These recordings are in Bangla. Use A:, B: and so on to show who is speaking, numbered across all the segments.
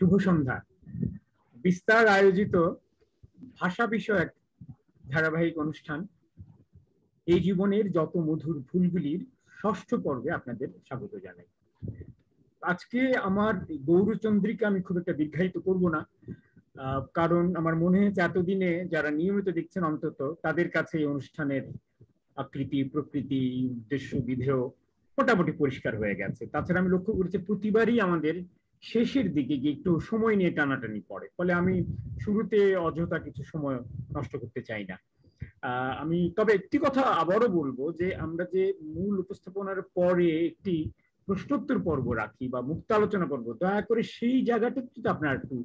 A: শুভ সন্ধ্যা। বিস্তার আয়োজিত ভাষা বিষয়ক ধারাবাহিক অনুষ্ঠান এই জীবনের যত মধুর ফুলগুলির ষষ্ঠ পর্বে আপনাদের স্বাগত জানাই। আজকে আমার গৌরচন্দ্রিকা আমি খুব একটা দীর্ঘায়িত করব না, কারণ আমার মনে হয়েছে এতদিনে যারা নিয়মিত দেখছেন অন্তত তাদের কাছে এই অনুষ্ঠানের আকৃতি, প্রকৃতি, উদ্দেশ্য, বিধেয় মোটামুটি পরিষ্কার হয়ে গেছে। তাছাড়া আমি লক্ষ্য করেছি প্রতিবারই আমাদের শেষের দিকে গিয়ে একটু সময় নিয়ে টানাটানি পড়ে, ফলে আমি শুরুতে অযথা কিছু সময় নষ্ট করতে চাই না। আমি তবে একটি কথা আবারও বলবো যে আমরা যে মূল উপস্থাপনার পরে একটি প্রশ্নোত্তর পর্ব রাখি বা মুক্ত আলোচনা পর্ব, দয়া করে সেই জায়গাটাতে আপনারা একটু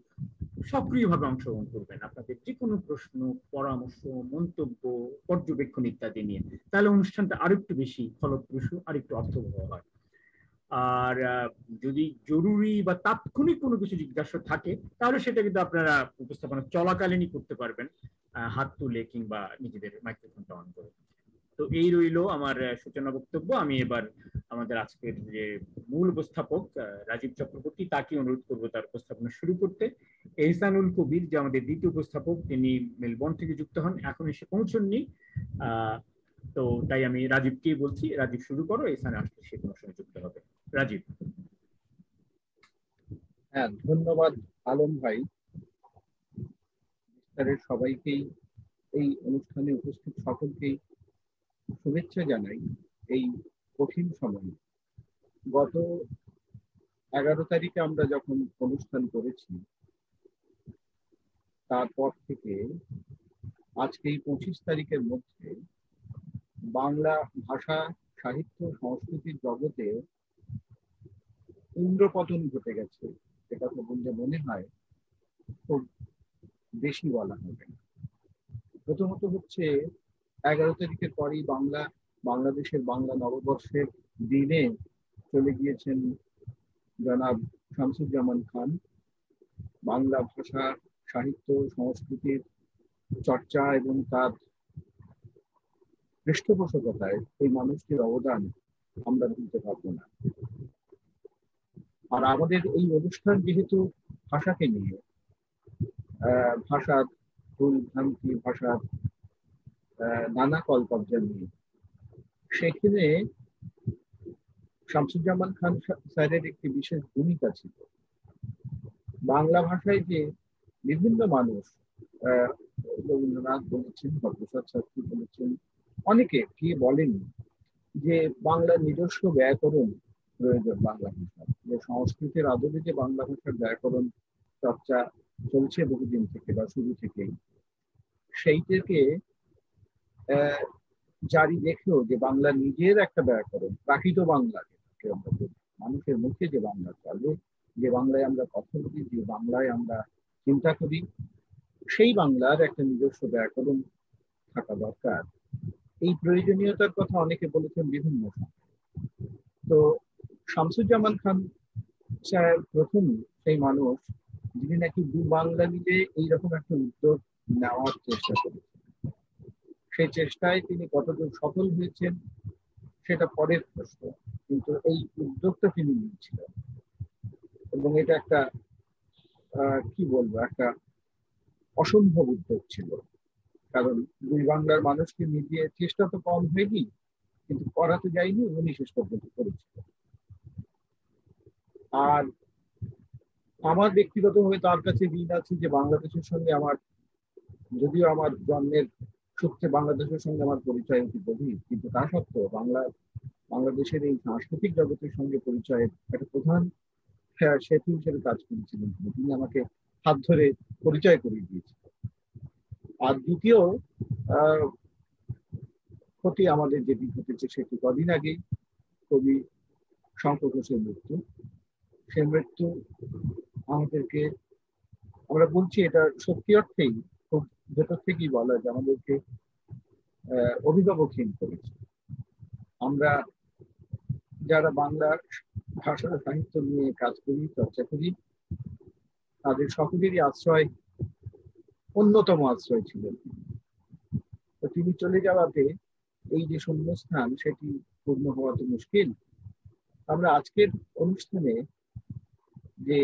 A: সক্রিয়ভাবে অংশগ্রহণ করবেন, আপনাদের যে কোনো প্রশ্ন, পরামর্শ, মন্তব্য, পর্যবেক্ষণ ইত্যাদি নিয়ে, তাহলে অনুষ্ঠানটা আরেকটু বেশি ফলপ্রসূ, আরেকটু অর্থবহ হয়। আর যদি জরুরি বা তাৎক্ষণিক কোনো কিছু জিজ্ঞাসা থাকে তাহলে সেটা কিন্তু আপনারা উপস্থাপনা চলাকালীনই করতে পারবেন, হাত তুলে কিংবা নিজেদের মাইক্রোফোনটা অন করে। তো এই রইল আমার সূচনা বক্তব্য। আমি এবার আমাদের আজকের যে মূল উপস্থাপক রাজীব চক্রবর্তী, তাকে অনুরোধ করবো তার উপস্থাপনা শুরু করতে। এহসানুল কবির যে আমাদের দ্বিতীয় উপস্থাপক, তিনি মেলবোর্ন থেকে যুক্ত হন, এখন এসে পৌঁছননি। তো তাই আমি রাজীবকেই বলছি, রাজীব শুরু করো, এহসান আসলে সে কোনো সময় যুক্ত হবে। রাজীব।
B: হ্যাঁ, ধন্যবাদ আলম ভাই। সবাইকেই, এই অনুষ্ঠানে উপস্থিত সকলকেই শুভেচ্ছা জানাই। এই কঠিন সময় গত 11 তারিখে আমরা যখন অনুষ্ঠান করেছি, তারপর থেকে আজকে এই 25 তারিখের মধ্যে বাংলা ভাষা, সাহিত্য, সংস্কৃতির জগতে ইন্দ্রপতন ঘটে গেছে। এটা তো বললে মনে হয় খুব বেশি বলা হবে না। প্রথমত হচ্ছে 11 তারিখের পরই বাংলাদেশের বাংলা নববর্ষের দিনে চলে গিয়েছেন জনাব শামসুজ্জামান খান। বাংলা ভাষা, সাহিত্য, সংস্কৃতির চর্চা এবং তার পৃষ্ঠপোষকতায় এই মানুষটির অবদান আমরা ভুলতে পারবো না। আর আমাদের এই অনুষ্ঠান যেহেতু ভাষাকে নিয়ে, ভাষার ভুল ভ্রান্তি, ভাষার নানা কলকব্জা নিয়ে, সেখানে শামসুজ্জামান খান স্যারের একটি বিশেষ ভূমিকা ছিল। বাংলা ভাষায় যে বিভিন্ন মানুষ, রবীন্দ্রনাথ বলেছেন, ভদ্রপ্রসাদ শাস্ত্রী বলেছেন, অনেকে কি বলেন যে বাংলার নিজস্ব ব্যাকরণ প্রয়োজন। বাংলা ভাষা যে সংস্কৃতের আদলে যে বাংলা ভাষার ব্যাকরণ চর্চা চলছে বহুদিন থেকে বা শুরু থেকেই, সেইটাকে জারি রেখেও যে বাংলা নিজের একটা ব্যাকরণ, প্রাকৃত বাংলা, মানুষের মুখে যে বাংলা চলে, যে বাংলায় আমরা কথা বলি, যে বাংলায় আমরা চিন্তা করি, সেই বাংলার একটা নিজস্ব ব্যাকরণ থাকা দরকার। এই প্রয়োজনীয়তার কথা অনেকে বলেছেন বিভিন্ন সময়। তো শামসুজ্জামান খান স্যার প্রথম সেই মানুষ যিনি নাকি দু বাংলা মিলে এইরকম একটা উদ্যোগ নেওয়ার চেষ্টা করেছেন। সেই চেষ্টায় তিনি কতদূর সফল হয়েছেন সেটা পরের প্রশ্ন, কিন্তু এই উদ্যোগটা তিনি নিয়েছিলেন এবং এটা একটা কি বলবো, একটা অসম্ভব উদ্যোগ ছিল। কারণ দুই বাংলার মানুষকে মিলিয়ে চেষ্টা তো কম হয়নি, কিন্তু করাতে যায়নি, উনি শেষ পর্যন্ত করেছিল। আর আমার ব্যক্তিগতভাবে তার কাছে ঋণ আছে যে বাংলাদেশের সঙ্গে আমার, যদিও আমার জন্মের সূত্রে বাংলাদেশের সঙ্গে আমার পরিচয় অতি গভীর, কিন্তু তা সত্ত্বেও বাংলাদেশের এই সাংস্কৃতিক জগতের সঙ্গে পরিচয়ের একটা প্রধান সেতু হিসেবে কাজ করেছিলেন তিনি। আমাকে হাত ধরে পরিচয় করিয়ে দিয়েছিলেন। আর দ্বিতীয় ক্ষতি আমাদের যেটি ঘটেছে সেটি কদিন আগেই কবি শঙ্কর ঘোষের মৃত্যু। সে মৃত্যু আমাদেরকে, আমরা বলছি এটা সত্যি অর্থেই খুব ভেতর থেকেই বলা যে আমাদেরকে অভিভাবকহীন করেছে। আমরা যারা বাংলা ভাষা সাহিত্য নিয়ে কাজ করি, চর্চা করি, তাদের সকলেরই আশ্রয়, অন্যতম আশ্রয় ছিলেন। তো তিনি চলে যাওয়াতে এই যে শূন্যস্থান সেটি পূর্ণ হওয়া তো মুশকিল। আমরা আজকের অনুষ্ঠানে যে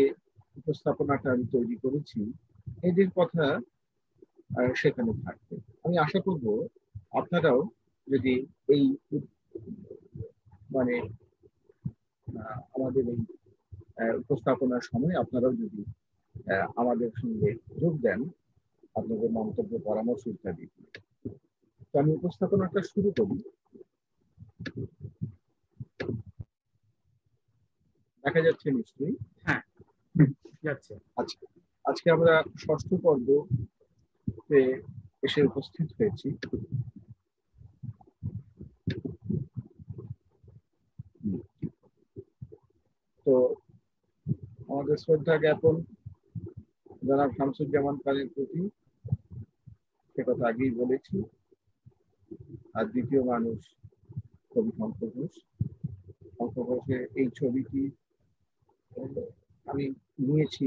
B: উপস্থাপনাটা আমি তৈরি করেছি এদের কথা সেখানে থাকবে। আমি আশা করব আপনারাও যদি এই মানে আমাদের এই উপস্থাপনার সময় আপনারাও যদি আমাদের সঙ্গে যোগ দেন, আপনাদের মন্তব্য পরামর্শ ইত্যাদি। তো আমি উপস্থাপনাটা শুরু করি। দেখা যাচ্ছে নিশ্চয়ই?
A: হ্যাঁ, যাচ্ছে।
B: আচ্ছা, আজকে আমরা ষষ্ঠ পর্বে এসে উপস্থিত হয়েছি। তো আমাদের শ্রদ্ধা জ্ঞাপন জনাব শামসুজ্জামান খানের প্রতি, সে কথা আগেই বলেছি। আর দ্বিতীয় মানুষ কবি শঙ্খ ঘোষ। শঙ্খ ঘোষের এই ছবিটি আমি নিয়েছি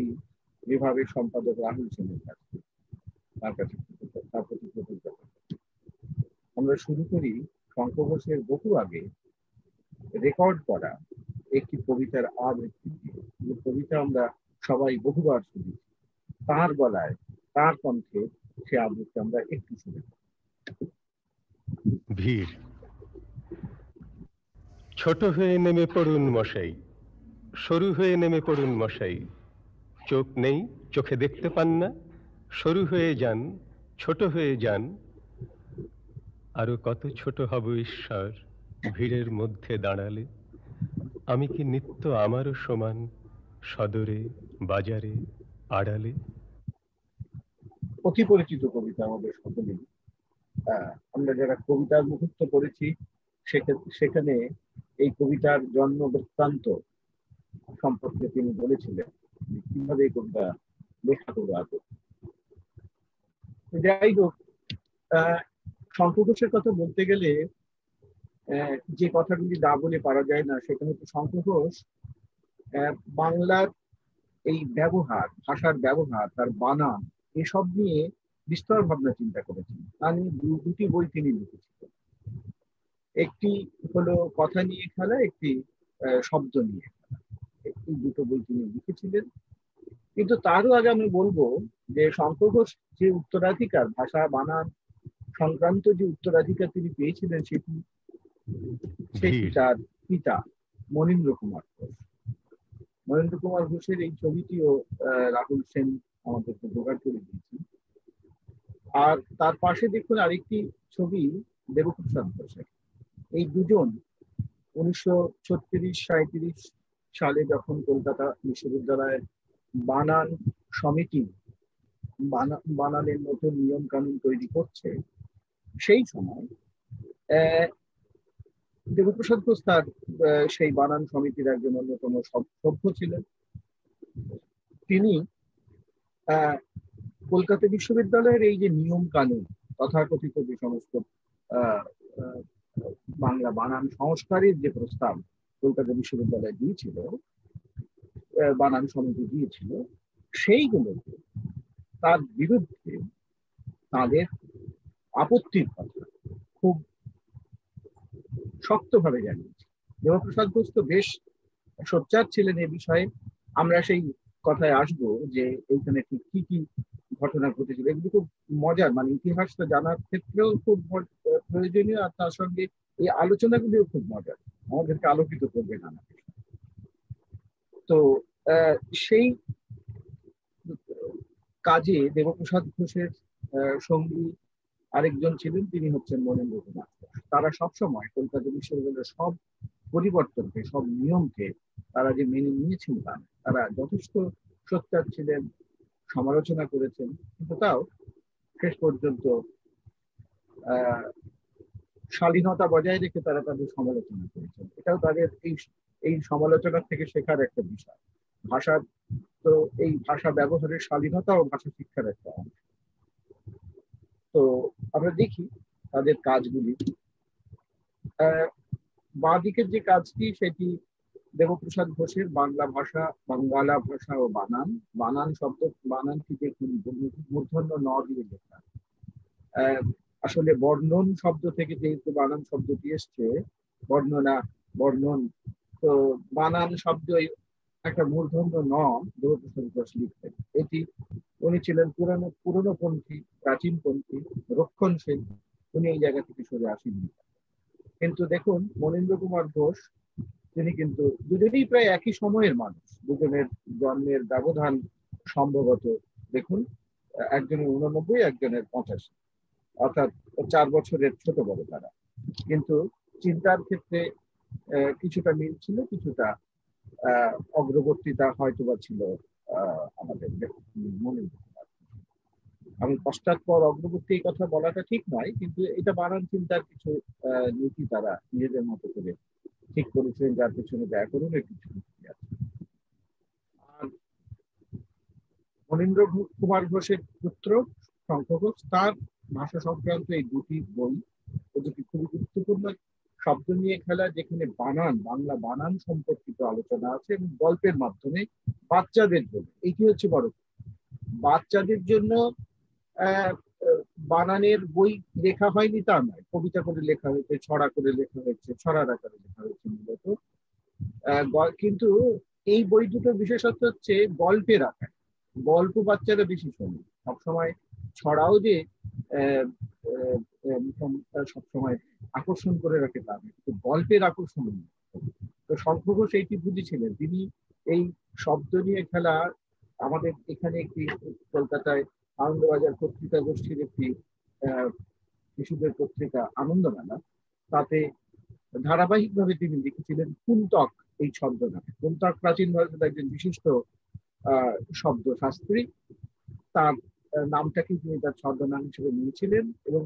B: বিভাগের সম্পাদক রাহুল সেনের কাছে, তার কাছে তার প্রতি কৃতজ্ঞতা। আমরা শুরু করি শঙ্খ ঘোষের বহু আগে রেকর্ড করা একটি কবিতার আবৃত্তি দিয়ে। যে কবিতা আমরা সবাই বহুবার শুনেছি, তার গলায় তার কণ্ঠে সে আবৃত্তি আমরা একটু শুনে।
C: ভিড়। ছোট হয়ে নেমে পড়ুন মশাই, সরু হয়ে নেমে পড়ুন মশাই, চোখ নেই চোখে দেখতে পান না, সরু হয়ে যান ছোট হয়ে যান, আরো কত ছোট হব ঈশ্বর ভিড়ের মধ্যে দাঁড়ালে, আমি কি নিত্য আমারও সমান সদরে বাজারে আড়ালে।
B: অতি পরিচিত কবিতা আমাদের সকলেই। আমরা যারা কবিতার মুহূর্ত পড়েছি সেখানে এই কবিতার জন্ম বৃত্তান্ত সম্পর্কে তিনি বলেছিলেন কিভাবে এই কবিতা লেখা করবো আগে। যাই হোক, শঙ্খ ঘোষের কথা বলতে গেলে যে কথাগুলি না বলে পারা যায় না, সেটা হচ্ছে শঙ্খ ঘোষ বাংলার এই ব্যবহার, ভাষার ব্যবহার, তার বানান, এসব নিয়ে বিস্তর ভাবনা চিন্তা করেছেন। আমি দুটি বই তিনি লিখেছিলেন। একটি হলো কথা নিয়ে খেলা, একটি শব্দ নিয়ে খেলা। এই দুটো বই তিনি লিখেছিলেন। কিন্তু তারও আগে আমি বলবো যে শঙ্খ ঘোষ যে উত্তরাধিকার, ভাষা বানান সংক্রান্ত যে উত্তরাধিকার তিনি পেয়েছিলেন, সেটি তার পিতা মনীন্দ্র কুমার ঘোষ। মহেন্দ্র কুমার ঘোষের এই ছবিটিও রাহুল সেন আমাদেরকে জোগাড় করে দিয়েছেন। আর তার পাশে দেখুন আরেকটি ছবি দেবপ্রসাদ ঘোষের। এই দুজন 1936-37 সালে যখন কলকাতা বিশ্ববিদ্যালয়ের বানান সমিতি বানানের নতুন নিয়ম কানুন তৈরি করছে, সেই সময় দেবপ্রসাদ ঘোষ তার সেই বানান সমিতির একজন অন্যতম সভ্য ছিলেন। তিনি কলকাতা বিশ্ববিদ্যালয়ের এই যে নিয়ম কানুন, তথাকথিত যে সমস্ত বাংলা বানান সংস্কারের যে প্রস্তাব কলকাতা বিশ্ববিদ্যালয় দিয়েছিল, বানান সমিতি দিয়েছিল, সেইগুলোকে তার বিরুদ্ধে তাদের আপত্তির কথা খুব শক্তভাবে জানিয়েছে। দেবপ্রসাদ ঘোষ তো বেশ সোচ্চার ছিলেন এ বিষয়ে। আমরা সেই কথায় আসবো যে এইখানে ঠিক কি কি ঘটনা ঘটেছিল। এগুলো খুব মজার, মানে ইতিহাসটা জানার ক্ষেত্রেও খুব প্রয়োজনীয়, আর তার সঙ্গে এই আলোচনাগুলিও খুব মজার, আমাদেরকে আলোকিত করবে নানা। তো সেই কাজে দেবপ্রসাদ ঘোষের সঙ্গী আরেকজন ছিলেন, তিনি হচ্ছেন মনীন্দ্র কুমার ঘোষ। তারা সবসময় কলকাতা বিশ্ববিদ্যালয়ের সব পরিবর্তনকে, সব নিয়মকে তারা যে মেনে নিয়েছিলেন, তারা যথেষ্ট সোচ্চার ছিলেন, সমালোচনা করেছেন, কিন্তু তাও শেষ পর্যন্ত শালীনতা বজায় রেখে তারা তাদের সমালোচনা করেছেন। এটাও তাদের এই সমালোচনা থেকে শেখার একটা বিষয়। ভাষার তো এই ভাষা ব্যবহারের শালীনতা ও ভাষা শিক্ষার একটা অংশ। তো আমরা দেখি তাদের কাজগুলি। বাঁ দিকের যে কাজটি, সেটি দেবপ্রসাদ ঘোষের বাংলা ভাষা, বাঙ্গালা ভাষা ও বানান। বানান শব্দ, বানানটি দেখুন মূর্ধন্য ন দিয়ে লেখা। আসলে বর্ণন শব্দ থেকে যেহেতু বানান শব্দটি এসছে, বর্ণনা, বর্ণন, তো বানান শব্দ একটা মূর্ধন্য ন দেবপ্রসাদ ঘোষ লিখতেন। এটি উনি ছিলেন পুরনোপন্থী, প্রাচীনপন্থী, রক্ষণশীল। উনি এই জায়গা থেকে সরে আসেননি। কিন্তু দেখুন মনীন্দ্র কুমার ঘোষ, তিনি কিন্তু দুজনেই প্রায় একই সময়ের মানুষ। দুজনের জন্মের ব্যবধান সম্ভবত দেখুন, একজনের 89, একজনের 85, অর্থাৎ 4 বছরের ছোট বড় তারা। কিন্তু চিন্তার ক্ষেত্রে কিছুটা মিল ছিল, কিছুটা অগ্রবর্তীতা হয়তোবা ছিল আমাদের মনীন্দ্র কুমার। আমি পশ্চাৎপর অগ্রবর্তী এই কথা বলাটা ঠিক নয়, কিন্তু এটা বানান চিন্তার কিছু নীতি তারা নিজেদের মতো করে ঠিক করেছিলেন, যার পেছনে ব্যাকরণের কিছু নীতি আছে। আর মনীন্দ্র কুমার ঘোষের পুত্র শঙ্খ ঘোষ, তার ভাষা সংক্রান্ত এই দুটি বই, দুটি খুবই গুরুত্বপূর্ণ। শব্দ নিয়ে খেলা, যেখানে বানান, বাংলা বানান সম্পর্কিত আলোচনা আছে, এবং গল্পের মাধ্যমে বাচ্চাদের জন্য, এটি হচ্ছে বড়, বাচ্চাদের জন্য বানানের বই লেখা হয়নি তা নয়, কবিতা করে লেখা হয়েছে, ছড়া করে লেখা হয়েছে, ছড়ার আকারে লেখা হয়েছে মূলত। কিন্তু এই বই দুটোর বিশেষত্ব হচ্ছে গল্পের আকার। গল্প বাচ্চারা বেশি শোনে সবসময়। ছড়াও যে সবসময় আকর্ষণ করে রাখে তা নয়, কিন্তু গল্পের আকর্ষণ। তো শঙ্খ ঘোষ এইটি বুঝেছিলেন। তিনি এই শব্দ নিয়ে খেলা, আমাদের এখানে একটি কলকাতায় আনন্দবাজার পত্রিকা গোষ্ঠীর একটি শিশুদের পত্রিকা আনন্দমেলা, তাতে ধারাবাহিকভাবে তিনি লিখেছিলেন কুন্তক এই ছন্দ নামে। কুন্তক প্রাচীন ভারতের একজন বিশিষ্ট শব্দ শাস্ত্রী। তার নামটাকে তিনি তার ছদ্মনাম হিসেবে নিয়েছিলেন, এবং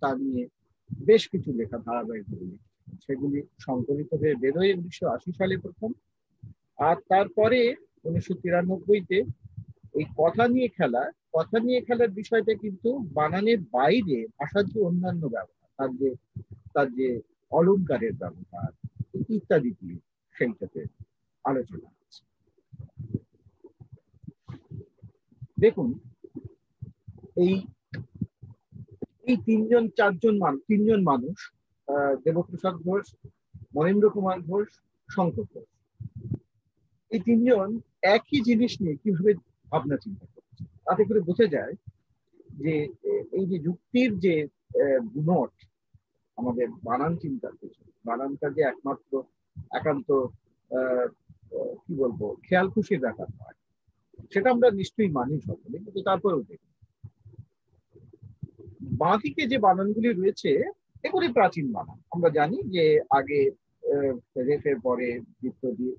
B: তা নিয়ে বেশ কিছু লেখা ধারাবাহিকভাবে লিখেছিলেন। সেগুলি সংকলিত হয়ে বেরোয় 1980 সালে প্রথম। আর তারপরে 1993-তে এই কথা নিয়ে খেলার বিষয়টা কিন্তু বানানের বাইরে ভাষার যে অন্যান্য ব্যবহার, তার যে অলংকারের ব্যবহার ইত্যাদি দিয়ে সেইটাতে আলোচনা আছে। দেখুন এই তিনজন মানুষ, দেবপ্রসাদ ঘোষ, মহেন্দ্র কুমার ঘোষ, শঙ্খ ঘোষ, এই তিনজন একই জিনিস নিয়ে কিভাবে ভাবনা চিন্তা করছে, তাতে করে বোঝা যায় যে এই যে যুক্তির যে গুণট আমাদের বানান চিন্তার পেছনে, বানানটা যে একমাত্র একান্ত কি বলবো খেয়াল খুশির ব্যাপার নয়, সেটা আমরা নিশ্চয়ই মানি সকলে। কিন্তু তারপরেও দেখি বাঁদিকে যে বানানগুলি রয়েছে, এগুলি প্রাচীন বানান। আমরা জানি যে আগে রেফের পরে দ্বিত্ব দিয়ে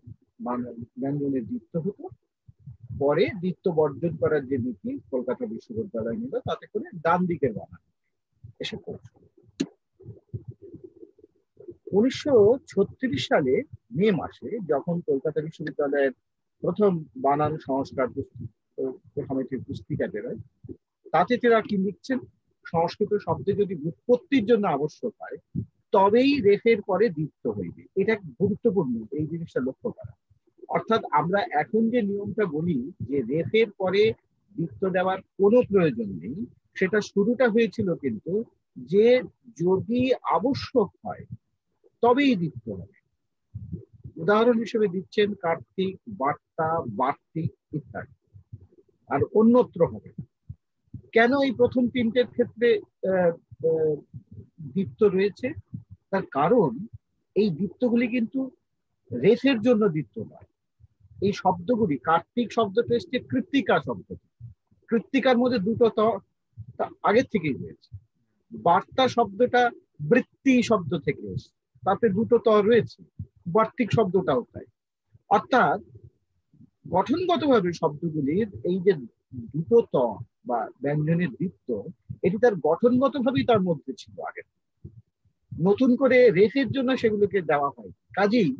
B: ব্যঞ্জনের দ্বিত্ব হতো, পরে দ্বিত্ব বর্জন করার যে নীতি কলকাতা বিশ্ববিদ্যালয় নিল, তাতে করে ডান দিকের বানান এসে পড়ছে। 1936 সালে মে মাসে যখন কলকাতা বিশ্ববিদ্যালয়ের প্রথম বানান সংস্কার সমিতির পুস্তিকা বেরোয়, তাতে তারা কি লিখছেন, সংস্কৃত শব্দে যদি উৎপত্তির জন্য আবশ্যক হয় তবেই রেফের পরে দ্বিত্ব হইবে। এটা গুরুত্বপূর্ণ এই জিনিসটা লক্ষ্য করা। অর্থাৎ আমরা এখন যে নিয়মটা বলি যে রেফের পরে দ্বিত্ব দেওয়ার কোনো প্রয়োজন নেই, সেটা শুরুটা হয়েছিল কিন্তু যে যদি আবশ্যক হয় তবেই দ্বিত্ব হবে। উদাহরণ হিসেবে দিচ্ছেন কার্তিক, বার্তা, বার্তিক ইত্যাদি, আর অন্যত্র হবে। কেন এই প্রথম তিনটের ক্ষেত্রে দ্বিত্ব রয়েছে? তার কারণ এই দ্বিত্বগুলি কিন্তু রেফের জন্য দ্বিত্ব নয়। এই শব্দগুলি, কার্তিক শব্দটা এসছে কৃত্তিকা শব্দ, কৃত্তিকার মধ্যে দুটো ত আগের থেকেই রয়েছে। বার্তা শব্দটা বৃত্তি শব্দ থেকে এসছে, তাতে দুটো ত রয়েছে, বার্তিক শব্দটাও তাই। অর্থাৎ গঠনগতভাবে শব্দগুলির এই যে দুটো ত বা ব্যঞ্জনের দ্বিত্ব, এটি তার গঠনগতভাবেই তার মধ্যে ছিল আগে। নতুন করে রেফের জন্য সেগুলোকে দেওয়া হয়। কাজেই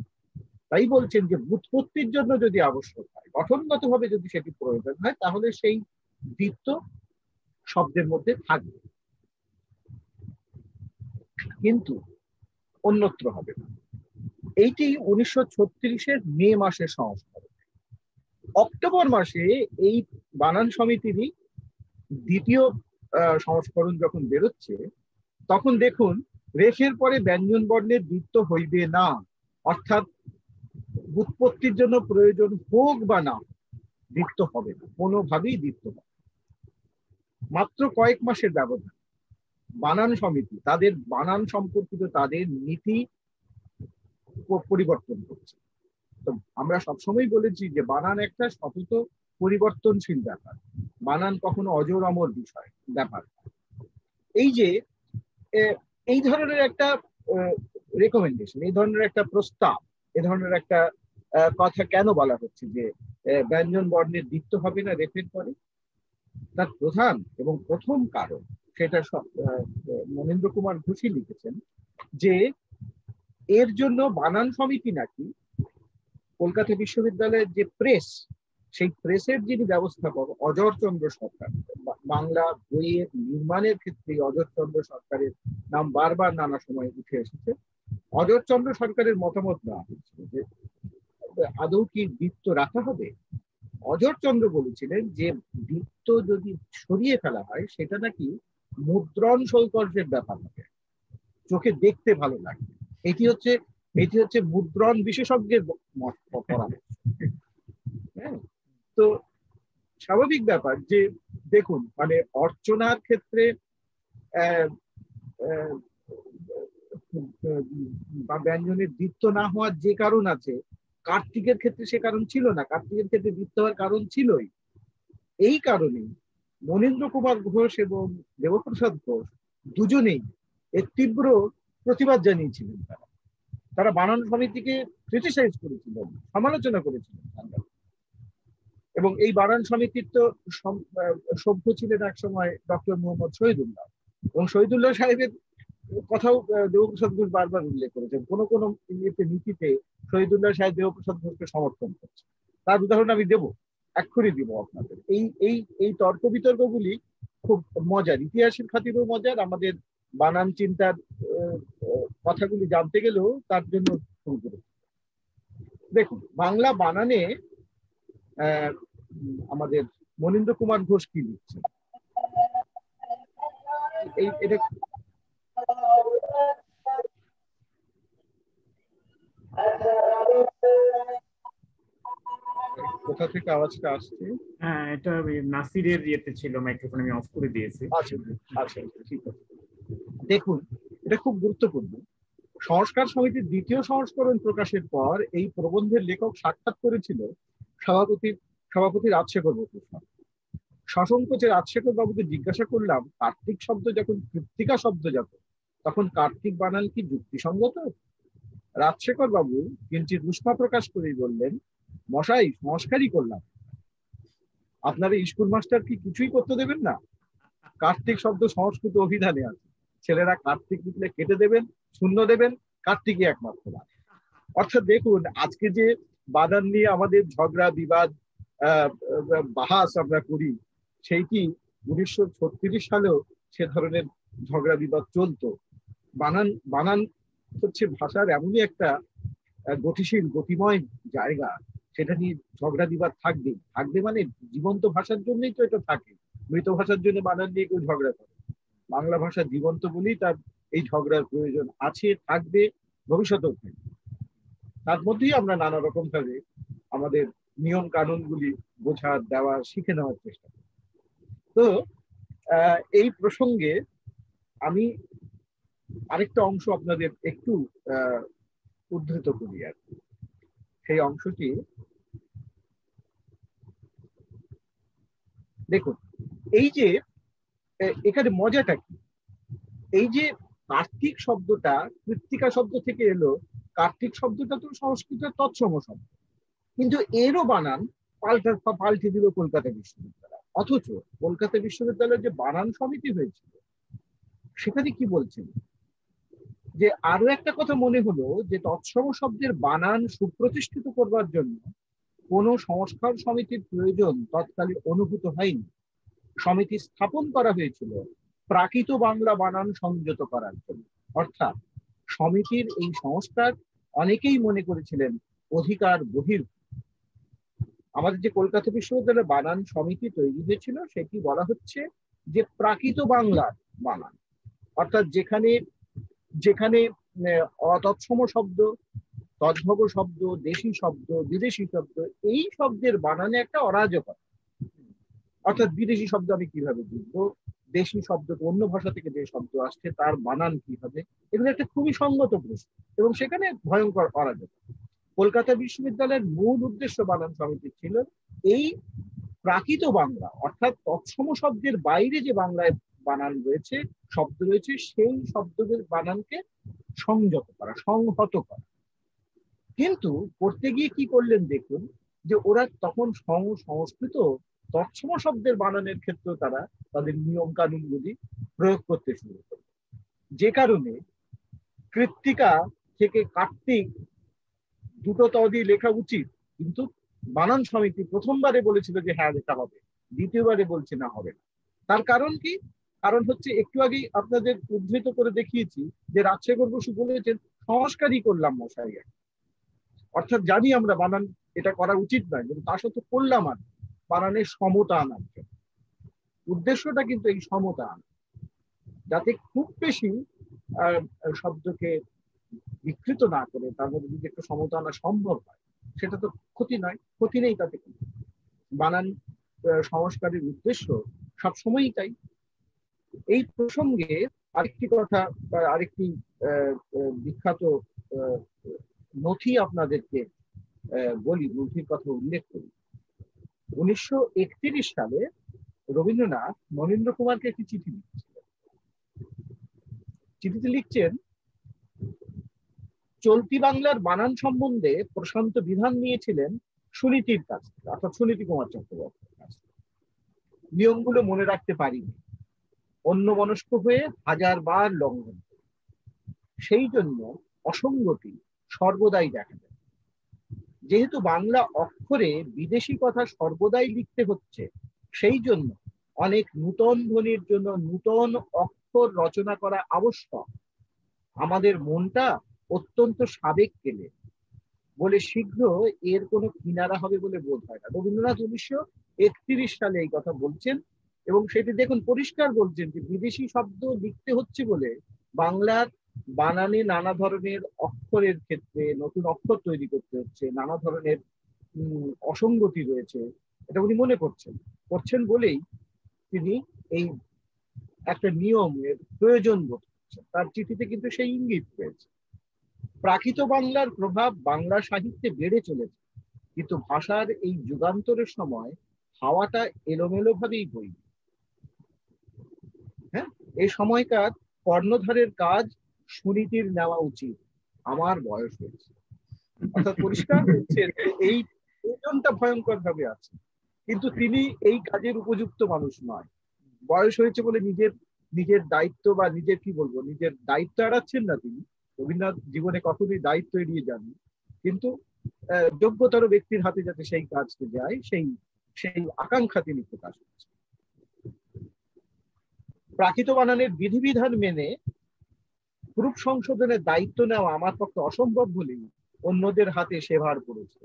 B: তাই বলছেন যে উৎপত্তির জন্য যদি আবশ্যক হয়, গঠনগতভাবে যদি সেটি প্রয়োজন হয়, তাহলে সেই দ্বিত্ব শব্দের মধ্যে থাকবে, কিন্তু অন্যত্র হবে না। এইটি 1936-এর মে মাসের সংস্কার। অক্টোবর মাসে এই বানান সমিতিরই দ্বিতীয় সংস্করণ যখন বেরোচ্ছে, তখন দেখুন রেফের পরে ব্যঞ্জন বর্ণের দ্বিত্ব হইবে না। অর্থাৎ উৎপত্তির জন্য প্রয়োজন হোক বা না, দ্বিত্ব হবে না, কোনোভাবেই দ্বিত্ব হবে। মাত্র কয়েক মাসের ব্যবধান বানান সমিতি তাদের বানান সম্পর্কিত তাদের নীতি পরিবর্তন করছে। তো আমরা সবসময় বলেছি যে বানান একটা সতত পরিবর্তনশীল ব্যাপার, বানান কখনো অজর অমর বিষয় ব্যাপার। এই যে এই ধরনের একটা রেকমেন্ডেশন, এই ধরনের একটা প্রস্তাব, এ ধরনের একটা কথা কেন বলা হচ্ছে যে ব্যঞ্জন বর্ণের দ্বিত্ব হবে না রেফের পরে? তার প্রধান এবং প্রথম কারণ, সেটা মনীন্দ্র কুমার ঘোষী লিখেছেন, যে এর জন্য বানান সমিতি নাকি কলকাতা বিশ্ববিদ্যালয়ের যে প্রেস, সেই প্রেসের যিনি ব্যবস্থাপক অজরচন্দ্র সরকার, বাংলা বইয়ের নির্মাণের ক্ষেত্রে অজরচন্দ্র সরকারের নাম বারবার নানা সময় উঠে এসেছে। অজরচন্দ্র সরকারের মতামত দেওয়া হয়েছিল যে আদৌ কি দ্বিত্ব রাখা হবে। অজরচন্দ্র বলেছিলেন যে দ্বিত্ব যদি সরিয়ে ফেলা হয় সেটা নাকি মুদ্রণ সৌকর্যের ব্যাপার হবে, চোখে দেখতে ভালো লাগবে। এটি হচ্ছে মুদ্রণ বিশেষজ্ঞের পরামর্শ। হ্যাঁ, তো স্বাভাবিক ব্যাপার যে দেখুন, মানে অর্চনার ক্ষেত্রে বা ব্যঞ্জনের দ্বিত্ব না হওয়ার যে কারণ আছে, কার্তিকের ক্ষেত্রে সে কারণ ছিল না। কার্তিকের ক্ষেত্রে দ্বিত্ব হওয়ার কারণ ছিলই। এই কারণে মনীন্দ্র কুমার ঘোষ এবং দেবপ্রসাদ ঘোষ দুজনেই এর তীব্র প্রতিবাদ জানিয়েছিলেন। তারা বানান সমিতিকে ক্রিটিসাইজ করেছিলেন, সমালোচনা করেছিলেন। এবং এই বানান সমিতির তো সভ্য ছিলেন এক সময় ডক্টর মোহাম্মদ শহীদুল্লাহ, এবং শহীদুল্লাহ সাহেবের কথাও দেবপ্রসাদ ঘোষ বারবার উল্লেখ করেছেন। কোনো কোনো নীতিতে শহীদুল্লাহ সাহেব দেবপ্রসাদ ঘোষকে সমর্থন করছে। তার উদাহরণ আমি দেবো, এক্ষুনি দিব আপনাদের। এই তর্ক বিতর্কগুলি খুব মজার, ইতিহাসের খাতিরেও মজার, আমাদের বানান চিন্তার কথাগুলি জানতে গেলেও তার জন্য শুরু করেছে। দেখুন, বাংলা বানানে আমাদের মনীন্দ্র কুমার ঘোষ কি লিখছেন, এটা কোথা থেকে আওয়াজটা আসছে?
A: হ্যাঁ, এটা নাসিরের ইয়েতে ছিল, মাইক্রোফোন আমি অফ করে দিয়েছি।
B: আচ্ছা আচ্ছা, ঠিক আছে। দেখুন, এটা খুব গুরুত্বপূর্ণ। সংস্কার সমিতির দ্বিতীয় সংস্করণ প্রকাশের পর এই প্রবন্ধের লেখক সাক্ষাৎ করেছিল সভাপতি রাজশেখর বসুর সঙ্গে। সসংকোচে রাজশেখর বাবুকে জিজ্ঞাসা করলাম, কার্তিক শব্দ যখন কৃত্তিকা শব্দজাত, তখন কার্তিক বানান কি যুক্তিসঙ্গত? রাজশেখর বাবু কিঞ্চিৎ রুষ্মা প্রকাশ করেই বললেন, মশাই, সংস্কারই করলাম, আপনারা স্কুল মাস্টার কি কিছুই করতে দেবেন না? কার্তিক শব্দ সংস্কৃত অভিধানে আছে, ছেলেরা কার্তিক লিখলে কেটে দেবেন, শূন্য দেবেন, কার্তিকই একমাত্র বাদ। অর্থাৎ দেখুন, আজকে যে বানান নিয়ে আমাদের ঝগড়া বিবাদ বাহাস আমরা করি, সেইটি 1936 সালেও সে ধরনের ঝগড়া বিবাদ চলতো। বানান হচ্ছে ভাষার এমনই একটা গতিশীল গতিময় জায়গা, সেটা নিয়ে ঝগড়া বিবাদ থাকবে মানে জীবন্ত ভাষার জন্যই তো এটা থাকে। মৃত ভাষার জন্য বানান নিয়ে কেউ ঝগড়া করে? বাংলা ভাষা জীবন্ত বলেই তার এই ঝগড়ার প্রয়োজন আছে, থাকবে, ভবিষ্যতেও থাকবে। তার মধ্যেই আমরা নানা রকম ভাবে আমাদের নিয়ম কানুনগুলি বোঝার, দেওয়ার, শিখে নেওয়ার চেষ্টা করি। তো এই প্রসঙ্গে আমি আরেকটা অংশ আপনাদের একটু উদ্ধৃত করি আর কি। সেই অংশটি দেখুন, এই যে এখানে মজাটা কি, এই যে কার্তিক শব্দটা কৃত্তিকা শব্দ থেকে এলো, কার্তিক শব্দটা তো সংস্কৃতের তৎসম শব্দ, কিন্তু এরও বানান পাল্টে দিল কলকাতা বিশ্ববিদ্যালয়। অথচ কলকাতা বিশ্ববিদ্যালয়ের যে বানান সমিতি হয়েছিল, সেখানে কি বলছেন, যে আরো একটা কথা মনে হলো যে তৎসম শব্দের বানান সুপ্রতিষ্ঠিত করবার জন্য কোনো সংস্কার সমিতির প্রয়োজন তৎকালে অনুভূত হয়নি। সমিতি স্থাপন করা হয়েছিল প্রাকৃত বাংলা বানান সংযত করার জন্য। অর্থাৎ সমিতির এই সংস্কার অনেকেই মনে করেছিলেন অধিকার বহির। আমাদের যে কলকাতা বিশ্ববিদ্যালয়ের বানান সমিতি তৈরি হয়েছিল, সেটি বলা হচ্ছে যে প্রাকৃত বাংলার বানান, অর্থাৎ যেখানে অতৎসম শব্দ তদ্ভব শব্দ, দেশি শব্দ, বিদেশি শব্দ, এই শব্দের বানানে একটা অরাজকতা। অর্থাৎ বিদেশি শব্দ আমি কিভাবে বুঝবো, দেশি শব্দ অন্য ভাষা থেকে যে শব্দ আসছে তার বানান কি হবে, এগুলো একটা খুবই সঙ্গত প্রশ্ন এবং সেখানে ভয়ঙ্কর অরাজকতা। কলকাতা বিশ্ববিদ্যালয়ের মূল উদ্দেশ্য বানান সমিতি ছিল এই প্রাকৃত বাংলা, অর্থাৎ তৎসম শব্দের বাইরে যে বাংলায় বানান রয়েছে, শব্দ রয়েছে, সেই শব্দের বানানকে সংযত করা, সংহত করা। কিন্তু করতে গিয়ে কি করলেন দেখুন, যে ওরা তখন সংস্কৃত তৎসম শব্দের বানানের ক্ষেত্রে তারা তাদের নিয়ম কানুনগুলি প্রয়োগ করতে শুরু করল, যে কারণে কৃত্তিকা থেকে কার্তিক দুটো ত দিয়ে লেখা উচিত, কিন্তু বানান সমিতি প্রথমবারে বলেছিল যে হ্যাঁ লেখা হবে, দ্বিতীয়বারে বলছে না হবে না। তার কারণ কি? কারণ হচ্ছে একটু আগেই আপনাদের উদ্ধৃত করে দেখিয়েছি যে রাজশেখর বসু বলেছেন সংস্কারই করলাম মশাই, অর্থাৎ জানি আমরা বানান এটা করা উচিত নয়, কিন্তু তা সত্ত্বেও করলাম আর বানানের সমতা আনার জন্য। উদ্দেশ্যটা কিন্তু এই সমতা আনা, যাতে খুব বেশি শব্দকে বিকৃত না করে তার মধ্যে যদি একটু সমতা আনা সম্ভব হয়, সেটা তো ক্ষতি নয়, ক্ষতি নেই তাতে। বানান সংস্কারের উদ্দেশ্য সবসময়ই তাই। এই প্রসঙ্গে আরেকটি কথা, আরেকটি বিখ্যাত নথি আপনাদেরকে বলি, নথির কথা উল্লেখ করি। 1931 সালে রবীন্দ্রনাথ মনীন্দ্র কুমারকে একটি চিঠি লিখছিলেন। চিঠিতে লিখছেন, চলতি বাংলার বানান সম্বন্ধে প্রশান্ত বিধান নিয়েছিলেন সুনীতির কাছ থেকে, অর্থাৎ সুনীতি কুমার চট্টোপাধ্যায়ের কাছ থেকে। নিয়মগুলো মনে রাখতে পারিনি, অন্যমনস্ক হয়ে হাজারবার লঙ্ঘন করি, সেই জন্য অসঙ্গতি সর্বদাই দেখা যায়। যেহেতু বাংলা অক্ষরে বিদেশি কথা সর্বদাই লিখতে হচ্ছে, সেই জন্য অনেক নূতন ধ্বনির জন্য নূতন অক্ষর রচনা করা আবশ্যক। আমাদের মনটা অত্যন্ত সাবেক কেলে বলে শীঘ্র এর কোনো কিনারা হবে বলে বোধ হয় না। রবীন্দ্রনাথ 1931 সালে এই কথা বলছেন এবং সেটি দেখুন পরিষ্কার বলছেন যে বিদেশি শব্দ লিখতে হচ্ছে বলে বাংলার বানানে নানা ধরনের অক্ষরের ক্ষেত্রে নতুন অক্ষর তৈরি করতে হচ্ছে, নানা ধরনের অসঙ্গতি রয়েছে, এটা উনি মনে করছেন বলেই তিনি এই একটা নিয়মের প্রয়োজন বোধ করছেন। তার চিঠিতে কিন্তু সেই ইঙ্গিত রয়েছে। প্রাকৃত বাংলার প্রভাব বাংলা সাহিত্যে বেড়ে চলেছে, কিন্তু ভাষার এই যুগান্তরের সময় হাওয়াটা এলোমেলো ভাবেই বইবে। হ্যাঁ, এই সময়কার কর্ণধারের কাজ সুনীতির নেওয়া উচিত, আমার বয়স হয়েছে। অর্থাৎ পরিষ্কার হচ্ছে এই প্রয়োজনটা ভয়ঙ্কর ভাবে আছে, কিন্তু তিনি এই কাজের উপযুক্ত মানুষ নয়। বয়স হয়েছে বলে নিজের দায়িত্ব বা নিজের কি বলবো নিজের দায়িত্ব এড়াচ্ছেন না তিনি। রবীন্দ্রনাথ জীবনে কখনোই দায়িত্ব এড়িয়ে যাননি, কিন্তু যোগ্যতর ব্যক্তির হাতে যাতে সেই কাজটি যায় সেই আকাঙ্ক্ষা তিনি প্রকাশ করছেন। প্রাকৃত বানানের বিধিবিধান মেনে প্রুফ সংশোধনের দায়িত্ব নেওয়া আমার পক্ষে অসম্ভব বলেই অন্যদের হাতে সেভার পড়েছে।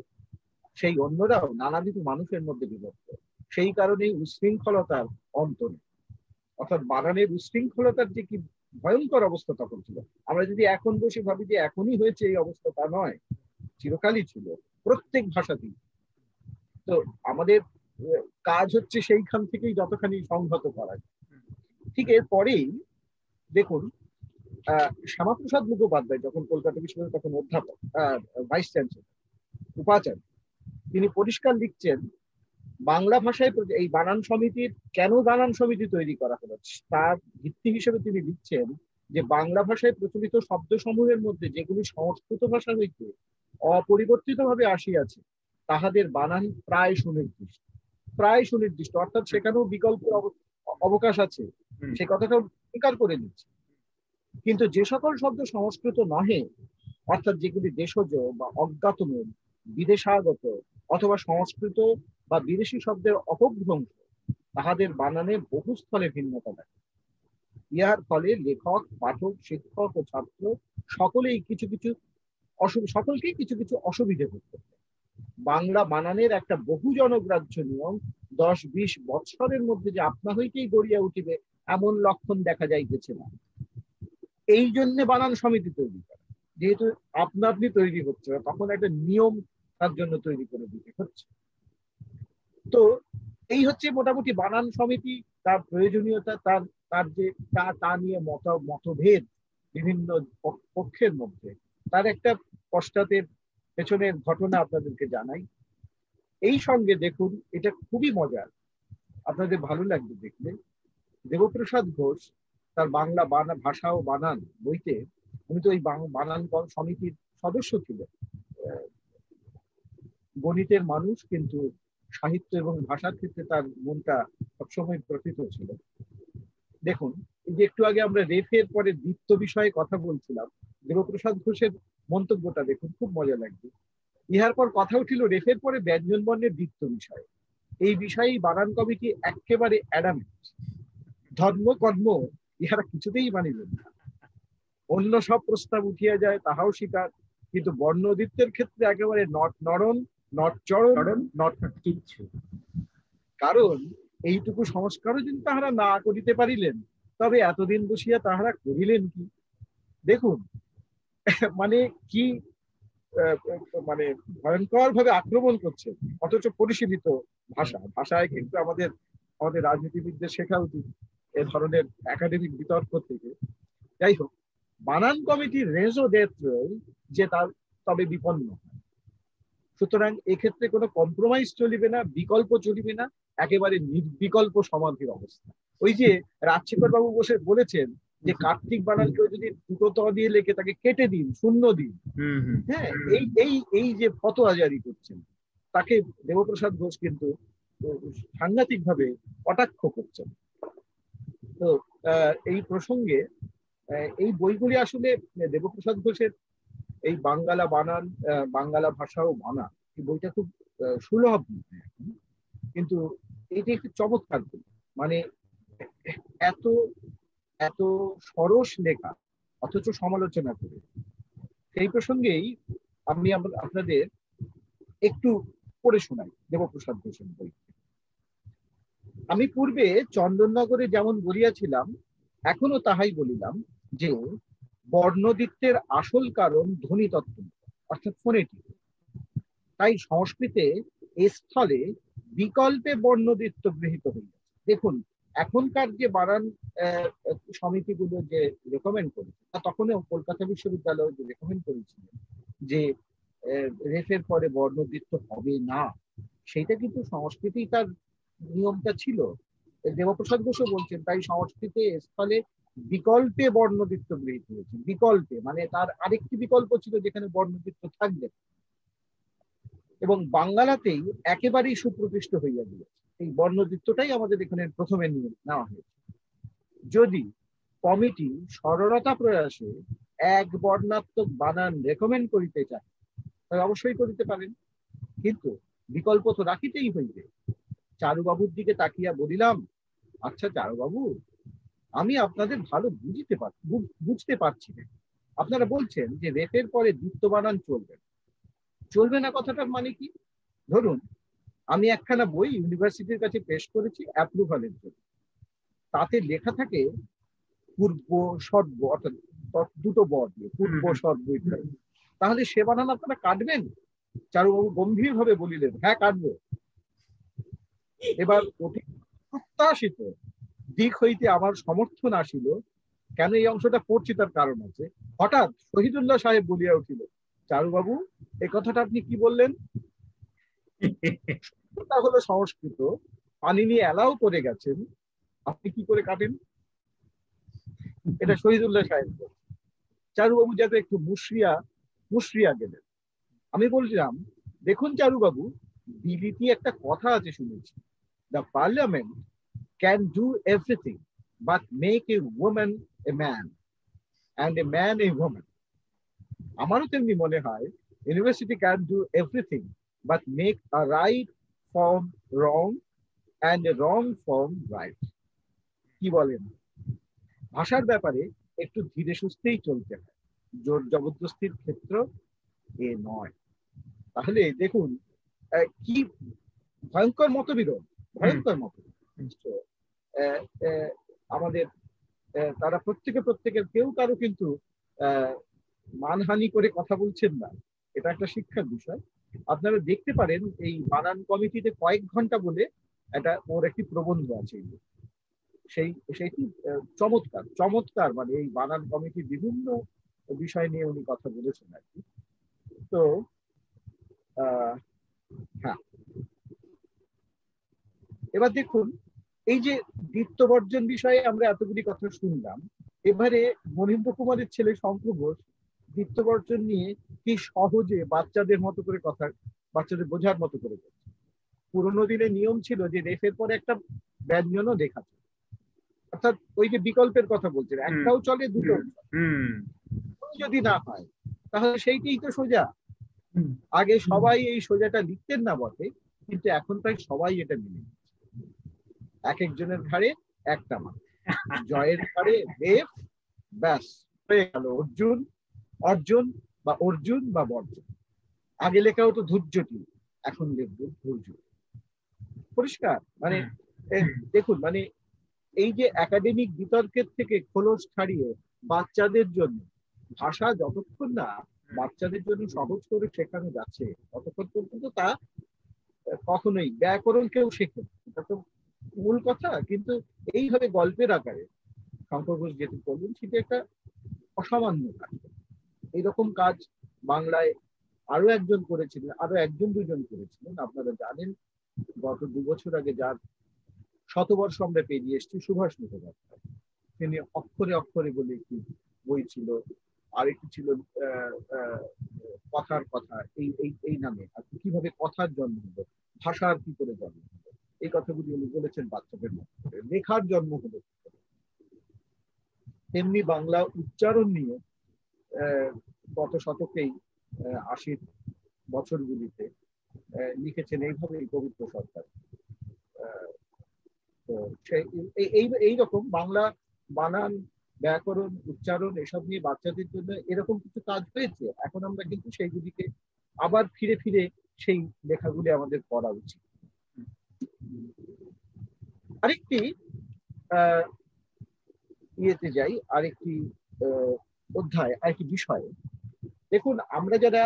B: সেই অন্যরাও নানাবিধ মানুষের মধ্যে বিভক্ত, সেই কারণেই উশৃঙ্খলতার অন্ত নেই। অর্থাৎ বানানের উশৃঙ্খলতার যে কি ভয়ঙ্কর অবস্থা তখন ছিল, আমরা যদি এখন বসে ভাবি যে এখনই হয়েছে এই অবস্থা, তা নয়, চিরকালই ছিল প্রত্যেক ভাষাতেই। তো আমাদের কাজ হচ্ছে সেইখান থেকেই যতখানি সংহত করা যায়। ঠিক এরপরেই দেখুন শ্যামাপ্রসাদ মুখোপাধ্যায় যখন কলকাতা বিশ্ববিদ্যালয়ের তখন অধ্যাপক, ভাইস চ্যান্সেলর, উপাচার্য, তিনি পরিষ্কার লিখছেন বাংলা ভাষায় এই বানান সমিতির কেন বানান সমিতি তৈরি করা হলো তার ভিত্তি হিসেবে তিনি লিখছেন যে বাংলা ভাষায় প্রচলিত শব্দসমূহের মধ্যে যেগুলি সংস্কৃত ভাষা হইতে অপরিবর্তিত ভাবে আসিয়াছে তাহাদের বানান প্রায় সুনির্দিষ্ট, অর্থাৎ সেখানেও বিকল্প অবকাশ আছে, সে কথাটা স্বীকার করে নিচ্ছে। কিন্তু যে সকল শব্দ সংস্কৃত নহে, অর্থাৎ যেগুলি দেশজ বা অজ্ঞাতমূল, বিদেশাগত অথবা সংস্কৃত বা বিদেশি শব্দের অপভ্রংশ, তাহাদের বানানে বহুস্থলে ভিন্নতা থাকে। ইহার ফলে লেখক, পাঠক, শিক্ষক ও ছাত্র সকলকেই কিছু কিছু অসুবিধে করতে। বাংলা বানানের একটা বহু জনগ্রাহ্য নিয়ম 10-20 বৎসরের মধ্যে যে আপনা হইতেই গড়িয়া উঠিবে এমন লক্ষণ দেখা যাইতেছে না। এই জন্য বানান সমিতি তৈরি করা। যেহেতু আপনা আপনি তৈরি হচ্ছে না, তখন একটা নিয়ম তার জন্য তৈরি করে দিতে হচ্ছে। তো এই হচ্ছে মোটামুটি বানান সমিতি, তার প্রয়োজনীয়তা, তার তার যে তা নিয়ে মতভেদ বিভিন্ন পক্ষের মধ্যে, তার একটা পশ্চাতের পেছনের ঘটনা আপনাদেরকে জানাই। এই সঙ্গে দেখুন, এটা খুবই মজার, আপনাদের ভালো লাগবে দেখলে। দেবপ্রসাদ ঘোষ তার বাংলা ভাষা ও বানান বইতে, উনি তো ওই বানান সমিতির সদস্য ছিলেন, গণিতের মানুষ, কিন্তু সাহিত্য এবং ভাষার ক্ষেত্রে তার মনটা সবসময় প্রকৃত ছিল। দেখুন, এই যে একটু আগে আমরা রেফের পরে দ্বিত্ব বিষয়ে কথা বলছিলাম, দেবপ্রসাদ ঘোষের মন্তব্যটা দেখুন, খুব মজা লাগবে। ইহার পর কথা উঠিল রেফের পরে ব্যঞ্জন বর্ণের দ্বিত্ব বিষয়ে। এই বিষয়েই বানান কমিটি একেবারে অ্যাডামেন্ট। ধর্ম কর্ম ইহারা কিছুতেই মানিবেন না। অন্য সব প্রস্তাব উঠিয়া যায় তাহাও স্বীকার, কিন্তু বর্ণদ্বিত্বের ক্ষেত্রে একেবারে নরম, নটচরণ, নট কিচ্ছু। কারণ এইটুকু সংস্কারও যদি তাহারা না করিতে পারিলেন, তবে এতদিন বসিয়া তাহারা করিলেন কি? দেখুন, মানে কি মানে ভয়ঙ্কর ভাবে আক্রমণ করছে, অথচ পরিশীলিত ভাষায় কিন্তু আমাদের আমাদের রাজনীতিবিদদের শেখা উচিত এ ধরনের একাডেমিক বিতর্ক থেকে। যাই হোক, বানান কমিটির রেজো দেত্র যে তার তবে বিপন্ন। সুতরাং এক্ষেত্রে কোনো কম্প্রোমাইজ চলিবে না, বিকল্প চলিবে না, একেবারে নির্বিকল্প সমাধির অবস্থা। ওই যে রাজশেখর বাবু বলেছেন যে কার্তিক বানানকেও যদি দুটো ত দিয়ে লেখে তাকে কেটে দিন, শূন্য দিন। হ্যাঁ, এই যে ফতোয়া জারি করছেন, তাকে দেবপ্রসাদ ঘোষ কিন্তু সাংঘাতিক ভাবে কটাক্ষ করছেন। তো এই প্রসঙ্গে এই বইগুলি আসলে দেবপ্রসাদ ঘোষের এই বাঙ্গালা বানান, বাঙ্গালা ভাষা ও বানান, এই বইটা খুব সুলভ, কিন্তু এইটা একটু চমৎকার বই। মানে এত এত সরস লেখা, অথচ সমালোচনা করে। সেই প্রসঙ্গেই আমি আপনাদের একটু পড়ে শোনাই দেবপ্রসাদ ঘোষের বই। আমি পূর্বে চন্দননগরে যেমন বলিয়াছিলাম, এখনো তাহাই বলিলাম যে বর্ণদ্বিত্বের আসল কারণ ধ্বনিতত্ত্ব, অর্থাৎ ফোনেটিক। তাই সংস্কৃতে এ স্থলে বিকল্পে বর্ণদ্বিত্ব গৃহীত হইয়াছে। দেখুন, এখনকার যে বানান সমিতিগুলো যে রেকমেন্ড করেছে, তখনও কলকাতা বিশ্ববিদ্যালয় যে রেকমেন্ড করেছিলেন যে রেফের পরে বর্ণদ্বিত্ব হবে না, সেইটা কিন্তু সংস্কৃতি তার নিয়মটা ছিল। দেবপ্রসাদ ঘোষও বলছেন, তাই সংস্কৃতে স্থলে বিকল্পে বর্ণদ্বিত্ব গৃহীত হয়েছে। বিকল্পে মানে তার আরেকটি বিকল্প ছিল যেখানে বর্ণদ্বিত্ব থাকবে, এবং বাংলাতেই একেবারেই সুপ্রতিষ্ঠ হইয়া গিয়েছে। এই বর্ণদ্বিত্বটাই আমাদের এখানে প্রথমে নিয়ে নেওয়া হয়েছে। যদি কমিটি সরলতা প্রয়াসে এক বর্ণাত্মক বানান রেকমেন্ড করিতে চায়, তবে অবশ্যই করিতে পারেন, কিন্তু বিকল্প তো রাখিতেই হইবে। চারুবাবুর দিকে তাকিয়া বলিলাম, আচ্ছা চারুবাবু, আমি আপনাদের ভালো বুঝতে পারছি না। আপনারা বলছেন যে রেফের পরে দ্বিত্ব বানান চলবে না, কথাটার মানে কি? ধরুন, আমি একখানা বই ইউনিভার্সিটির কাছে পেশ করেছি অ্যাপ্রুভালের জন্য, তাতে লেখা থাকে পূর্ব সর্ব, অর্থাৎ দুটো বর দিয়ে পূর্ব সর্ব ইত্যাদি, তাহলে সে বানান আপনারা কাটবেন? চারুবাবু গম্ভীর ভাবে বলিলেন, হ্যাঁ কাটবো। এবার প্রত্যাশিত দিক হইতে আমার সমর্থন আসিল। কেন এই অংশটা পড়ছি তার কারণ আছে। হঠাৎ শহীদুল্লাহ সাহেব বলিয়া উঠিল, চারুবাবু, এ কথাটা আপনি কি বললেন? হলো সংস্কৃত, পানিনি অ্যালাউ করে গেছেন, আপনি কি করে কাটেন? এটা শহীদুল্লাহ সাহেব। চারুবাবু যাতে একটু মুশরিয়া গেলেন। আমি বলছিলাম, দেখুন চারুবাবু, বিলিতি একটা কথা আছে শুনেছি, the parliament can do everything but make a woman a man and a man a woman. আমারও তেমনি মনে হয়, university can do everything but make a right form wrong and a wrong form right. কি বলেন? ভাষার ব্যাপারে একটু ধীরে সুস্থেই চলতে হয়, জোর জবরদস্তির ক্ষেত্র এ নয়। তাহলে দেখুন কি ভয়ঙ্কর মতবিরোধ, ভয়ঙ্কর মতবিরোধ। আমাদের তারা প্রত্যেকের কেউ কারো কিন্তু মানহানি করে কথা বলছেন না, এটা একটা শিক্ষার বিষয়। আপনারা দেখতে পারেন এই বানান কমিটিতে কয়েক ঘন্টা বলে ওর একটি প্রবন্ধ আছে, সেইটি চমৎকার চমৎকার, মানে এই বানান কমিটির বিভিন্ন বিষয় নিয়ে উনি কথা বলেছেন আর কি। তো হ্যাঁ, এবার দেখুন এই যে দ্বিত্ব বর্জন বিষয়ে আমরা এতগুলি কথা শুনলাম, এবারে মনীন্দ্র কুমারের ছেলে শঙ্কর ঘোষ দ্বিত্ব বর্জন নিয়ে কি সহজে বাচ্চাদের মতো করে কথা, বাচ্চাদের বোঝার মতো করে বলছে। পুরোনো দিনে নিয়ম ছিল যে রেফের পরে একটা ব্যঞ্জনও দেখাচ্ছে, অর্থাৎ ওই যে বিকল্পের কথা বলছেন, একটাও চলে দুটো যদি না হয় তাহলে সেইটাই তো সোজা। আগে সবাই এই সোজাটা লিখতেন না বটে, কিন্তু এখন প্রায় সবাই এটা মেনে নিচ্ছে। এক একজনের ঘাড়ে একটা মাছ, জয়ের ঘাড়ে দেব, ব্যাস হয়ে গেল অর্জুন, অর্জুন বা অর্জুন বা বর্জন। আগে লেখা হতো ধৈর্যটি, এখন লিখব ধৈর্য। পরিষ্কার, মানে দেখুন, মানে এই যে একাডেমিক বিতর্কের থেকে খোলস ছাড়িয়ে বাচ্চাদের জন্য ভাষা যতক্ষণ না বাচ্চাদের জন্য সহজ করে শেখানো যাচ্ছে ততক্ষণ পর্যন্ত তা কখনোই, ব্যাকরণ কেউ শেখে, এটা তো মূল কথা। কিন্তু এইভাবে গল্পের আকারে শঙ্কর ঘোষ যেটি করলেন সেটা একটা অসামান্য কাজ। এইরকম কাজ বাংলায় আরো একজন করেছিলেন, আরো একজন দুজন করেছিলেন। আপনারা জানেন গত 2 বছর আগে যার শতবর্ষ আমরা পেরিয়ে এসেছি, সুভাষ মুখোপাধ্যায়, তিনি অক্ষরে অক্ষরে বলে একটি বই ছিল, আরেকটি ছিল কথার কথা, এই নামে আর কিভাবে কথার জন্ম হলো, ভাষার কি করে জন্ম হলো, এই কথাগুলি উনি বলেছেন বাচ্চাদের মধ্যে। লেখার জন্ম হলো তেমনি বাংলা উচ্চারণ নিয়ে গত শতকেই 80-র বছরগুলিতে লিখেছেন এইভাবে পবিত্র সরকার। তো এইরকম বাংলা বানান, ব্যাকরণ, উচ্চারণ এসব নিয়ে বাচ্চাদের জন্য এরকম কিছু কাজ হয়েছে। এখন আমরা কিন্তু সেইগুলিকে আবার ফিরে ফিরে সেই লেখাগুলি আমাদের পড়া উচিত। আরেকটি ইয়েতে যাই, আরেকটি অধ্যায়, আরেকটি বিষয়। দেখুন, আমরা যারা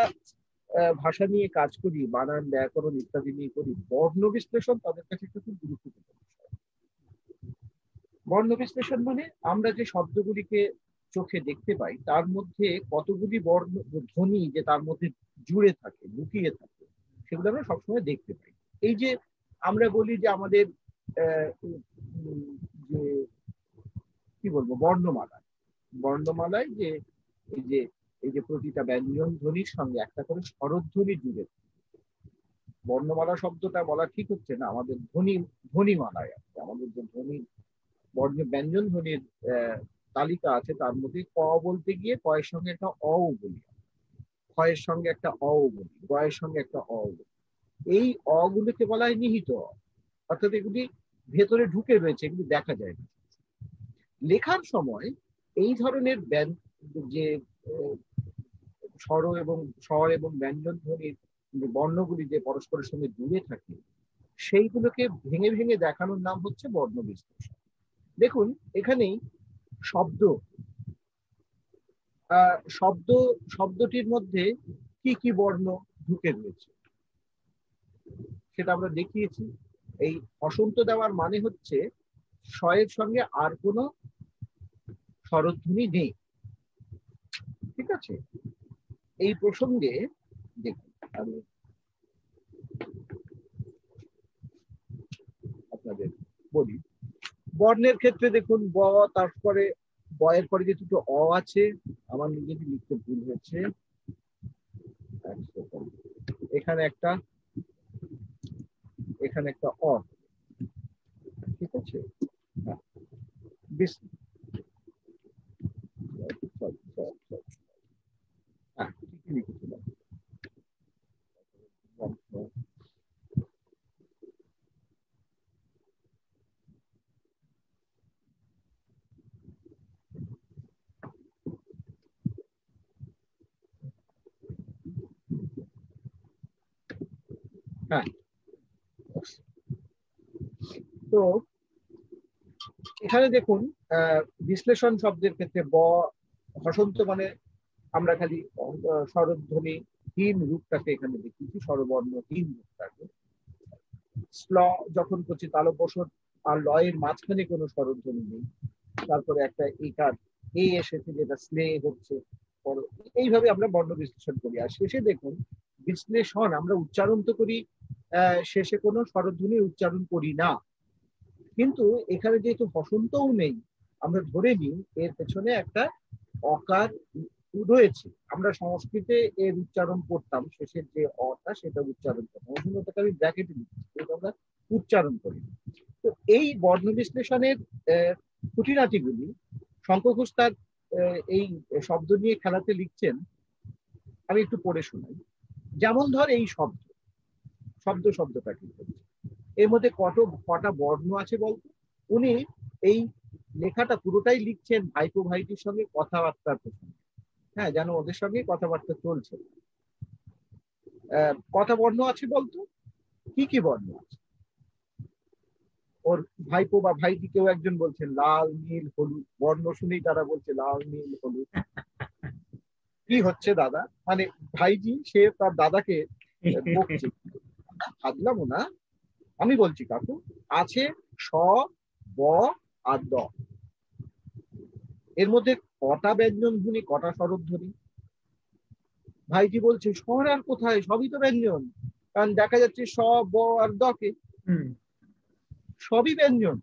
B: ভাষা নিয়ে কাজ করি, বানান, ব্যাকরণ ইত্যাদি নিয়ে করি, বর্ণ বিশ্লেষণ তাদের কাছে খুব গুরুত্বপূর্ণ বিষয়। বর্ণ বিশ্লেষণ মানে আমরা যে শব্দগুলিকে চোখে দেখতে পাই তার মধ্যে কতগুলি বর্ণ ধ্বনি যে তার মধ্যে জুড়ে থাকে, লুকিয়ে থাকে, সেগুলো আমরা সবসময় দেখতে পাই। এই যে আমরা বলি যে আমাদের যে কি বলবো, বর্ণমালায় যে এই যে প্রতিটা ব্যঞ্জন ধ্বনির সঙ্গে একটা করে স্বরধ্বনি জুড়ে, বর্ণমালা শব্দটা বলা ঠিক হচ্ছে না, আমাদের ধ্বনিমালায় আছে। আমাদের যে ধ্বনি ব্যঞ্জন ধ্বনির তালিকা আছে তার মধ্যে ক বলতে গিয়ে কয়ের সঙ্গে একটা অ বলি, ক্ষয়ের সঙ্গে একটা অ বলি, গয়ের সঙ্গে একটা অ বলি। এই অগুলোকে বলা হয় নিহিত, অর্থাৎ এগুলি ভেতরে ঢুকে রয়েছে, এগুলি দেখা যায় না। লেখার সময় এই ধরনের যে স্বর এবং ব্যঞ্জন ধ্বনির বর্ণগুলি যে পরস্পরের সঙ্গে জুড়ে থাকে, সেইগুলোকে ভেঙে ভেঙে দেখানোর নাম হচ্ছে বর্ণ বিশ্লেষণ। দেখুন, এখানেই শব্দটির মধ্যে কি কি বর্ণ ঢুকে রয়েছে সেটা আমরা দেখিয়েছি। এই অসন্ত দেওয়ার মানে হচ্ছে স্বয়ের সঙ্গে আর কোনো স্বরধ্বনি নেই, ঠিক আছে। এই প্রসঙ্গে দেখুন, আমি আপনাদের বলি, বর্ণের ক্ষেত্রে দেখুন তারপরে বয়ের পরে যে দুটো অ আছে, আমার নিজেকে লিখতে ভুল হয়েছে, এখানে একটা অ, ঠিক আছে। লিখেছিলাম হ্যাঁ। তো এখানে দেখুন, বিশ্লেষণ শব্দের ক্ষেত্রে হসন্ত মানে আমরা খালি স্বরধ্বনিহীন রূপটাকে এখানে দেখেছি, স্বরবর্ণহীন রূপটাকে। স্ল যখন করছি তালব্যস্বর আর লয়ের মাঝখানে কোনো স্বরধ্বনি নেই, তারপরে একটা একার এ এসেছে যেটা স্লে হচ্ছে, এইভাবে আমরা বর্ণ বিশ্লেষণ করি। আর শেষে দেখুন বিশ্লেষণ আমরা উচ্চারণ তো করি, শেষে কোনো স্বরধ্বনির উচ্চারণ করি না, কিন্তু এখানে যেহেতু হসন্তও নেই, আমরা ধরে নিই এর পেছনে একটা অকার রয়েছে। আমরা সংস্কৃতে এর উচ্চারণ করতাম, শেষের যে অটা সেটা উচ্চারণ করতাম, ওটাকে আমি ব্র্যাকেটে লিখছি, এটা আমরা উচ্চারণ করি। তো এই বর্ণ বিশ্লেষণের খুঁটিনাটিগুলি শঙ্কর ঘোষ তার এই শব্দ নিয়ে খেলাতে লিখছেন। আমি একটু পড়ে শোনাই। যেমন ধর এই শব্দটা কি বলছে, এর মধ্যে কটা বর্ণ আছে বলতো। উনি এই লেখাটা পুরোটাই লিখছেন ভাইপো ভাইটির সঙ্গে কথাবার্তার প্রসঙ্গে, হ্যাঁ, যেন ওদের সঙ্গে কথাবার্তা চলছে। কটা বর্ণ আছে বলতো, কি কি বর্ণ আছে? ওর ভাইপো বা ভাইটি কেউ একজন বলছেন লাল নীল হলুদ, বর্ণ শুনেই তারা বলছে লাল নীল হলুদ। কি হচ্ছে দাদা, মানে ভাইজি সে তার দাদাকে বকছে, ভাবলাম না, আমি বলছি কাকু আছে স ব আর দ, এর মধ্যে কটা ব্যঞ্জন ধ্বনি কটা স্বরধ্বনি? ভাইজি বলছে স্বর আর কোথায়, সবই তো ব্যঞ্জন, কারণ দেখা যাচ্ছে স ব আর দ কে, সবই ব্যঞ্জন,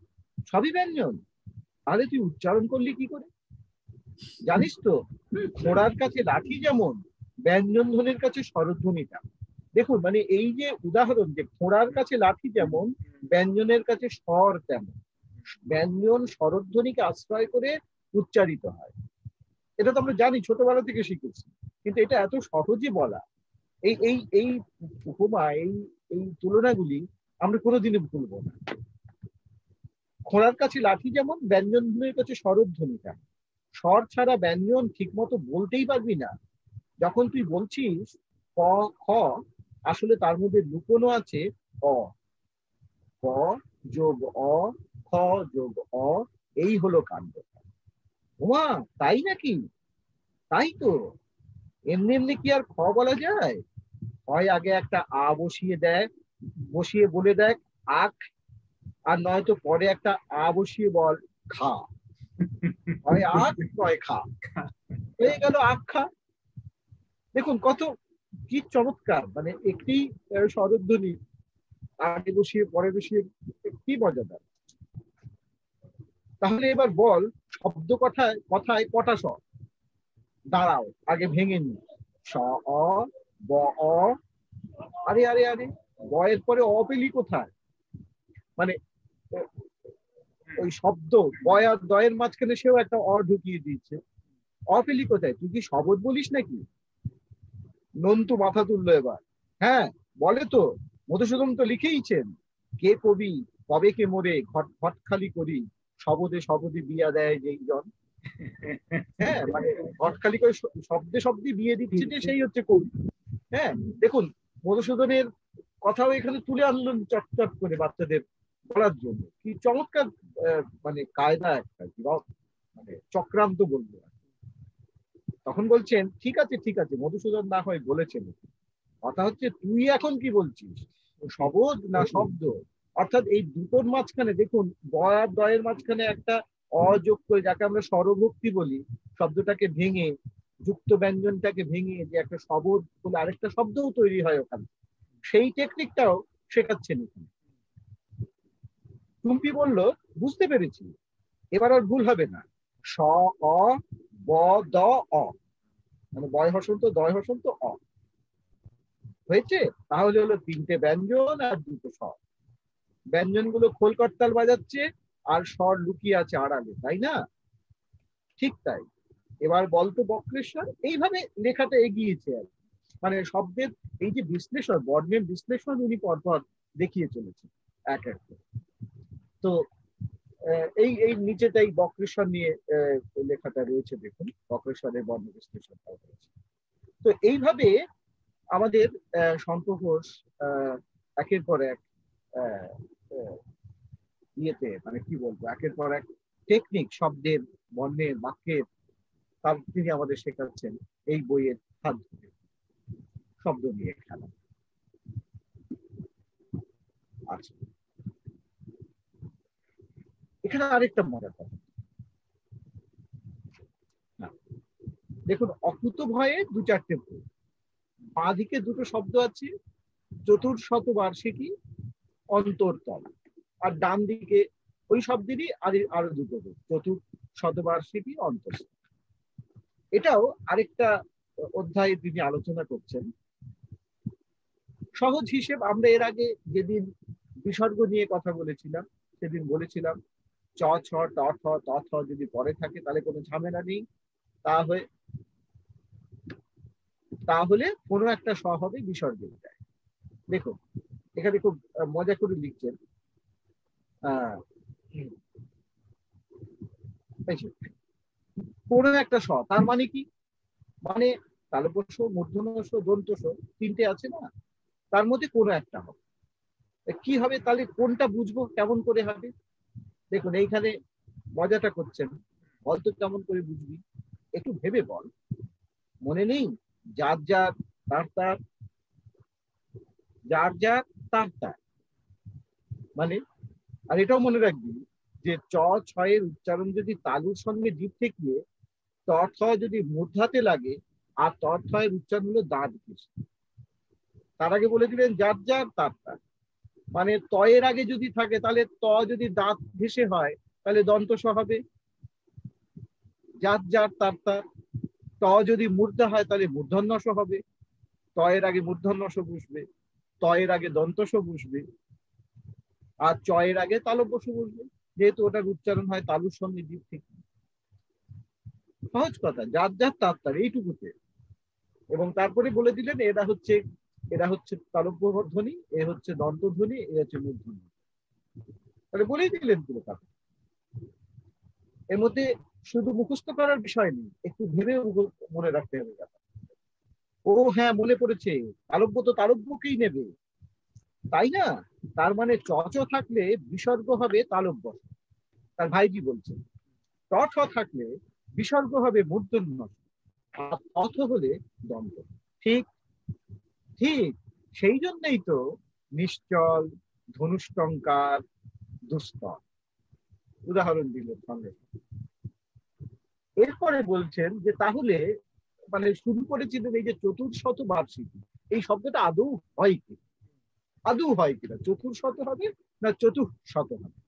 B: সবই ব্যঞ্জন। তাহলে তুই উচ্চারণ করলি কি করে? জানিস তো ঘোড়ার কাছে লাঠি যেমন, ব্যঞ্জন ধ্বনির কাছে স্বরধ্বনিটা। দেখুন মানে এই যে উদাহরণ, যে ঘোড়ার কাছে লাঠি যেমন, ব্যঞ্জনের কাছে স্বর তেমন, ব্যঞ্জন স্বরধ্বনিকে আশ্রয় করে উচ্চারিত হয়। এটা তো আমরা জানি, ছোটবেলা থেকে শিখেছি, কিন্তু এটা এত সহজে বলা, এই এই এই উপমা, এই এই তুলনাগুলি আমরা কোনোদিনই ভুলবো না। ঘোড়ার কাছে লাঠি যেমন, ব্যঞ্জন ধ্বনির কাছে স্বরধ্বনিটা। স্বর ছাড়া ব্যঞ্জন ঠিক মতো বলতেই পারবি না। যখন তুই বলছিস ক খ, আসলে তার মধ্যে লুকোনো আছে অ, ক যোগ অ, খ যোগ অ, এই হলো কাণ্ড। ওমা তাই নাকি? তাই তো, এমনি এমনি কি আর খ বলা যায়? হয় আগে একটা আ বসিয়ে দেয়, বসিয়ে বলে দেখ আখ, আর নয়তো পরে একটা আ বসিয়ে বল খা, হয় আখ নয় খা, হয়ে গেল আখ খা। দেখুন কত কি চমৎকার, মানে একটি স্বরধ্বনি আগে বসিয়ে পরে বসিয়ে, কি মজাদার। তাহলে এবার বল শব্দ কথায় কথায় কটা স্বর? দাঁড়াও আগে ভেঙে নি। স অ, ব অ, আরে আরে আরে, বয়ের পরে অ পেলি কোথায়? মানে ওই শব্দ বয় আর দয়ের মাঝখানে সেও একটা অ ঢুকিয়ে দিয়েছে। অ পেলি কোথায়? তুই কি শবদ বলিস নাকি? নন্তু মাথা তুললো এবার। হ্যাঁ বলে তো, মধুসূদন তো লিখেইছেন, কে কবি কবে কে মোরে ঘট ঘট খালি করি, শবদে শবদে বিয়া দেয় যেই জন। হ্যাঁ মানে ঘট খালি করে শব্দে শব্দে বিয়ে দিচ্ছে যে সেই হচ্ছে কবি। হ্যাঁ দেখুন মধুসূদনের কথাও এখানে তুলে আনলেন চটচট করে বাচ্চাদের বলার জন্য, কি চমৎকার মানে কায়দা একটা, কি মানে চক্রান্ত বলবো। তখন বলছেন ঠিক আছে ঠিক আছে, মধুসূদন না হয় বলেছেন, কথা হচ্ছে তুই এখন কি বলছিস, শবদ না শব্দ? অর্থাৎ এই দুটোর মাঝখানে দেখুন, বয় আর দয়ের মাঝখানে একটা অযোগ করে, যাকে আমরা স্বরভক্তি বলি, শব্দটাকে ভেঙে, যুক্ত ব্যঞ্জনটাকে ভেঙে যে একটা শবদ বলে আরেকটা শব্দও তৈরি হয় ওখানে, সেই টেকনিকটাও শেখাচ্ছেন এখানে। টুম্পি বলল বুঝতে পেরেছি, এবার আর ভুল হবে না। স অ ব দ অ, মানে বয় হসন্ত দয় হসন্ত অ হয়েছে। তাহলে হলো তিনটে ব্যঞ্জন আর দুটো স্বর, ব্যঞ্জন গুলো খোল করতাল বাজাচ্ছে আর স্বর লুকিয়ে আছে আড়ালে, তাই না? ঠিক তাই। এবার বলতো বক্রেশ্বর, এইভাবে লেখাটা এগিয়েছে আর মানে শব্দের এই যে বিশ্লেষণ, বর্ণের বিশ্লেষণ উনি পরপর দেখিয়ে চলেছে এক এক। তো এই এই নিচেটাই বক্রেশ্বর নিয়ে লেখাটা রয়েছে, দেখুন বক্রেশ্বরের বর্ণ বিশ্লেষণটা রয়েছে। তো এইভাবে আমাদের শঙ্কর ঘোষ একের পর এক ইয়েতে, মানে কি বলবো, একের পর এক টেকনিক শব্দের বর্ণের বাক্যের তার তিনি আমাদের শেখাচ্ছেন। এই বইয়ের হাত ধরে শব্দ নিয়ে খেলা। আচ্ছা, এখানে আরেকটা মজার কথা, দেখুন অকুত ভয়ে দু চারটে বই, বাঁ দিকে দুটো শব্দ আছে, চতুর্শত বার্ষিকী, অন্তর্তল, আর ডান দিকে ওই শব্দেরই আরো দুটো বই, চতুর্শতবার্ষিকী, অন্তর্তল। এটাও আরেকটা অধ্যায়ে তিনি আলোচনা করছেন। সহজ হিসেব, আমরা এর আগে যেদিন বিসর্গ নিয়ে কথা বলেছিলাম সেদিন বলেছিলাম চ ছ ট ঠ ত থ যদি পরে থাকে তাহলে কোনো ঝামেলা নেই, তাহলে কোনো একটা স হবে বিসর্গের যায়। দেখুন এখানে খুব মজা করে লিখছেন, কোনো একটা স, তার মানে কি, মানে তালব্য স, মূর্ধন্য স, দন্ত স, তিনটে আছে না, তার মধ্যে কোনো একটা হবে। কি হবে তাহলে, কোনটা বুঝবো, কেমন করে হবে? দেখুন এইখানে মজাটা করছেন, বলতো কেমন করে বুঝবি, একটু ভেবে বল, মনে নেই? যার যার তার তার, যার যার তার তার, মানে, আর এটাও মনে রাখবি যে চ ছয়ের উচ্চারণ যদি তালুর সঙ্গে জিভ ঠেকিয়ে ত থ যদি মূর্ধাতে লাগে, আর ত থয়ের উচ্চারণ হলো দাঁত ঘেঁষে। তার আগে বলে দিলেন যার যার তার তার, মানে তয়ের আগে যদি থাকে তাহলে ত যদি দাঁত ঘেঁষে হয় তাহলে দন্ত স হবে, যার যার তার তার। ত যদি মূর্ধা হয় তাহলে মূর্ধন্য স হবে, তয়ের আগে মূর্ধন্য স বসবে, তয়ের আগে দন্ত স বসবে, আর চয়ের আগে তালব্য স বসবে, যেহেতু ওটার উচ্চারণ হয় তালুর সঙ্গে জিভ থেকে। সহজ কথা, যার যার তার তার, এইটুকুতে। এবং তারপরে বলে দিলেন এরা হচ্ছে তালব্য ধ্বনি, এ হচ্ছে দন্ত ধ্বনি, এ হচ্ছে মূর্ধন্য। তাহলে বলেই দিলেন পুরো কথা। এর মধ্যে শুধু মুখস্থ করার বিষয় নেই, একটু ভেবে মনে রাখতে হবে কথা। ও হ্যাঁ, মনে পড়েছে, তালব্য তো তালব্যকেই নেবে, তাই না? তার মানে চ চ থাকলে বিসর্গ হবে তালব্য, তার ভাইজি বলছেন। ট ঠ থাকলে বিসর্গ হবে মূর্ধন্য, আর অথ হলে দন্ত। ঠিক ঠিক, সেই জন্যই তো নিশ্চল, ধনুষ্টঙ্কার, দুস্তর উদাহরণ দিলেন সঙ্গে। এরপরে বলছেন যে তাহলে, মানে শুরু করেছিলেন এই যে চতুর্শত বার্ষিকী, এই শব্দটা আদৌ হয় কি, আদৌ হয় কিনা, চতুর্শত হবে না চতুঃশত হবে?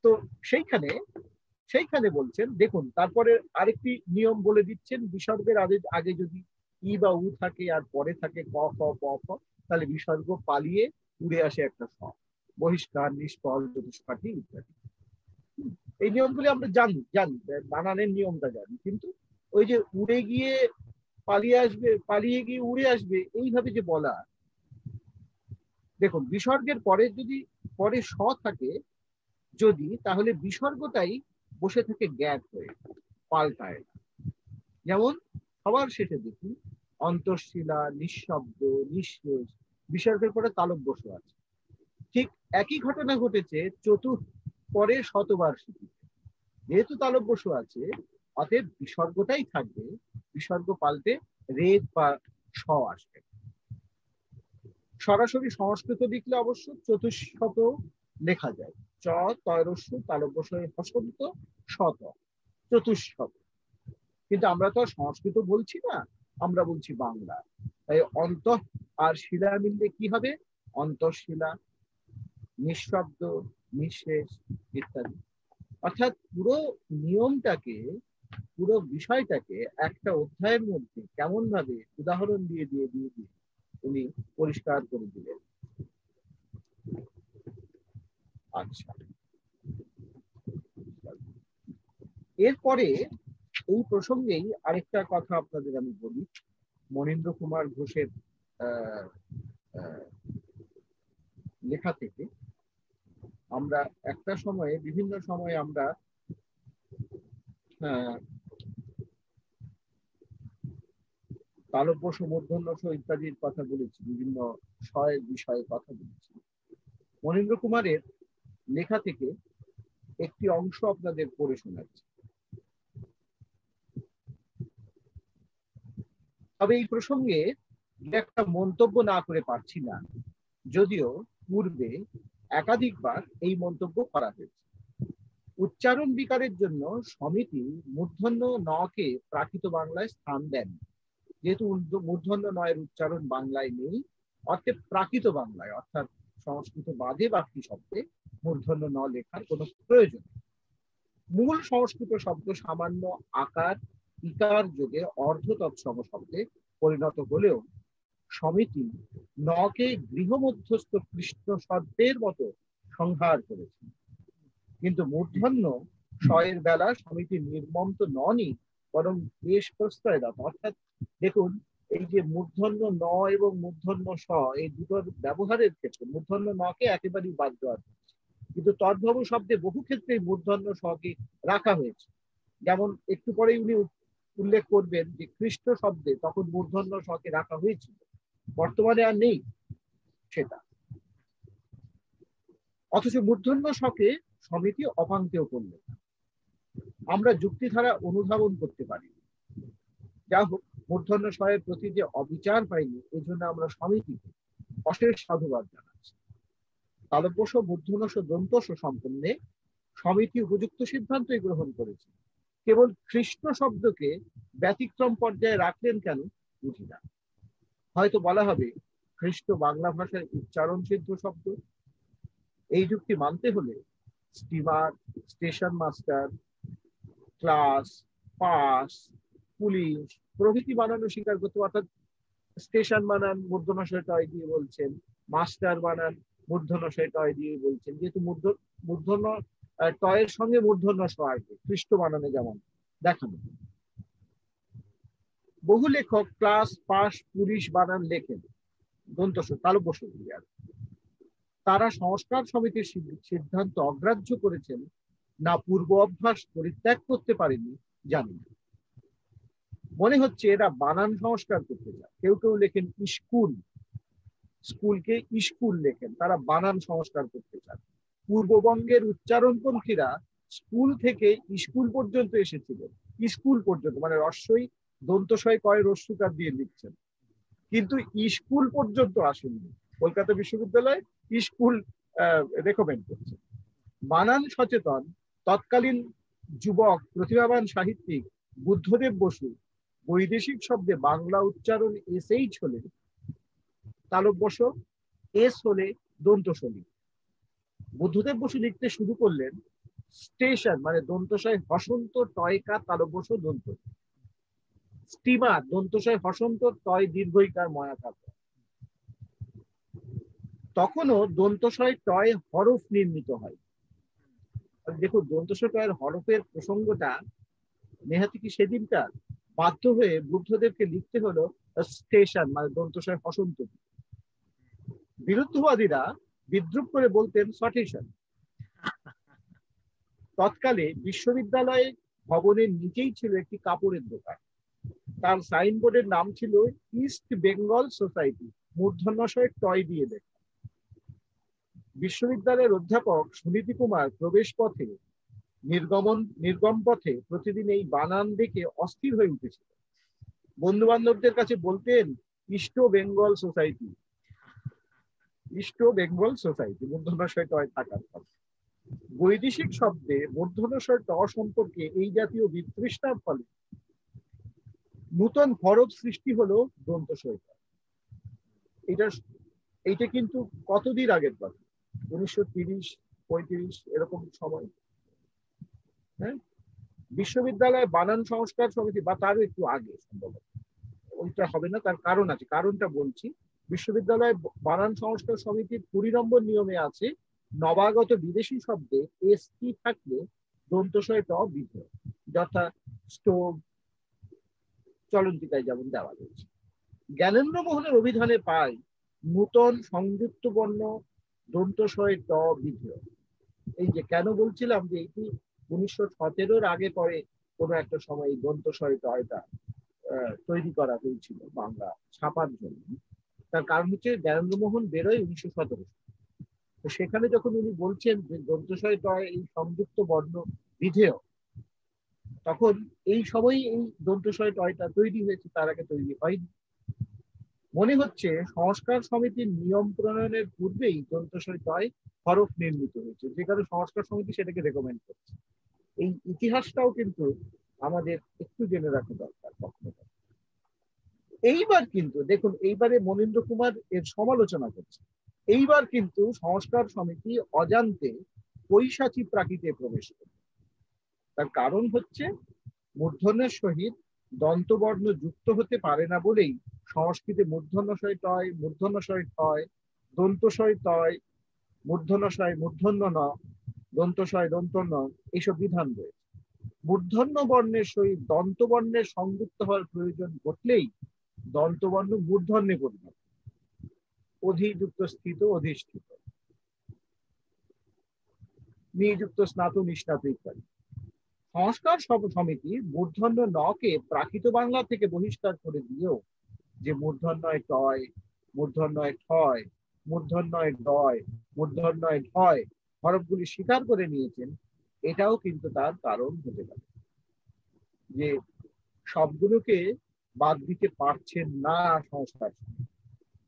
B: তো সেইখানে বলছেন, দেখুন তারপরে আরেকটি নিয়ম বলে দিচ্ছেন, বিসর্গের আগে যদি ই বা উ থাকে আর পরে থাকে ক খ প খ, তাহলে বিসর্গ পালিয়ে উড়ে আসে একটা স, বহিষ্কার, নিষ্ফল, চতুষ্পাঠী ইত্যাদি। এই নিয়মগুলি আমরা জানি, বানানের নিয়মটা জানি, কিন্তু ওই যে উড়ে গিয়ে পালিয়ে আসবে, পালিয়ে গিয়ে উড়ে আসবে, এইভাবে যে বলা। দেখুন বিসর্গের পরে যদি পরে স থাকে যদি, তাহলে বিসর্গটাই বসে থাকে গ্যাপ হয়ে, পাল্টায় না। যেমন সবার শেষে দেখুন অন্তঃশিলা, নিঃশব্দ, নিঃশেষ, বিসর্গের পরে তালব্য স আছে। ঠিক একই ঘটনা ঘটেছে পরে শতবার্ষিকী, যেহেতু তালব্য স আছে অতএব বিসর্গটাই থাকবে, বিসর্গ পাল্টে রেফ বা স আসবে। সরাসরি সংস্কৃত লিখলে অবশ্য চতুষ্শত লেখা যায়, চ তয়রস্য তালব্য হসন্ত শত, চতুষ্শত। কিন্তু আমরা তো সংস্কৃত বলছি না, আমরা বলছি বাংলা, তাই অন্ত আর শিলা মিললে কি হবে, অন্তঃশিলা, নিঃশব্দ, নিঃশেষ ইত্যাদি। অর্থাৎ পুরো নিয়মটাকে, পুরো বিষয়টাকে একটা অধ্যায়ের মধ্যে কেমন ভাবে উদাহরণ দিয়ে দিয়ে দিয়ে দিয়ে উনি পরিষ্কার করে দিলেন। আচ্ছা, এরপরে এই প্রসঙ্গেই আরেকটা কথা আপনাদের আমি বলি। মনীন্দ্র কুমার ঘোষের লেখা থেকে আমরা একটা সময়ে, বিভিন্ন সময়ে আমরা তালব্য স, মূর্ধন্য স ইত্যাদির কথা বলেছি, বিভিন্ন বিষয়ে কথা বলেছি। মনীন্দ্র কুমারের লেখা থেকে একটি অংশ আপনাদের পড়ে শোনাচ্ছি। তবে এই প্রসঙ্গে একটা মন্তব্য না করে পারছি না, যদিও পূর্বে একাধিকবার এই মন্তব্য করা হয়েছে। উচ্চারণ বিকারের জন্য সমিতি মূর্ধন্য নকে প্রাকৃত বাংলায় স্থান দেন। যেহেতু মূর্ধন্য নয়ের উচ্চারণ বাংলায় নেই, অর্থাৎ প্রাকৃত বাংলায় অর্থাৎ সংস্কৃত বাদে বাকি শব্দে মূর্ধন্য ন লেখার কোনো প্রয়োজন। মূল সংস্কৃত শব্দ সামান্য আকার ইকার যোগে অর্ধ তৎসম শব্দে পরিণত হলেও সমিতি নকে গৃহমধ্যস্থ কৃষ্ণ শব্দের মতো সংহার করেছে। কিন্তু মূর্ধন্য শয়ের বেলা সমিতি নির্মম তো ননই, বরং বেশ প্রশ্রয়দাতা। অর্থাৎ দেখুন, এই যে মূর্ধন্য ন এবং মূর্ধন্য স এই দুটোর ব্যবহারের ক্ষেত্রে মূর্ধন্য নকে একেবারেই বাদ দেওয়া হয়েছে, কিন্তু তদ্ভব শব্দে বহু ক্ষেত্রে মূর্ধন্য সকে রাখা হয়েছে। যেমন একটু পরে উনি উল্লেখ করবেন যে কৃষ্ণ শব্দে তখন মূর্ধন্য সকে রাখা হয়েছিল, বর্তমানে আর নেই সেটা। অথচ মূর্ধন্য শকে সমিতি অপাঙ্কেয় করল। আমরা যুক্তি ধারা অনুধাবন করতে পারি। যা হোক, মূর্ধন্য শয়ের প্রতি যে অবিচার পাইনি, এই জন্য আমরা সমিতিকে অশেষ সাধুবাদ জানাচ্ছি। তালব্যস মূর্ধন্যস দন্তস সম্পন্নে সমিতি উপযুক্ত সিদ্ধান্তই গ্রহণ করেছে। কেবল কৃষ্ণ শব্দকে ব্যতিক্রম পর্যায়ে রাখলেন কেন বুঝি না। হয়তো বলা হবে খ্রিস্ট বাংলা ভাষায় উচ্চারণ সিদ্ধ শব্দ। এই যুক্তি মানতে হলে steamer, station master, class, pass, police প্রভৃতি বানানো স্বীকার করতে, অর্থাৎ স্টেশন বানান মূর্ধন্যশয় টয় দিয়ে বলছেন, মাস্টার বানান মূর্ধন্যশয় টয় দিয়ে বলছেন। যেহেতু মূর্ধন্য টয়ের সঙ্গে মূর্ধন্য স আসবে, খ্রিস্ট বানানে যেমন দেখানো। বহু লেখক ক্লাস, পাস, পুলিশ বানান লেখেন দন্তস তালব্যস দিয়ে। তারা সংস্কার সমিতির সিদ্ধান্ত অগ্রাহ্য করেছেন না পূর্ব অভ্যাস পরিত্যাগ করতে পারেনি জানি না। মনে হচ্ছে এরা বানান সংস্কার করতে চায়। কেউ কেউ লেখেন স্কুল, স্কুলকে স্কুল লেখেন, তারা বানান সংস্কার করতে চান। পূর্ববঙ্গের উচ্চারণপন্থীরা স্কুল থেকে স্কুল পর্যন্ত এসেছিলেন, স্কুল পর্যন্ত মানে রস্বই দন্তশয় কয় রস্যুকার দিয়ে লিখছেন, কিন্তু স্কুল পর্যন্ত আসেননি। কলকাতা বিশ্ববিদ্যালয় স্কুল রেকমেন্ড করছে। বানান সচেতন তৎকালীন যুবক প্রতিভাবান সাহিত্যিক বুদ্ধদেব বসু বৈদেশিক শব্দে বাংলা উচ্চারণ এসএইচ হলে তালব্যস, এস হলে দন্তশলী। বুদ্ধদেব বসু লিখতে শুরু করলেন স্টেশন মানে দন্তশয় হসন্ত টয়কা তালব্যস দন্ত, স্টিমার দন্তশয় হসন্ত টয় দীর্ঘইকার ময়াকার। তখনও দন্তশয় টয় হরফ নির্মিত হয়। দেখুন, দন্তশয় টয়ের হরফের প্রসঙ্গটা নেহাতি কি সেদিনকার বাধ্য হয়ে বুদ্ধদেবকে লিখতে হলো স্টেশন মানে দন্তশয় হসন্ত। বিরুদ্ধবাদীরা বিদ্রুপ করে বলতেন সটেশন। তৎকালে বিশ্ববিদ্যালয়ে ভবনের নিচেই ছিল একটি কাপড়ের দোকান। তার সাইনবোর্ডের নাম ছিল ইস্ট বেঙ্গল সোসাইটি, মূর্ধন্যশয় টয় দিয়ে লেখা। বিশ্ববিদ্যালয়ের অধ্যাপক সুনীতি কুমার প্রবেশ পথে নির্গম পথে প্রতিদিন এই বানান দেখে অস্থির হয়ে উঠেছিল। বন্ধু বান্ধবদের কাছে বলতেন East Bengal society, East Bengal society মূর্ধন্যশয় টয় থাকার ফলে। বৈদেশিক শব্দে মূর্ধন্যশয় ট সম্পর্কে এই জাতীয় বিতৃষ্ণার ফলে নূতন হরফ সৃষ্টি হলো দন্তশয়। এইটা কিন্তু কতদিন আগের কথা, 1930-35 এরকম সময়। হ্যাঁ, বিশ্ববিদ্যালয় বানান সংস্কার সমিতি বা তারও একটু আগে সম্ভবত, ওইটা হবে না, তার কারণ আছে, কারণটা বলছি। বিশ্ববিদ্যালয় বানান সংস্কার সমিতির 20 নম্বর নিয়মে আছে নবাগত বিদেশি শব্দে এসটি থাকলে দন্তশয় ট বিধেয়, যথা স্টোভ, চলন্তিকায় যেমন দেওয়া রয়েছে। জ্ঞানেন্দ্র মোহনের অভিধানে পাই নূতন সংযুক্ত বর্ণ দন্তশয় ট বিধেয়। এই যে কেন বলছিলাম যে এটি 1917-র আগে পরে কোনো একটা সময় দন্তশয় টয়টা তৈরি করা হয়েছিল বাংলা ছাপার জন্য। তার কারণ হচ্ছে জ্ঞানেন্দ্র মোহন বেরোয় 1917। তো সেখানে যখন উনি বলছেন যে দন্তশয় টয় এই সংযুক্ত বর্ণ বিধেয়, তখন এই সময়ই এই দন্তস্বয় টয়টা তৈরি হয়েছে, তার আগে তৈরি হয়নি। মনে হচ্ছে সংস্কার সমিতির নিয়ম প্রণয়নের পূর্বেই দন্তস্বয় টয় হরফ নির্মিত হয়েছে, যে কারণে সংস্কার সমিতি সেটাকে রেকমেন্ড করছে। এই ইতিহাসটাও কিন্তু আমাদের একটু জেনে রাখা দরকার কখনো। এইবার কিন্তু দেখুন, এইবারে মনীন্দ্র কুমার এর সমালোচনা করছে। এইবার কিন্তু সংস্কার সমিতি অজান্তে পৈশাচী প্রাকৃতে প্রবেশ করে। তার কারণ হচ্ছে মূর্ধন্যের সহিত দন্তবর্ণ যুক্ত হতে পারে না বলেই সংস্কৃতে মূর্ধন্যশয় টয়, মূর্ধন্যশয় ঠয়, দন্তশয় তয়, মূর্ধন্যশয় মূর্ধন্য ন, দন্তশয় দন্ত ন, এইসব বিধান রয়েছে। মূর্ধন্য বর্ণের সহিত দন্তবর্ণের সংযুক্ত হওয়ার প্রয়োজন ঘটলেই দন্তবর্ণ মূর্ধন্যে পরিণত, অধিযুক্ত স্থিত অধিষ্ঠিত, নিযুক্ত স্নাত নিষ্ণাত ইত্যাদি। সংস্কার সমিতি মূর্ধন্য নকে প্রাকৃত বাংলা থেকে বহিষ্কার করে দিয়েও যে মূর্ধন্যয় টয়, মূর্ধন্যয় ঠয়, মূর্ধন্যয় ডয়, মূর্ধন্যয় ঢয় হরফগুলি স্বীকার করে নিয়েছেন, এটাও কিন্তু তার কারণ হতে পারে যে সবগুলোকে বাদ দিতে পারছেন না সংস্কার।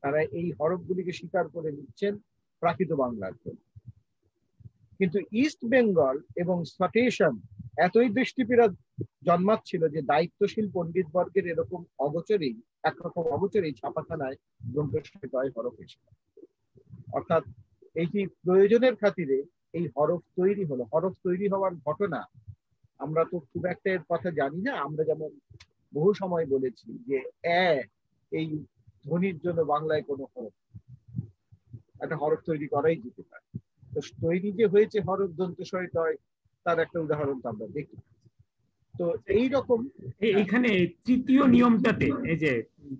B: তারা এই হরফগুলিকে স্বীকার করে নিচ্ছেন প্রাকৃত বাংলার জন্য। কিন্তু ইস্ট বেঙ্গল এবং স্কটেশন এতই দৃষ্টিপীড়া জন্মাচ্ছিল যে দায়িত্বশীল পণ্ডিত বর্গের এরকম অগোচরেই, একরকম অগোচরেই ছাপাখানায় দন্তস্বয় টয় হরফ এসে, অর্থাৎ এইটি প্রয়োজনের খাতিরে এই হরফ তৈরি হলো। হরফ তৈরি হওয়ার ঘটনা আমরা তো খুব একটা এর কথা জানি না। আমরা যেমন বহু সময় বলেছি যে এই ধ্বনির জন্য বাংলায় কোনো হরফ, একটা হরফ তৈরি করাই যেতে পারে। তো তৈরি যে হয়েছে হরফ দন্তস্বয় টয়, তার একটা উদাহরণ তো আমরা দেখি। তো এইরকম
A: এইখানে তৃতীয় নিয়মটাতে, এই যে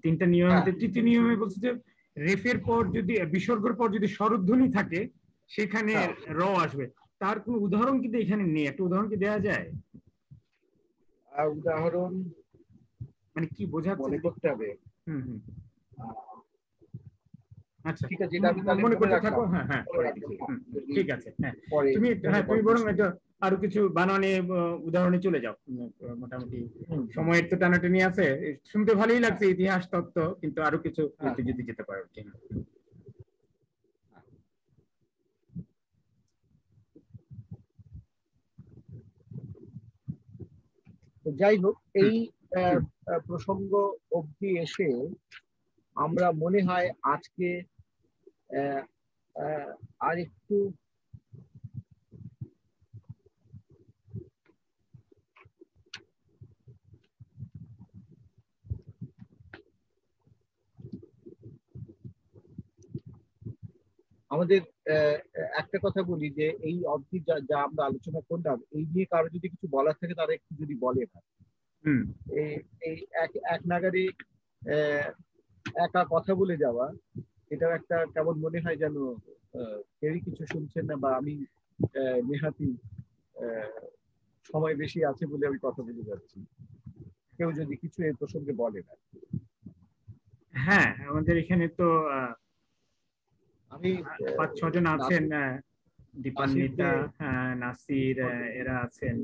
A: তিনটা নিয়মে তৃতীয় নিয়মে বলছে যে রেফের পর যদি বিসর্গের পর যদি স্বরধ্বনি থাকে সেখানে র আসবে। তার কোন উদাহরণ কিন্তু এখানে নেই। একটা উদাহরণ কি দেওয়া যায়?
B: উদাহরণ
A: মানে কি বোঝাচ্ছে
B: মনে করতে হবে।
A: আচ্ছা,
B: ঠিক আছে, এটা আমি তাহলে
A: মনে করতে থাকো।
B: রাখলাম।
A: হ্যাঁ, ঠিক আছে। হ্যাঁ, তুমি বরং আরো কিছু বানানে উদাহরণে চলে যাও। মোটামুটি সময়ের তো টানাটানি আছে। শুনতে ভালোই লাগছে ইতিহাস তত্ত্ব, কিন্তু আরো কিছু যদি যেতে পারো।
B: যাই হোক, এই প্রসঙ্গ অবধি এসে আমরা মনে হয় আজকে আর একটু আমাদের একটা কথা বলি যে এই অবধি যা আমরা আলোচনা করলাম, এই নিয়ে কারো যদি কিছু বলার থাকে তারা একটু যদি বলে না। এই এক নাগারে একা কথা বলে যাওয়া, এটাও একটা কেমন মনে হয় যেন কেউই কিছু শুনছেন না, বা আমি নেহাতি সময় বেশি আছে বলে আমি কথা বলে যাচ্ছি। কেউ যদি কিছু এই প্রসঙ্গে বলে না।
A: হ্যাঁ, আমাদের এখানে তো
B: আমি
A: 5-6 জন আছেন। দীপান্বিতা, নাসির, এরা আছেন।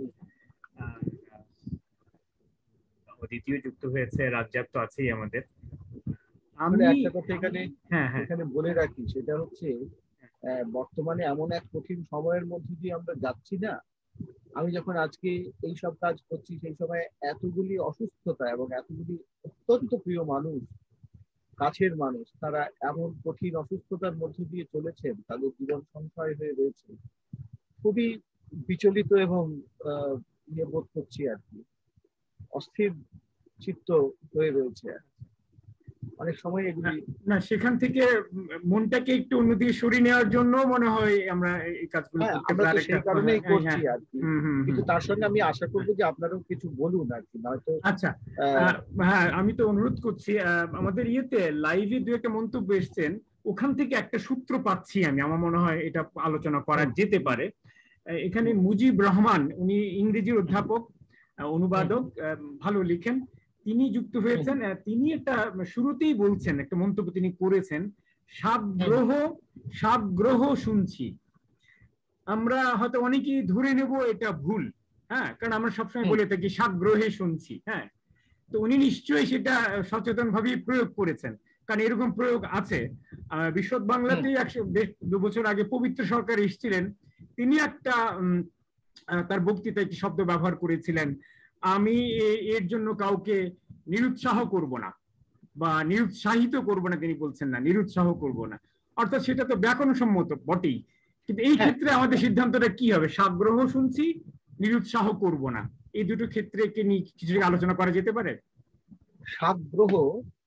A: দ্বিতীয় যুক্ত হয়েছে, রাজ্জাক তো আছেই আমাদের।
B: আমি একটা কথা এখানে বলে রাখি, সেটা হচ্ছে বর্তমানে এমন এক কঠিন সময়ের মধ্যে দিয়ে আমরা যাচ্ছি না। আমি যখন আজকে এই সব কাজ করছি, সেই সময় এতগুলি অসুস্থতা এবং এতগুলি অত্যন্ত প্রিয় মানুষ, কাছের মানুষ, তারা এমন কঠিন অসুস্থতার মধ্যে দিয়ে চলেছেন, তাদের জীবন সংশয় হয়ে রয়েছে। খুবই বিচলিত এবং বোধ করছি আর কি, অস্থির চিত্ত হয়ে রয়েছে অনেক সময় এগুলি।
A: না, সেখান থেকে মনটাকে একটু অন্যদিকে সরিয়ে নেওয়ার জন্য মনে হয় আমরা এই কাজগুলো করতে পারি,
B: সেই কারণেই করছি আর কি। কিন্তু তার সঙ্গে আমি আশা করব যে আপনারাও কিছু বলুন আর কি, নয়তো।
A: আচ্ছা, হ্যাঁ, আমি তো অনুরোধ করছি, আমাদের ইয়েতে লাইভে 2-1টা মন্তব্য এসেছেন, ওখান থেকে একটা সূত্র পাচ্ছি আমি, আমার মনে হয় এটা আলোচনা করা যেতে পারে। এখানে মুজিব রহমান, উনি ইংরেজির অধ্যাপক, অনুবাদক, ভালো লিখেন, তিনি যুক্ত হয়েছেন। তিনি একটা শুরুতেই বলছেন, একটা মন্তব্য তিনি করেছেন, সাবগ্রহ শুনছি। আমরা হয়তো অনেকেই ধরে নেব এটা ভুল। হ্যাঁ, কারণ আমরা সবসময়
B: হুম।
A: বলে থাকি সাগ্রহে শুনছি। হ্যাঁ, তো উনি নিশ্চয়ই সেটা সচেতন ভাবেই প্রয়োগ করেছেন, কারণ এরকম প্রয়োগ আছে। বিশদ বাংলাতেই 2 বছর আগে পবিত্র সরকার এসেছিলেন, তিনি একটা তার বক্তৃতায় একটি শব্দ ব্যবহার করেছিলেন, আমি এর জন্য কাউকে নিরুৎসাহ করব না বা নিরুৎসাহিত করব না, তিনি বলছেন না নিরুৎসাহ করব না, অর্থাৎ সেটা তো ব্যাকরণসম্মত বটেই। কিন্তু এই
B: হ্যাঁ,
A: ক্ষেত্রে আমাদের সিদ্ধান্তটা কি হবে? সাগ্রহ শুনছি, নিরুৎসাহ করব না, এই দুটো ক্ষেত্রে কি নিয়ে কিছু আলোচনা করা যেতে পারে?
B: সাগ্রহ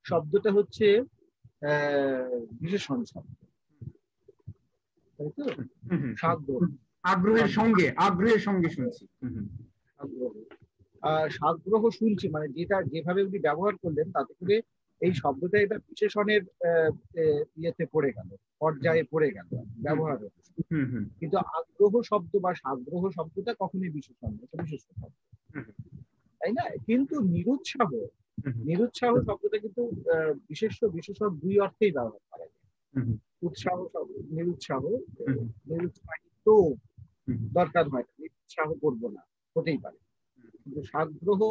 B: শব্দটা হচ্ছে বিশেষণ শব্দ, তাই তো?
A: হুম, হুম,
B: সাগ্রহ,
A: আগ্রহের সঙ্গে, আগ্রহের সঙ্গে শুনছি।
B: সাগ্রহ। সাগ্রহ শুনছি মানে যেটা যেভাবে উনি ব্যবহার করলেন তাতে করে এই শব্দটা এটা বিশেষণের ইয়েতে পড়ে গেল, পর্যায়ে পড়ে গেল, ব্যবহার হচ্ছে। কিন্তু আগ্রহ শব্দ বা সাগ্রহ শব্দটা কখনোই বিশেষণ, এটা বিশেষণ শব্দ, তাই না? কিন্তু নিরুৎসাহ, নিরুৎসাহ শব্দটা কিন্তু বিশেষণ দুই অর্থেই ব্যবহার করা যায়। উৎসাহ নিরুৎসাহ, নিরুৎসাহিত দরকার হয় না, নিরুৎসাহ করবো না হতেই পারে, কিন্তু সাগ্রহ,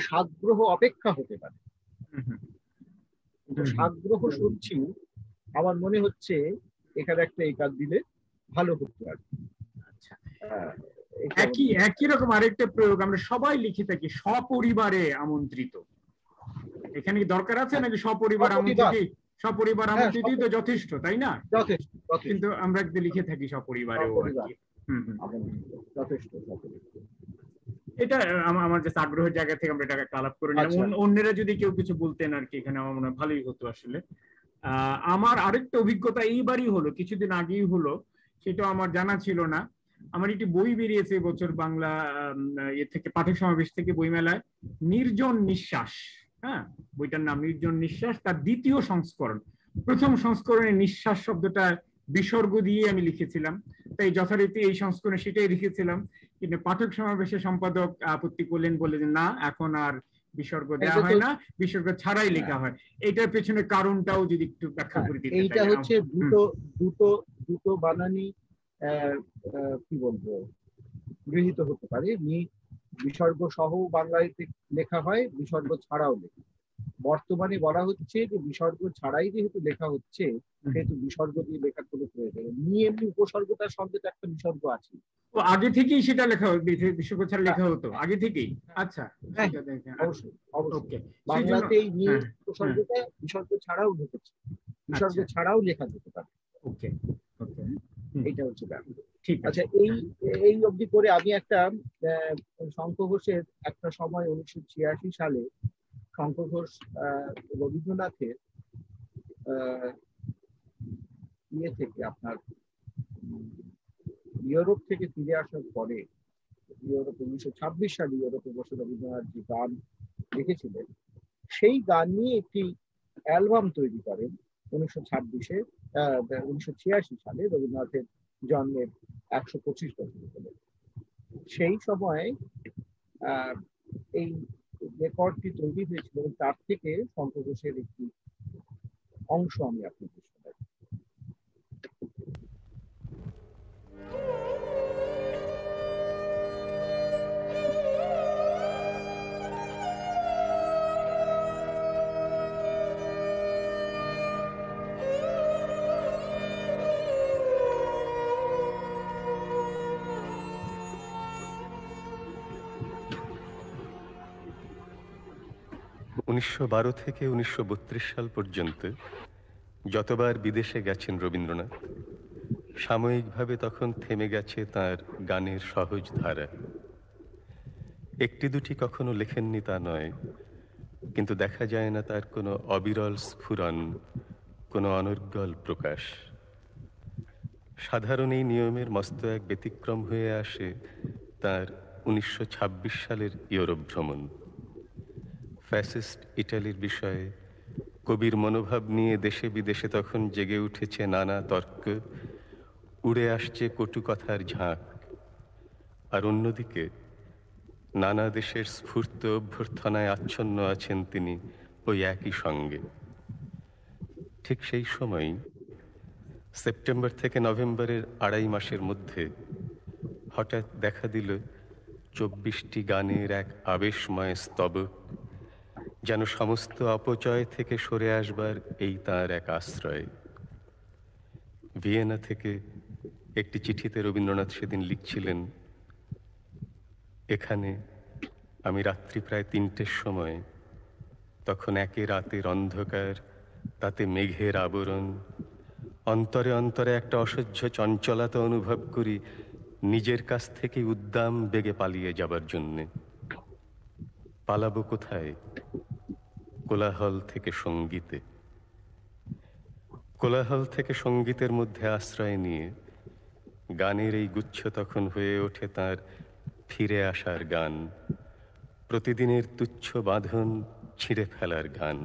B: সাগ্রহ অপেক্ষা হতে পারে। কিন্তু সাগ্রহ শুনছি, আমার মনে হচ্ছে এখানে একটা একার দিলে ভালো হতে পারে।
A: আচ্ছা, একই রকম আরেকটা প্রয়োগ আমরা সবাই লিখে থাকি, সপরিবারে আমন্ত্রিত। এখানে কি দরকার আছে নাকি সপরিবার আমন্ত্রিত? সপরিবার আমন্ত্রিত তো যথেষ্ট, তাই না?
B: যথেষ্ট,
A: কিন্তু আমরা লিখে থাকি সপরিবারেও আর কি।
B: যথেষ্ট।
A: এটা আমার যে আগ্রহের জায়গা থেকে আমরা এটাকে আলাপ করে নিলাম। অন্যরা যদি কেউ কিছু বলতেন আর কি, এখানে আমার মনে হয় ভালোই হতো আসলে। আমার আরেকটা অভিজ্ঞতা এইবারই হলো, কিছুদিন আগেই হলো, সেটা আমার জানা ছিল না। আমার একটি বই বেরিয়েছে এবছর বাংলা এ থেকে, পাঠক সমাবেশ থেকে বইমেলায়, নির্জন নিঃশ্বাস। হ্যাঁ, বইটার নাম নির্জন নিঃশ্বাস, তার দ্বিতীয় সংস্করণ। প্রথম সংস্করণে নিঃশ্বাস শব্দটা বিসর্গ দিয়ে আমি লিখেছিলাম, তাই যথারীতি এই সংস্করণে সেটাই লিখেছিলাম। কিন্তু পাঠক সমাবেশের সম্পাদক আপত্তি করলেন, বলে যে না, এখন আর বিসর্গ দেওয়া হয় না, বিসর্গ ছাড়াই লেখা হয়। এটার পেছনে কারণটাও যদি একটু ব্যাখ্যা করে দিতেন।
B: এইটা হচ্ছে দুটো বানানই কি বলবো গৃহীত হতে পারে। বিসর্গ সহ বাংলায় লেখা হয়, বিসর্গ ছাড়াও লেখা। বর্তমানে বলা হচ্ছে যে বিসর্গ ছাড়াই যেহেতু লেখা হচ্ছে, সেহেতু বিসর্গ দিয়ে লেখার কোনো প্রয়োজন নেই। এমনি উপসর্গটার সঙ্গে তো একটা বিসর্গ আছে।
A: আগে থেকেই সেটা লেখা হতো, বিসর্গ ছাড়া লেখা হতো আগে থেকেই। আচ্ছা,
B: অবশ্যই বাংলাতে এই নিয়ে উপসর্গটা বিসর্গ ছাড়াও ঢুকেছে, বিসর্গ ছাড়াও লেখা যেতে পারে।
A: ওকে,
B: এইটা হচ্ছে ব্যাপার।
A: ঠিক আছে।
B: আচ্ছা, এই অবধি করে আমি একটা শঙ্খ ঘোষের একটা সময় 1986 সালে শঙ্খ ঘোষ রবীন্দ্রনাথের ইয়ে থেকে আপনার ইউরোপ থেকে ফিরে আসার পরে, ইউরোপ 1926 সালে ইউরোপে বসে রবীন্দ্রনাথ যে গান লিখেছিলেন, সেই গান নিয়ে একটি অ্যালবাম তৈরি করেন 1986 সালে, রবীন্দ্রনাথের জন্মের 125 বছর হলো। সেই সময় এই রেকর্ডটি তৈরি হয়েছিল, তার থেকে শঙ্খ ঘোষের একটি অংশ আমি আপনাদের শোনাই।
C: 1912 থেকে 1932 সাল পর্যন্ত যতবার বিদেশে গেছেন রবীন্দ্রনাথ, সাময়িকভাবে তখন থেমে গেছে তার গানের সহজ ধারা। একটি দুটি কখনো লেখেননি তা নয়, কিন্তু দেখা যায় না তার কোনো অবিরল স্ফুরণ, কোনো অনর্গল প্রকাশ। সাধারণ এই নিয়মের মস্ত এক ব্যতিক্রম হয়ে আসে তার 1926 সালের ইউরোপ ভ্রমণ। ফ্যাসিস্ট ইটালির বিষয়ে কবির মনোভাব নিয়ে দেশে বিদেশে তখন জেগে উঠেছে নানা তর্ক, উড়ে আসছে কটু কথার ঝাঁক। আর অন্যদিকে নানা দেশের স্ফূর্ত অভ্যর্থনায় আচ্ছন্ন আছেন তিনি ওই একই সঙ্গে। ঠিক সেই সময়ই সেপ্টেম্বর থেকে নভেম্বরের 2.5 মাসের মধ্যে হঠাৎ দেখা দিল 24টি গানের এক আবেশময় স্তবক, যেন সমস্ত অপচয় থেকে সরে আসবার এই তার এক আশ্রয়। ভিয়েনা থেকে একটি চিঠিতে রবীন্দ্রনাথ সেদিন লিখছিলেন, এখানে আমি রাত্রি প্রায় 3টের সময়, তখন একে রাতের অন্ধকার, তাতে মেঘের আবরণ, অন্তরে অন্তরে একটা অসহ্য চঞ্চলতা অনুভব করি, নিজের কাছ থেকে উদ্দাম বেগে পালিয়ে যাবার জন্যে। পালাবো কোথায়? কোলাহল থেকে সঙ্গীতে। কোলাহল থেকে সঙ্গীতের মধ্যে আশ্রয় নিয়ে গানের এই গুচ্ছ তখন হয়ে ওঠে তার ফিরে আসার গান, প্রতিদিনের তুচ্ছ বাঁধন ছিঁড়ে ফেলার গান।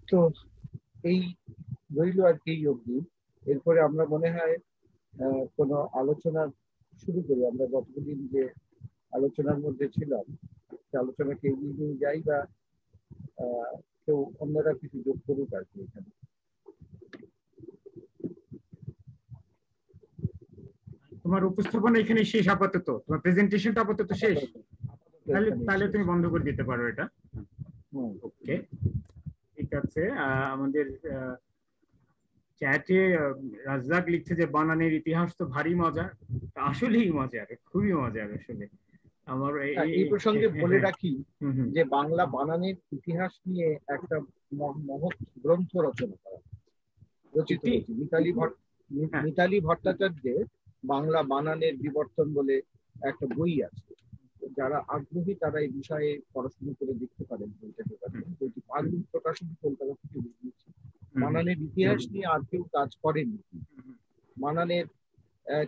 B: তো এই রইল আর কি অবধি। এরপরে আমরা মনে হয় কোনো আলোচনা শুরু করি। আমরা গতদিন যে আলোচনার মধ্যে ছিলাম সে আলোচনাকে এগিয়ে নিয়ে যাই, বা কেউ অন্যরা কিছু যোগ করুক আর কি এখানে।
A: তোমার উপস্থাপনা এখানে শেষ আপাতত, তোমার প্রেজেন্টেশনটা আপাতত শেষ, তাহলে তুমি বন্ধ করে দিতে পারো এটা। ওকে, ঠিক আছে। আমাদের চ্যাটে রাজ্জাক লিখছে যে বানানের ইতিহাস তো ভারী মজা। আসলেই মজার, খুবই মজার আসলে। আমার
B: এই প্রসঙ্গে বলে রাখি যে বাংলা বানানের ইতিহাস নিয়ে একটা মহৎ গ্রন্থ রচনা করা রচিত হয়েছে মিতালি ভট্টাচার্যের বাংলা বানানের বিবর্তন বলে একটা বই আছে। যারা আগ্রহী তারা এই বিষয়ে পড়াশোনা করে দেখতে পারেন। বইটি পারুল প্রকাশনী কলকাতা থেকে বেরিয়েছে। বানানের ইতিহাস নিয়ে আর কেউ কাজ করেনি। বানানের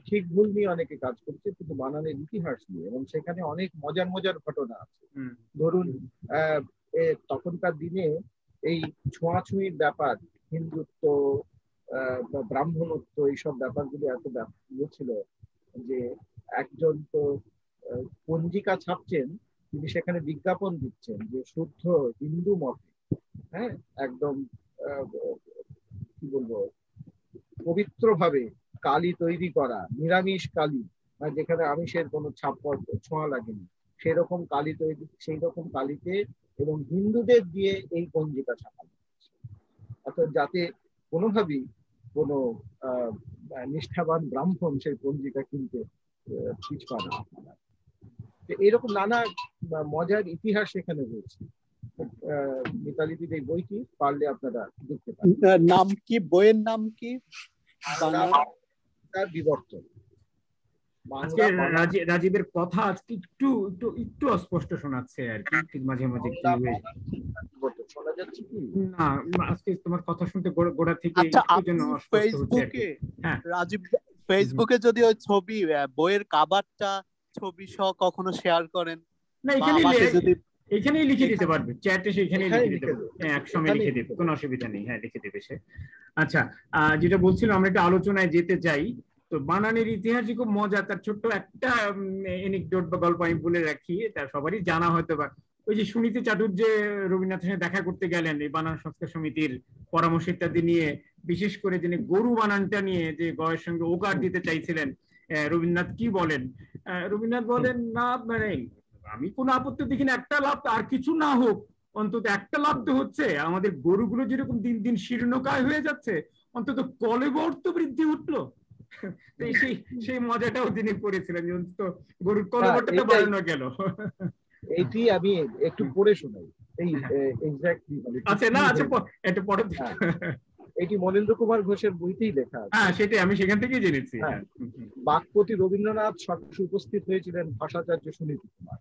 B: ঠিক ভুল নিয়ে অনেকে কাজ করছে, কিন্তু বানানের ইতিহাস নিয়ে, এবং সেখানে অনেক মজার মজার ঘটনা আছে। ধরুন তখনকার দিনে এই ছোঁয়াছুঁয়ির ব্যাপার, হিন্দুত্ব, ব্রাহ্মণত্ব, এইসব ব্যাপারগুলো এত ইয়ে ছিল যে একজন তো পঞ্জিকা ছাপছেন, তিনি সেখানে বিজ্ঞাপন দিচ্ছেন যে শুদ্ধ হিন্দু মতে, হ্যাঁ, একদম কি বলবো, পবিত্রভাবে কালি তৈরি করা, নিরামিষ কালি, যেখানে আমিষের কোনো ছাপ ছোঁয়া লাগেনি, সেরকম কালি তৈরি, সেই রকম কালিতে, এবং হিন্দুদের দিয়ে এই পঞ্জিকা ছাপানো, অর্থাৎ যাতে কোনোভাবেই কোনো নিষ্ঠাবান ব্রাহ্মণ সেই পঞ্জিকা কিনতে পিছপা না। এরকম নানা মজার ইতিহাস এখানে রয়েছে। মিতালিদির এই বইটি পারলে আপনারা দেখতে পারেন।
D: নাম কি, বইয়ের নাম কি?
B: বিবর্তন।
A: রাজীবের কথা আজকে একটু একটু একটু অস্পষ্ট শোনাচ্ছে আর কি, মাঝে মাঝে কি
B: শোনা যাচ্ছে কি
A: না, আজকে তোমার কথা শুনতে গোড়া থেকে
D: ফেসবুকে, রাজীব ফেসবুকে যদি ওই ছবি, বইয়ের কাভারটা ছবি সহ কখনো শেয়ার করেন,
A: না এখানেই লিখে দিতে পারবে, চ্যাটে সেখানেই লিখে দিতে পারবে, একসঙ্গে লিখে দেবে, কোনো অসুবিধা নেই। হ্যাঁ, লিখে দেবে সে। আচ্ছা, যেটা বলছিলাম, আমরা একটা আলোচনায় যেতে চাই। তো বানানের ইতিহাসই খুব মজা। তার ছোট্ট একটা এনিকডোট বা গল্প আমি বলে রাখি, এটা সবারই জানা হয়তো বা। ওই যে সুনীতি চাটুর্য রবীন্দ্রনাথের সাথে দেখা করতে গেলেন এই বানান সংস্কার সমিতির পরামর্শ ইত্যাদি নিয়ে, বিশেষ করে যিনি গরু বানানটা নিয়ে যে গয়ের সঙ্গে ওকার দিতে চাইছিলেন, রবীন্দ্রনাথ কি বলেন? রবীন্দ্রনাথ বলেন, না মানে আমি কোনো আপত্তি দেখি না, একটা লাভ, আর কিছু না হোক অন্তত একটা লাভ তো হচ্ছে, আমাদের গরুগুলো যেরকম দিন দিন শীর্ণকায় হয়ে যাচ্ছে, অন্তত কলেবর তো বৃদ্ধি উঠলো। সেই মজাটাও তিনি করেছিলেন যে অন্তত গরুর কলেবরটা তো বাড়ানো গেল।
B: এইটি আমি একটু পড়ে শোনাই। এই এক্স্যাক্টলি,
A: আচ্ছা না, আচ্ছা এটা পড়ে।
B: এটি মনেন্দ্র কুমার ঘোষের বইতেই লেখা আছে।
A: হ্যাঁ, সেটাই আমি সেখান থেকেই জেনেছি।
B: বাক্পতি রবীন্দ্রনাথ সবচেয়ে উপস্থিত হয়েছিলেন ভাষাচার্য সুনীতি কুমার।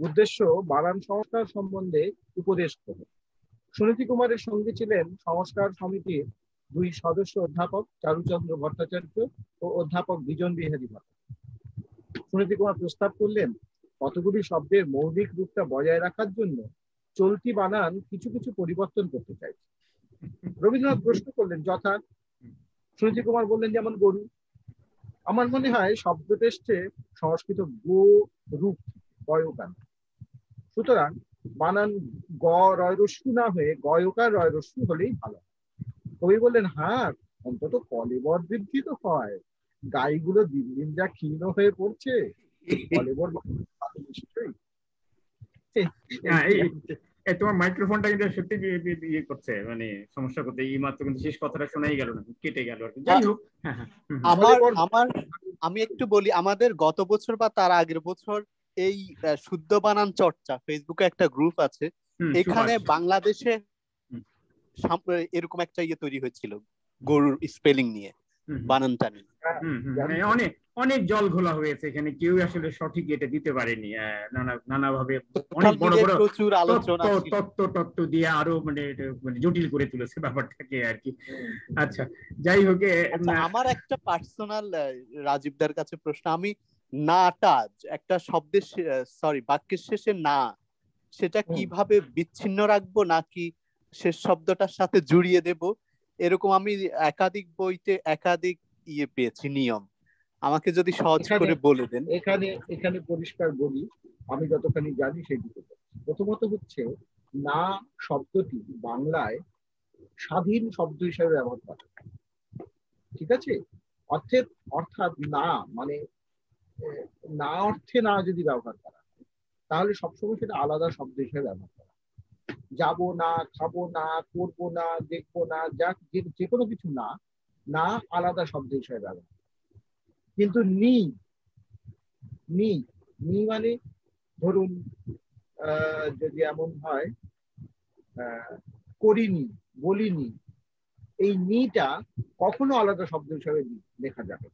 B: উদ্দেশ্য বানান সংস্কার সম্বন্ধে উপদেশ দেওয়া। সুনীতি কুমারের সঙ্গে ছিলেন সংস্কার সমিতির দুই সদস্য, অধ্যাপক চারুচন্দ্র ভট্টাচার্য ও অধ্যাপক বিজন বিহারী ভট্টাচার্য। সুনীতি কুমার প্রস্তাব করলেন কতগুলি শব্দের মৌলিক রূপটা বজায় রাখার জন্য চলতি বানান কিছু কিছু পরিবর্তন করতে চাইছে। রবীন্দ্রনাথ প্রশ্ন করলেন, যথা? সুনীতি কুমার বললেন, যেমন গরু। আমার মনে হয় শব্দ এসছে সংস্কৃত গো রূপ, গয়কার। সুতরাং বানান গ রয় রস্যু না হয়ে গয়কার রয় রস্যু হলেই ভালো। কবি বললেন, হ্যাঁ, অন্তত কলেবর বৃদ্ধি তো হয়, গাইগুলো দিন দিন যা ক্ষীণ হয়ে পড়ছে, কলেবর নিশ্চয়ই।
A: তোমার মাইক্রোফোনটা কিন্তু সত্যি ইয়ে করছে, মানে সমস্যা করতে, এই মাত্র কিন্তু শেষ কথাটা শোনাই গেল না, কেটে গেল। যাই হোক,
D: আমি একটু বলি, আমাদের গত বছর বা তার আগের বছর এই শুদ্ধ বানান চর্চা ফেসবুকে একটা গ্রুপ আছে, এখানে বাংলাদেশে এরকম একটা ইয়ে তৈরি হয়েছিল গরুর স্পেলিং নিয়ে, বানানটা নিয়ে।
A: অনেক জল ঘোলা হয়েছে এখানে, কেউ আসলে সঠিক এটা দিতে পারেনি, নানাভাবে অনেক বড় বড়
D: প্রচুর আলোচনা,
A: তত্ত্ব দিয়ে আরো মানে জটিল করে তুলেছে ব্যাপারটাকে আর কি। আচ্ছা, যাই হোক,
D: আমার একটা পার্সোনাল রাজীবদার কাছে প্রশ্ন, আমি নাটা একটা শব্দের বাক্যের শেষে না, সেটা কিভাবে বিচ্ছিন্ন রাখবো নাকি শেষ শব্দটার সাথে জুড়িয়ে দেব? এরকম আমি একাধিক বইতে একাধিক ইয়ে পেয়েছি নিয়ম, আমাকে যদি সহজ করে বলে দেন।
B: এখানে পরিষ্কার বলি, আমি যতখানি জানি সেদিকে। প্রথমত হচ্ছে, না শব্দটি বাংলায় স্বাধীন শব্দ হিসেবে ব্যবহার করা, ঠিক আছে? অর্থাৎ না মানে না অর্থে না যদি ব্যবহার করা, তাহলে সবসময় সেটা আলাদা শব্দ হিসেবে ব্যবহার করা। যাবো না, খাবো না, করবো না, দেখবো না, যে কোনো কিছু না আলাদা শব্দ হিসেবে ব্যবহার। কিন্তু নি মানে ধরুন যদি এমন হয় করিনি, বলিনি, এই নিটা কখনো আলাদা শব্দ হিসেবে লেখা যাবে।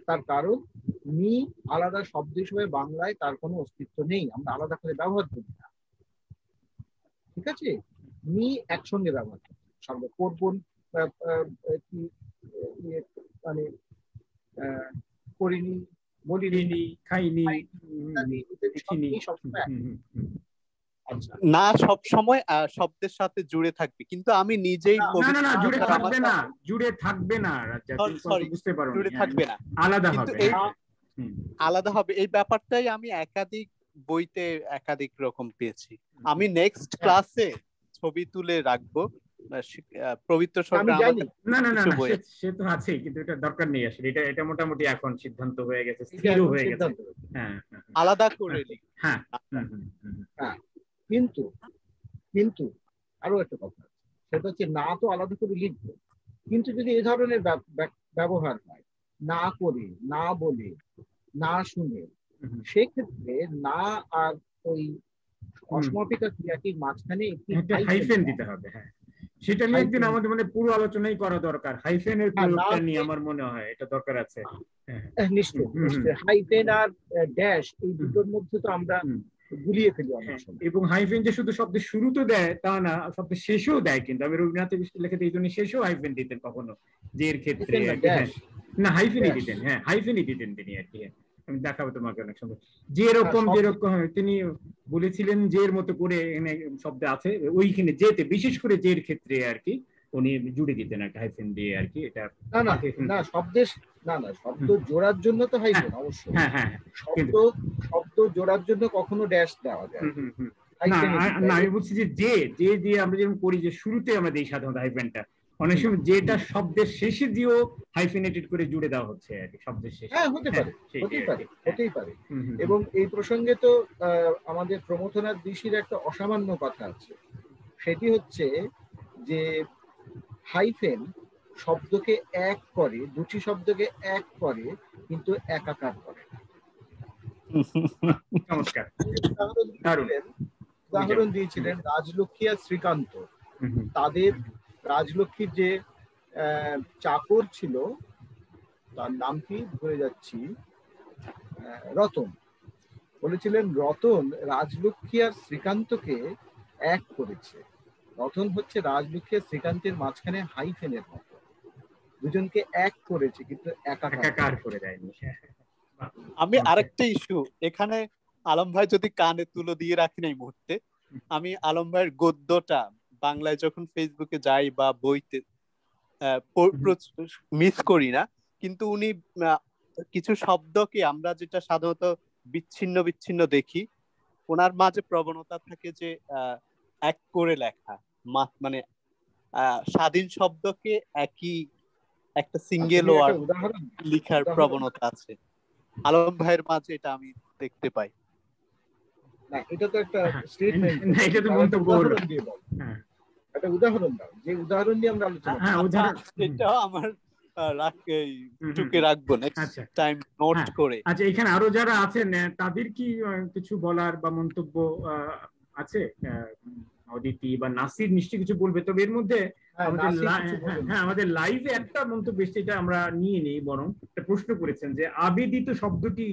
B: তার কারণ নি আলাদা শব্দ হিসেবে বাংলায় তার কোনো অস্তিত্ব নেই, আমরা আলাদা করে ব্যবহার করি না। ঠিক আছে, নি একসঙ্গে ব্যবহার করি সর্ব করবন কি মানে করিনি, বলিনি,
A: খাইনি,
B: সবসময়। আচ্ছা,
D: না সব সময় শব্দের সাথে জুড়ে থাকবে, কিন্তু আমি নিজেই
A: না জুড়ে থাকবে না, জুড়ে থাকবে না, বুঝতে পারো,
D: জুড়ে থাকবে না,
A: আলাদা হবে,
D: আলাদা হবে। এই ব্যাপারটাই আমি একাধিক বইতে একাধিক রকম পেয়েছি। আমি নেক্সট ক্লাসে ছবি তুলে রাখবো পবিত্র সরকার।
A: না সে তো আছেই, কিন্তু এটা দরকার নেই আসলে, এটা মোটামুটি এখন সিদ্ধান্ত হয়ে গেছে, স্থির হয়ে গেছে। হ্যাঁ,
D: আলাদা করে লিখি।
A: হ্যাঁ,
B: কিন্তু আরো একটা কথা, সেটা হচ্ছে না তো আলাদা করে লিখবো, কিন্তু যদি এই ধরনের ব্যবহার হয়, না করে, না বলে, না শুনে, সেক্ষেত্রে না আর ওই অসমাপিকা ক্রিয়াটির মাঝখানে একটি
A: হাইফেন দিতে হবে। হ্যাঁ, সেটা নিয়ে একদিন আমাদের মানে পুরো আলোচনাই করা দরকার, হাইফেনের প্রয়োগটা নিয়ে আমার মনে হয় এটা দরকার আছে।
B: নিশ্চয়ই হাইফেন আর ড্যাশ এই দুটোর মধ্যে তো আমরা গুলিয়ে ফেলি অনেক সময়।
A: এবং হাইফেন যে শুধু শব্দের শুরুতে দেয় তা না, শব্দের শেষেও দেয়, কিন্তু আমি রবীন্দ্রনাথের লেখাতে এই জন্য শেষেও হাইফেন দিতেন কখনো, যে এর ক্ষেত্রে না হাইফেনই দিতেন। হ্যাঁ, হাইফেনই দিতেন তিনি আর কি। আমি দেখাবো তোমাকে অনেক সময়, যেরকম তিনি বলেছিলেন যে এর মতো করে এখানে শব্দ আছে, ওইখানে যেতে বিশেষ করে যে এর ক্ষেত্রে আর কি উনি জুড়ে দিতেন একটা হাইফেন দিয়ে আর কি। এটা
B: না শব্দের শব্দ জোড়ার জন্য তো হাইফেন অবশ্যই।
A: হ্যাঁ,
B: শব্দ জোড়ার জন্য কখনো ড্যাশ দেওয়া যায়
A: না। আমি বলছি যে দিয়ে আমরা যেরকম করি, যে শুরুতে আমরা দিই সাধারণত হাইফেনটা, অনেক সময় যেটা শব্দের শেষে দিয়েও হাইফেনেটেড করে জুড়ে দেওয়া হচ্ছে আর কি, শব্দের শেষে।
B: হ্যাঁ, হতেই পারে। এবং এই প্রসঙ্গে তো আমাদের প্রমথনাথ ঋষির একটা অসামান্য কথা আছে, সেটি হচ্ছে যে হাইফেন শব্দকে এক করে, দুটি শব্দকে এক করে, কিন্তু একাকার করে না। উদাহরণ দিয়েছিলেন রাজলক্ষ্মী আর শ্রীকান্ত। তাদের রাজলক্ষ্মীর যে চাকর ছিল, তার নাম কি ভুলে যাচ্ছি, রতন, বলেছিলেন রতন রাজলক্ষ্মী আর শ্রীকান্তকে এক করেছে। রতন হচ্ছে রাজলক্ষ্মী আর শ্রীকান্তের মাঝখানে হাইফেনের মতো, দুজনকে এক করেছে কিন্তু একাকার করে দেয়নি।
D: আমি আরেকটা ইস্যু এখানে, আলম ভাই যদি কানে তুলো দিয়ে রাখেন এই মুহূর্তে, আমি আলম ভাইয়ের গদ্যটা বাংলায় যখন ফেসবুকে যাই বা বইতে মিস করি না, কিন্তু উনি কিছু শব্দকে আমরা যেটা সাধারণত বিচ্ছিন্ন দেখি, ওনার মাঝে প্রবণতা থাকে যে এক করে লেখা, মানে স্বাধীন শব্দকে একই একটা সিঙ্গেল ওয়ার্ড লেখার প্রবণতা আছে আলম ভাইয়ের মাঝে, এটা আমি দেখতে পাই।
B: না, এটা তো একটা স্টেটমেন্ট, এটা তো মন্তব্য হলো। একটা উদাহরণ দাও, যে উদাহরণ দিয়ে আমরা আলোচনা।
A: হ্যাঁ, উদাহরণ
D: এটা আমার টুকে রাখবো নেক্সট টাইম নোট করে।
A: আচ্ছা, এখানে আরো যারা আছেন তাদের কি কিছু বলার বা মন্তব্য আছে? অদিতি বা নাসির নিশ্চয়ই কিছু বলবে, তবে এর মধ্যে আমাদের লাইভে একটা মন্তব্য এসেছে, এটা আমরা নিয়ে নিই। বরং একটা প্রশ্ন করেছেন যে আবেদিত শব্দটি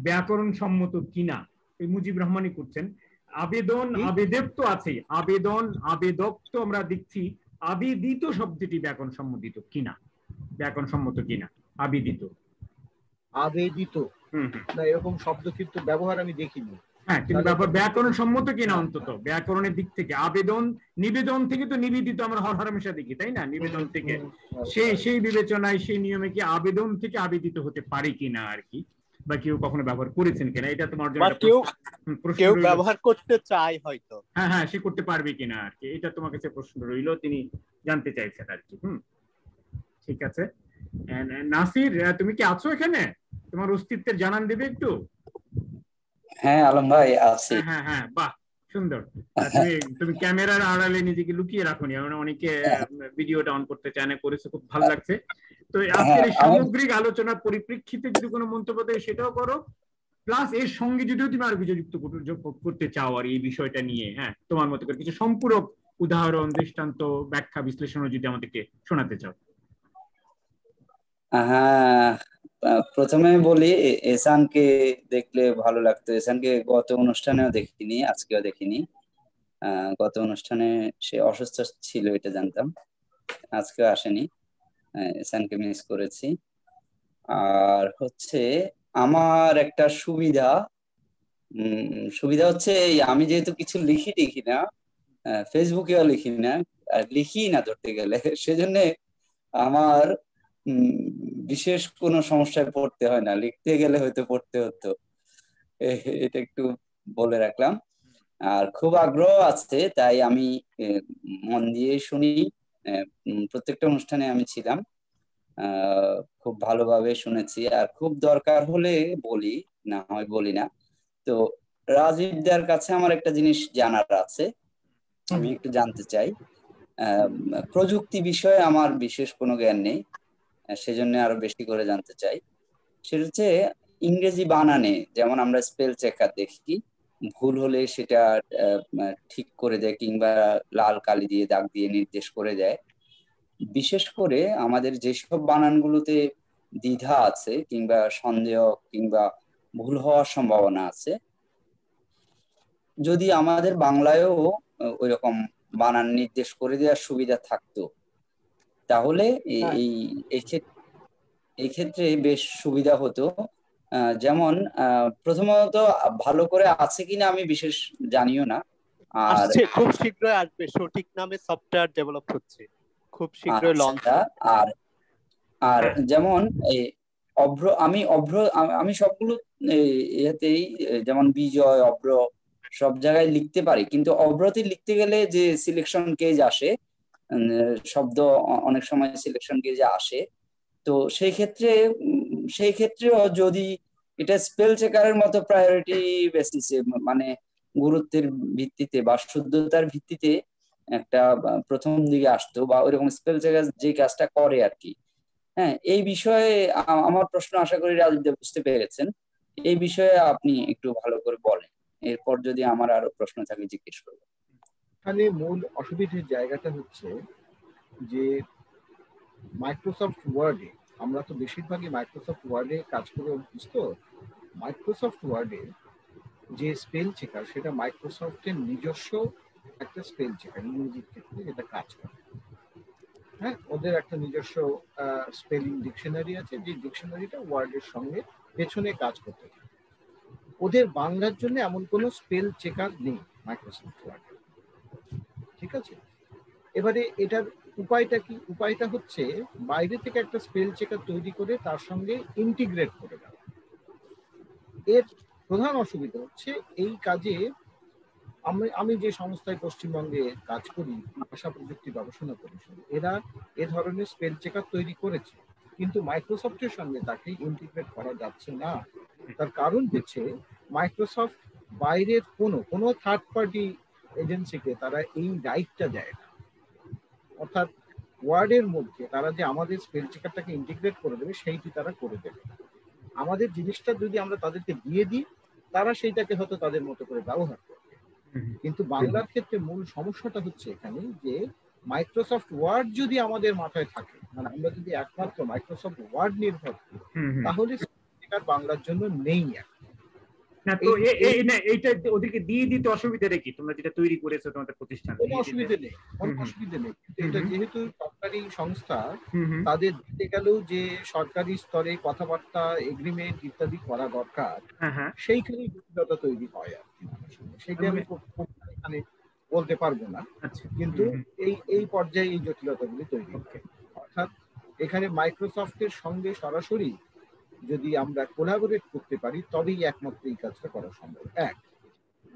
A: ব্যাকরণ সম্মত কিনা, এই মুজিব রহমানই করছেন। আবেদন আবেদক তো আছেই, আবেদন আবেদক তো আমরা দেখছি, আবেদিত শব্দটি ব্যাকরণ সম্মত কিনা। আবেদিত
B: না, এরকম শব্দ কিন্তু ব্যবহার আমি দেখিনি।
A: হ্যাঁ, কিন্তু ব্যাকরণ সম্মত কিনা, অন্তত ব্যাকরণের দিক থেকে। আবেদন নিবেদন থেকে তো নিবেদিত আমরা হরহামেশা দেখি, তাই না? নিবেদন থেকে সেই বিবেচনায়, সেই নিয়মে কি আবেদন থেকে আবেদিত হতে পারে কিনা আর কি, বা কেউ কখনো ব্যবহার করেছেন কিনা, এটা তোমার জন্য
D: কেউ ব্যবহার করতে চায় হয়তো।
A: হ্যাঁ, সে করতে পারবে কিনা আর কি, এটা তোমার কাছে প্রশ্ন রইল, তিনি জানতে চাইছেন আর কি। ঠিক আছে, নাসির তুমি কি আছো এখানে? তোমার অস্তিত্বের জানান দেবে একটু।
E: হ্যাঁ আলম ভাই আছি।
A: হ্যাঁ, বাহ, সুন্দর। তুমি ক্যামেরার আড়ালে নিজেকে লুকিয়ে রাখোনি, অনেকে ভিডিওটা অন করতে চায় না, করেছে, খুব ভালো লাগছে। তো আজকের সামগ্রিক আলোচনার পরিপ্রেক্ষিতে যদি কোনো মন্তব্য দেয় সেটাও করো, প্লাস এর সঙ্গে যদিও তুমি আরো কিছু যুক্ত করতে চাও আর এই বিষয়টা নিয়ে, হ্যাঁ, তোমার মতো করে কিছু সম্পূরক উদাহরণ, দৃষ্টান্ত, ব্যাখ্যা, বিশ্লেষণও যদি আমাদেরকে শোনাতে চাও।
E: হ্যাঁ, প্রথমে বলি এসানকে দেখলে ভালো লাগতো। এসানকে গত অনুষ্ঠানেও দেখিনি, আজকেও দেখিনি। গত অনুষ্ঠানে সে অসুস্থ ছিল এটা জানতাম, আজকেও আসেনি। এসানকে মিস করেছি। আর হচ্ছে আমার একটা সুবিধা হচ্ছে আমি যেহেতু কিছু লিখি না, ফেসবুকেও লিখি না, আর লিখি না ধরতে গেলে, সেজন্য আমার বিশেষ কোনো সমস্যায় পড়তে হয় না, লিখতে গেলে হয়তো পড়তে হতো। এটা একটু বলে রাখলাম। আর খুব আগ্রহ আছে, তাই আমি মন দিয়ে শুনি। প্রত্যেকটা অনুষ্ঠানে আমি ছিলাম, খুব ভালোভাবে শুনেছি। আর খুব দরকার হলে বলি, না হয় বলি না। তো রাজীবদার কাছে আমার একটা জিনিস জানার আছে, আমি একটু জানতে চাই। প্রযুক্তি বিষয়ে আমার বিশেষ কোনো জ্ঞান নেই, সেজন্য আরো বেশি করে জানতে চাই। সেটা হচ্ছে ইংরেজি বানানে, যেমন আমরা স্পেল চেকার দেখি, ভুল হলে সেটা ঠিক করে দেয়, কিংবা লাল কালি দিয়ে দাগ দিয়ে নির্দেশ করে দেয়। বিশেষ করে আমাদের যেসব বানানগুলোতে দ্বিধা আছে কিংবা সন্দেহ কিংবা ভুল হওয়ার সম্ভাবনা আছে, যদি আমাদের বাংলায়ও ওইরকম বানান নির্দেশ করে দেওয়ার সুবিধা থাকতো, তাহলে এই ক্ষেত্রে বেশ সুবিধা হতো। যেমন প্রথমত ভালো করে আছে কিনা আমি বিশেষ জানিও না। আর
D: খুব শীঘ্রই আসবে, সঠিক নামে সফটওয়্যার ডেভেলপ হচ্ছে, খুব শীঘ্রই লঞ্চ।
E: আর আর যেমন আমি সবগুলো ইয়েতেই, যেমন বিজয়, অভ্র সব জায়গায় লিখতে পারি, কিন্তু অভ্রতে লিখতে গেলে যে সিলেকশন কেজ আসে, শব্দ অনেক সময় সিলেকশন কেজে আসে। তো সেই ক্ষেত্রেও যদি এটা স্পেল চেকারের মতো প্রায়োরিটি বেসিসে, মানে গুরুত্বের ভিত্তিতে বা শুদ্ধতার ভিত্তিতে একটা প্রথম দিকে আসতো, বা ওইরকম স্পেল চেকার যে কাজটা করে আর কি। হ্যাঁ, এই বিষয়ে আমার প্রশ্ন, আশা করি রাজীব বুঝতে পেরেছেন। এই বিষয়ে আপনি একটু ভালো করে বলেন, এরপর যদি আমার আরো প্রশ্ন থাকে জিজ্ঞেস করবো।
B: এখানে মূল অসুবিধার জায়গাটা হচ্ছে যে মাইক্রোসফট ওয়ার্ডে, আমরা তো বেশিরভাগই মাইক্রোসফট ওয়ার্ডে কাজ করে অভ্যস্ত। মাইক্রোসফট ওয়ার্ডে যে স্পেল চেকার, সেটা মাইক্রোসফটের নিজস্ব একটা স্পেল চেকার, ইংরেজির ক্ষেত্রে যেটা কাজ করে। হ্যাঁ, ওদের একটা নিজস্ব স্পেলিং ডিকশনারি আছে, যে ডিকশনারিটা ওয়ার্ডের সঙ্গে পেছনে কাজ করতে থাকে। ওদের বাংলার জন্য এমন কোনো স্পেল চেকার নেই মাইক্রোসফট ওয়ার্ডে, ঠিক আছে? এবারে এটার উপায়টা কি? উপায়টা হচ্ছে বাইরে থেকে একটা স্পেল চেকার তৈরি করে তার সঙ্গে ইন্টিগ্রেট করে দেওয়া। এর প্রধান অসুবিধা হচ্ছে এই কাজে আমি যে সংস্থায় পশ্চিমবঙ্গে কাজ করি, ভাষা প্রযুক্তি গবেষণা পরিষদ, এরা এ ধরনের স্পেল চেকার তৈরি করেছে, কিন্তু মাইক্রোসফটের সঙ্গে তাকে ইন্টিগ্রেট করা যাচ্ছে না। তার কারণ হচ্ছে মাইক্রোসফট বাইরের কোনো থার্ড পার্টি এজেন্সিকে তারা এই রাইটটা দেয় না। অর্থাৎ ওয়ার্ডের মধ্যে তারা যে আমাদের স্পেল চেকারটাকে ইন্টিগ্রেট করে দেবে, সেইটি তারা করে দেবে। আমাদের জিনিসটা যদি আমরা তাদেরকে দিয়ে দিই, তারা সেইটাকে হয়তো তাদের মতো করে ব্যবহার করবে। কিন্তু বাংলার ক্ষেত্রে মূল সমস্যাটা হচ্ছে এখানে যে মাইক্রোসফট ওয়ার্ড যদি আমাদের মাথায় থাকে, মানে আমরা যদি একমাত্র মাইক্রোসফট ওয়ার্ড নির্ভর করি, তাহলে বাংলার জন্য নেই।
A: না তো এইটা ওদেরকে দিয়ে দিতে অসুবিধাটা কি? তোমরা যেটা তৈরি করেছো তোমাদের প্রতিষ্ঠান,
B: কোনো অসুবিধা নেই, কোনো অসুবিধা নেই। এটা যেহেতু সরকারি সংস্থা, তাদের দিতে গেলেও যে সরকারি স্তরে কথাবার্তা, এগ্রিমেন্ট ইত্যাদি করা দরকার, সেইখানেই জটিলতা তৈরি হয় আর কি। সেটা আমি এখানে বলতে পারবো না, কিন্তু এই পর্যায়ে এই জটিলতাগুলি তৈরি হয়। অর্থাৎ এখানে মাইক্রোসফটের সঙ্গে সরাসরি যদি আমরা কোলাবোরেট করতে পারি, তবেই একমাত্র এই কাজটা করা সম্ভব। এক,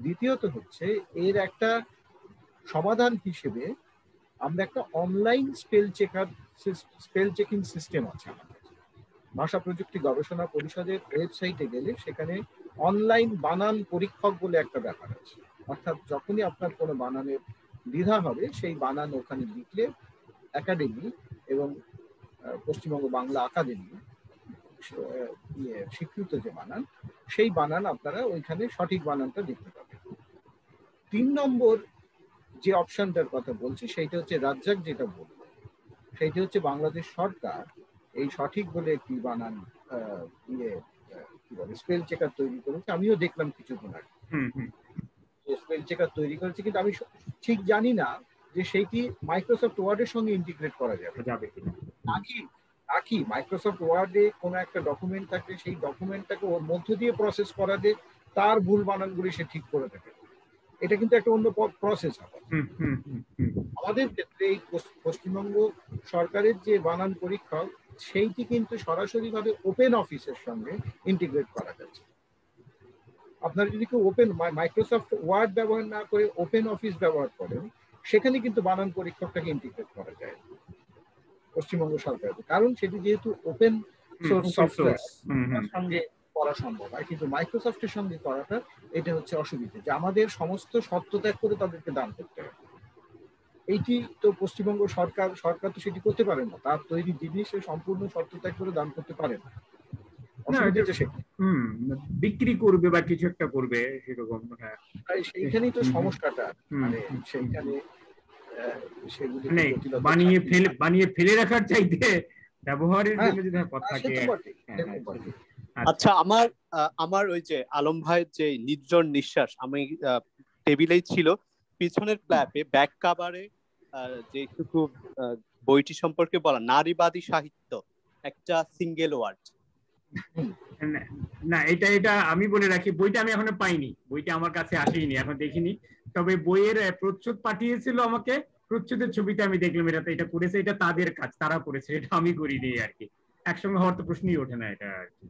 B: দ্বিতীয়ত হচ্ছে এর একটা সমাধান হিসেবে আমরা একটা অনলাইন স্পেল চেকিং সিস্টেম আছে আমাদের। ভাষা প্রযুক্তি গবেষণা পরিষদের ওয়েবসাইটে গেলে সেখানে অনলাইন বানান পরীক্ষক বলে একটা ব্যাপার আছে। অর্থাৎ যখনই আপনার কোনো বানানের দ্বিধা হবে, সেই বানান ওখানে লিখলে একাডেমি এবং পশ্চিমবঙ্গ বাংলা একাডেমি স্বীকৃত যে বানান, সেই বানান আপনারা ওইখানে সঠিক বানানটা দেখতে পাবেন। 3 নম্বর যে অপশনটার কথা বলছি, সেইটা হচ্ছে রাজ্জাক যেটা বলল, সেইটা হচ্ছে বাংলাদেশ সরকার এই সঠিক বলে একটি বানান ইয়ে কি বলে স্পেল চেকার তৈরি করেছে, আমিও দেখলাম কিছুদিন আগে স্পেল চেকার তৈরি করেছে, কিন্তু আমি ঠিক জানি না যে সেইটি মাইক্রোসফট ওয়ার্ডের সঙ্গে ইন্টিগ্রেট করা যাবে নাকি মাইক্রোসফট ওয়ার্ডে কোনো একটা ডকুমেন্ট থাকলে সেই ডকুমেন্টটাকে ওর মধ্য দিয়ে প্রসেস করাতে তার ভুল বানানগুলি সে ঠিক করে দেবে। এটা কিন্তু একটা অন্য প্রসেস হবে। আমাদের ক্ষেত্রে এই পশ্চিমবঙ্গ সরকারের যে বানান পরীক্ষক সেইটি কিন্তু সরাসরি ভাবে ওপেন অফিসের সঙ্গে ইন্টিগ্রেট করা যাচ্ছে। আপনারা যদি কেউ ওপেন মাইক্রোসফট ওয়ার্ড ব্যবহার না করে ওপেন অফিস ব্যবহার করেন, সেখানে কিন্তু বানান পরীক্ষকটাকে ইন্টিগ্রেট করা যায় পশ্চিমবঙ্গ সরকারের, কারণ সেটি যেহেতু ওপেন সোর্স সফটওয়্যার সঙ্গে করা সম্ভব হয়, কিন্তু মাইক্রোসফটের সঙ্গে করাটা এটা হচ্ছে অসুবিধা, যে আমাদের সমস্ত শর্ত ত্যাগ করে তাদেরকে দান করতে হবে। এইটি তো পশ্চিমবঙ্গ সরকার তো সেটি করতে পারে না, তার তৈরি জিনিস সম্পূর্ণ শর্ত ত্যাগ করে দান করতে পারে না,
A: বিক্রি করবে বা কিছু একটা করবে সেরকম।
B: সেইখানেই তো সমস্যাটা, মানে সেইখানে
A: বানিয়ে ফেলে রাখার চাইতে ব্যবহারের জন্য যদি কথা থাকে।
D: আচ্ছা, আমার ওই যে আলম ভাইয়ের যে নির্জন নিঃশ্বাস, আমি টেবিলেই ছিল পিছনের প্ল্যাপে ব্যাক কাভারে যেটুকু বইটি সম্পর্কে বলা, নারীবাদী সাহিত্য, একটা সিঙ্গেল ওয়ার্ড।
A: না, এটা আমি বলে রাখি, বইটা আমি এখনো পাইনি, বইটা আমার কাছে আসেনি, এখন দেখিনি। তবে বইয়ের প্রচ্ছদ পাঠিয়েছিল আমাকে, প্রচ্ছদের ছবিতে আমি দেখলাম এটা করেছে, এটা তাদের কাজ, তারা করেছে, এটা আমি করিনি আর কি। একসঙ্গে হওয়ার তো প্রশ্নই ওঠে না এটা আর কি।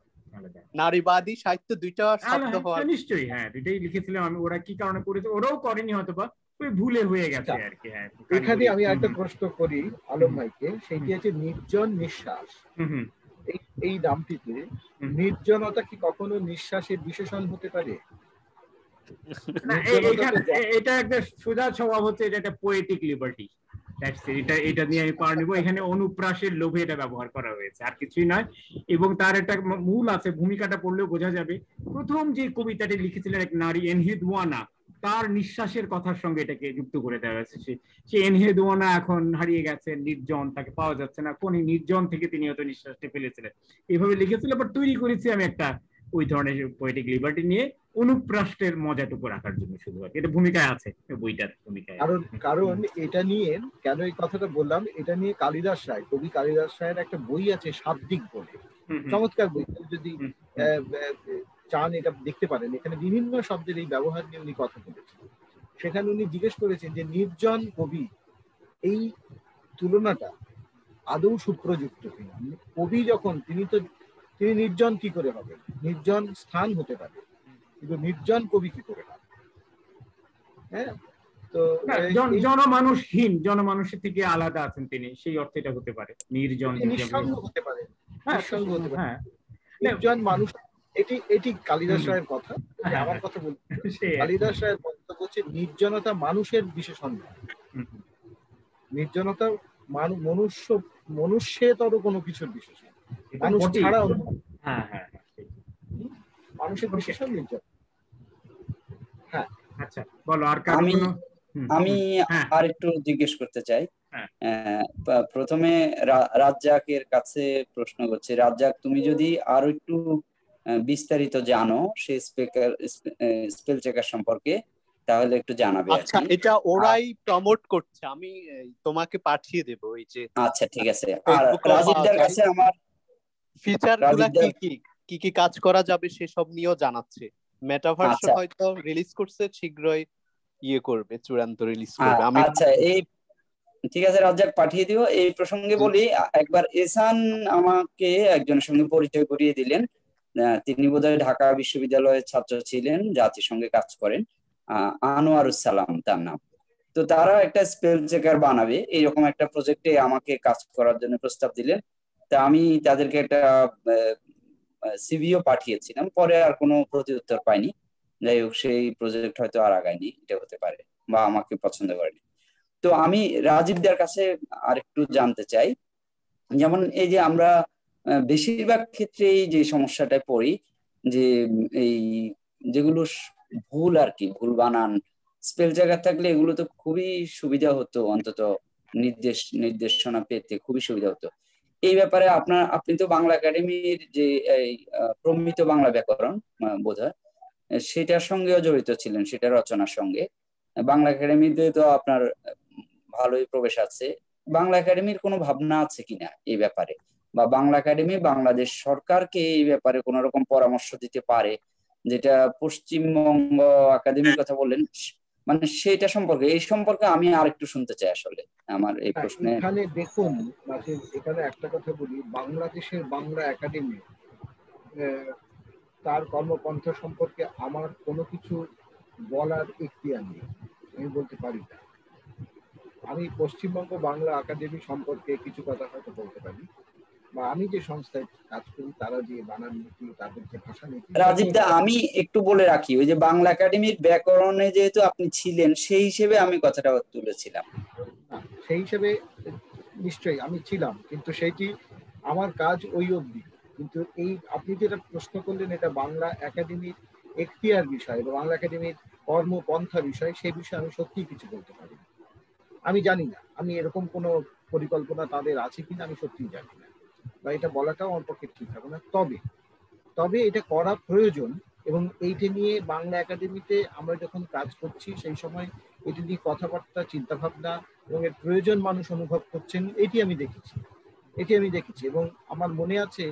D: নারীবাদী সাহিত্য দুইটা শব্দ হওয়ার
A: নিশ্চয়ই, হ্যাঁ দুইটাই লিখেছিলাম আমি। ওরা কি কারণে করেছে, ওরাও করেনি হয়তো বা ভুলে হয়ে গেছে আর কি। হ্যাঁ,
B: এখানে আমি একটা প্রশ্ন করি আলম ভাইকে, সেটি হচ্ছে নির্জন নিঃশ্বাস। এই নামটিতে নির্জনতা কি কখনো নিঃশ্বাসের বিশেষণ হতে পারে?
A: এটা একটা সোজা স্বভাব হচ্ছে, এটা একটা পোয়েটিক লিবার্টি, এটা নিয়ে আমি পার নিব। এখানে অনুপ্রাসের লোভে এটা ব্যবহার করা হয়েছে, আর কিছুই নয়। এবং তার একটা মূল আছে, ভূমিকাটা পড়লেও বোঝা যাবে। প্রথম যে কবিতাটি লিখেছিলেন এক নারী, এনহেদওয়ানা, তার নিঃশ্বাসের কথার সঙ্গে এটাকে যুক্ত করে দেওয়া হয়েছে। সে এনহেদওয়ানা এখন হারিয়ে গেছে, নির্জন, তাকে পাওয়া যাচ্ছে না, কোন নির্জন থেকে তিনি হয়তো নিঃশ্বাসটা ফেলেছিলেন, এইভাবে লিখেছিল। বাট তৈরি করেছি আমি একটা ওই ধরনের পোয়েটিক লিবার্টি নিয়ে, অনুপ্রাসের মজাটুকু রাখার জন্য শুধু। এটা ভূমিকায় আছে, বইটার ভূমিকায়।
B: কারণ এটা নিয়ে কেন এই কথাটা বললাম, এটা নিয়ে কালিদাস রায়, কবি কালিদাস রায়ের একটা বই আছে শাব্দিক বলে, চমৎকার বই, যদি চান এটা দেখতে পারেন। এখানে বিভিন্ন শব্দের এই ব্যবহার নিয়ে উনি কথা বলেছেন। সেখানে উনি জিজ্ঞেস করেছেন যে নির্জন কবি, এই তুলনাটা আদৌ সুপ্রযুক্ত কিনা। কবি যখন তিনি নির্জন কি করে হবে, নির্জন স্থান হতে পারে, কিন্তু নির্জন কবি কি করে হবে? হ্যাঁ, তো
A: জনমানুষহীন, জনমানুষের থেকে আলাদা আছেন তিনি, সেই অর্থে এটা হতে পারে। নির্জন
B: নিঃসঙ্গ হতে পারে, নিঃসঙ্গ হতে পারে, নির্জন মানুষ। এটি কালিদাস রায়ের কথা, আমার কথা বলছি। কালিদাস রায়ের বক্তব্য হচ্ছে নির্জনতা মানুষের বিশেষণ নয়, নির্জনতা মনুষ্যেতর কোনো কিছুর বিশেষণ, মানুষ ছাড়াও মানুষের বিশেষণ নির্জন।
A: হ্যাঁ, আচ্ছা বলো। আর
E: আমি আর একটু জিজ্ঞেস করতে চাই। প্রথমে রাজ্জাকের কাছে প্রশ্ন করছি। রাজ্জাক, তুমি যদি আরো একটু বিস্তারিত জানো সেই স্পেল চেকার সম্পর্কে, তাহলে একটু জানাবে।
D: আচ্ছা, এটা ওরাই প্রমোট করছে, আমি তোমাকে পাঠিয়ে দেব এই যে।
E: আচ্ছা, ঠিক আছে। আর রাজীবদার কাছে আমার
D: ফিচারগুলো কি কি কাজ করা যাবে সেসব নিয়েও জানাচ্ছে। মেটাভার্স হয়তো রিলিজ করছে, শীঘ্রই করবে, চূড়ান্ত রিলিজ করবে।
E: আচ্ছা, এই ঠিক আছে রাজ্জাক, পাঠিয়ে দিও। এই প্রসঙ্গে বলি, একবার এসান আমাকে একজনের সঙ্গে পরিচয় করিয়ে দিলেন। তিনি বোধহয় ঢাকা বিশ্ববিদ্যালয়ের ছাত্র ছিলেন, জাতিসংঘে কাজ করেন, আনোয়ারুসালাম তার নাম। তো তারা একটা স্পেল চেকার বানাবে, এইরকম একটা প্রজেক্টে আমাকে কাজ করার জন্য প্রস্তাব দিলেন। তা আমি তাদেরকে একটা সিভিও পাঠিয়েছিলাম, পরে আর কোনো প্রত্যুত্তর পাইনি। যাই হোক, সেই প্রজেক্ট হয়তো আর আগায়নি, এটা হতে পারে, বা আমাকে পছন্দ করেনি। তো আমি রাজীবদার কাছে আরেকটু জানতে চাই, যেমন এই যে আমরা বেশিরভাগ ক্ষেত্রেই যে সমস্যাটায় পড়ি, যে এই যেগুলো ভুল আর কি, ভুল বানান, স্পেল জায়গা থাকলে এগুলো তো খুবই সুবিধা হতো, অন্তত নির্দেশনা পেতে খুবই সুবিধা হতো। এই ব্যাপারে আপনি তো বাংলা একাডেমির যে এই প্রমিত বাংলা ব্যাকরণ বোধহয় সেটার সঙ্গেও জড়িত ছিলেন, সেটা রচনার সঙ্গে। বাংলা একাডেমিতে তো আপনার ভালোই প্রবেশ আছে। বাংলা একাডেমির কোনো ভাবনা আছে কিনা এই ব্যাপারে, বা বাংলা একাডেমি বাংলাদেশ সরকারকে এই ব্যাপারে কোন রকম পরামর্শ দিতে পারে, যেটা পশ্চিমবঙ্গ একাডেমির কথা বললেন, মানে সেটা সম্পর্কে, এই সম্পর্কে আমি আরেকটু শুনতে চাই আসলে আমার এই প্রশ্নে।
B: এখানে দেখুন, এখানে একটা কথা বলি, বাংলাদেশের বাংলা একাডেমি তার কর্মপন্থা সম্পর্কে আমার কোনো কিছু বলার এখতিয়ার নেই, আমি বলতে পারি না। আমি পশ্চিমবঙ্গ বাংলা একাডেমি সম্পর্কে কিছু কথা হয়তো বলতে পারি, বা আমি যে সংস্থায় কাজ করি তারা যে বানান নীতি, তাদের যে ভাষা নীতি।
E: রাজীব দা, আমি একটু বলে রাখি, ওই যে বাংলা একাডেমির ব্যাকরণে যেহেতু আপনি ছিলেন, সেই হিসেবে আমি কথাটা তুলেছিলাম।
B: সেই হিসেবে নিশ্চয়ই আমি ছিলাম, কিন্তু সেইটি আমার কাজ ওই অবধি। কিন্তু এই আপনি যেটা প্রশ্ন করলেন, এটা বাংলা একাডেমির এখতিয়ার বিষয় বা বাংলা একাডেমির কর্মপন্থা বিষয়, সেই বিষয়ে আমি সত্যিই কিছু বলতে পারি না। আমি জানি না, আমি এরকম কোনো পরিকল্পনা তাদের আছে কিনা আমি সত্যিই জানি না, বা এটা বলাটাও আমার পক্ষে ঠিক হবে না। তবে এটা করা প্রয়োজন, এবং এইটা নিয়ে বাংলা একাডেমিতে আমরা যখন কাজ করছি সেই সময় এটা নিয়ে কথাবার্তা, চিন্তাভাবনা এবং এর প্রয়োজন মানুষ অনুভব করছেন, এটি আমি দেখেছি। এবং আমার মনে আছে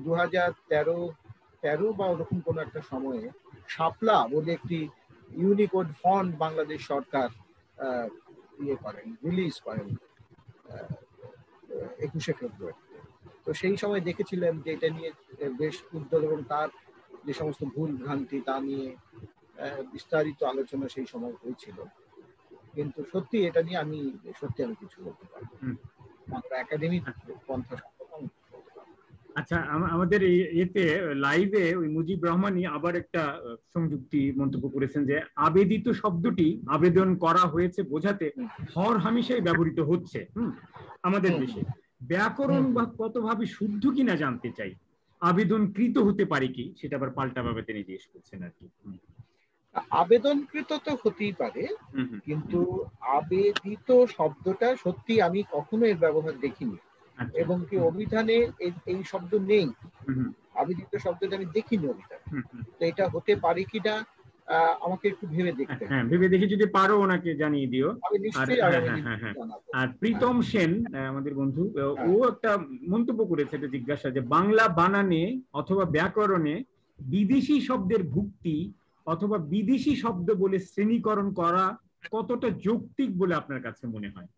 B: 2013 বা ওরকম কোনো একটা সময়ে শাপলা বলে একটি ইউনিকোড ফন্ট বাংলাদেশ সরকার রিলিজ করেন 21শে ফেব্রুয়ারি। তো সেই সময় দেখেছিলাম যে এটা নিয়ে বেশ উদ্যোগ এবং তার যে সমস্ত ভুল ভ্রান্তি তা নিয়ে বিস্তারিত আলোচনা সেই সময় হয়েছিল। কিন্তু সত্যি এটা নিয়ে আমি কিছু বলতে পারবো বাংলা একাডেমির পন্থা।
A: আচ্ছা, আমাদের এতে লাইভে ওই মুজিব রহমানই আবার একটা সংযুক্তি মন্তব্য করেছেন যে আবেদিত শব্দটি আবেদন করা হয়েছে বোঝাতে হর হামেশাই ব্যবহৃত হচ্ছে আমাদের দেশে। ব্যাকরণ বা কতভাবে শুদ্ধ কিনা জানতে চাই, আবেদনকৃত হতে পারে কি, সেটা আবার পাল্টা ভাবে তিনি জিজ্ঞেস করছেন আর কি।
B: আবেদনকৃত তো হতেই পারে, কিন্তু আবেদিত শব্দটা সত্যি আমি কখনো এর ব্যবহার দেখিনি, এবং কি অভিধানে এই শব্দ নেই। আবেদিত শব্দটা আমি দেখিনি অভিধানে। তো এটা হতে পারে কিনা আমাকে একটু ভেবে দেখতে হবে।
A: ভেবে দেখে যদি পারো ওনাকে জানিয়ে দিও। আর প্রীতম সেন আমাদের বন্ধু, ও একটা মন্তব্য করেছে, একটা জিজ্ঞাসা যে বাংলা বানানে অথবা ব্যাকরণে বিদেশি শব্দের ভুক্তি অথবা বিদেশি শব্দ বলে শ্রেণীকরণ করা কতটা যৌক্তিক বলে আপনার কাছে মনে হয়?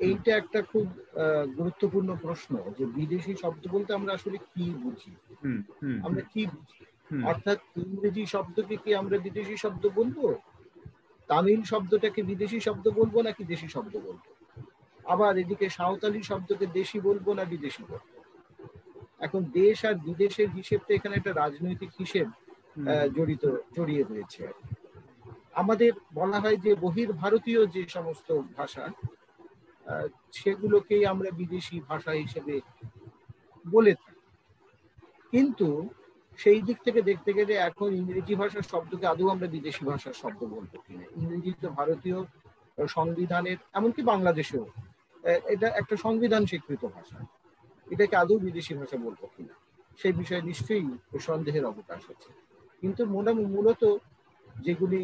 B: এইটা একটা খুব গুরুত্বপূর্ণ প্রশ্ন, যে বিদেশি শব্দ বলতে আমরা আসলে কি বুঝি। আমরা কি বুঝি? অর্থাৎ ইংরেজি শব্দকে কি আমরা বিদেশি শব্দ বলবো, তামিল শব্দটাকে বিদেশি শব্দ বলবো নাকি দেশি শব্দ বলবো, আবার এদিকে সাঁওতালি শব্দকে দেশি বলবো না বিদেশি বলবো। এখন দেশ আর বিদেশের হিসেবটা এখানে একটা রাজনৈতিক হিসেব জড়িয়ে রয়েছে। আমাদের বলা হয় যে বহির্ভারতীয় যে সমস্ত ভাষা, সেগুলোকেই আমরা বিদেশি ভাষা হিসেবে বলে থাকি। কিন্তু সেই দিক থেকে দেখতে গেলে এখন ইংরেজি ভাষার শব্দকে আদৌ আমরা বিদেশি ভাষার শব্দ বলবো কিনা, ইংরেজি তো ভারতীয় সংবিধানের, এমনকি বাংলাদেশেও এটা একটা সংবিধান স্বীকৃত ভাষা, এটাকে আদৌ বিদেশি ভাষা বলবো কিনা সেই বিষয়ে নিশ্চয়ই সন্দেহের অবকাশ আছে। কিন্তু মূলত যেগুলি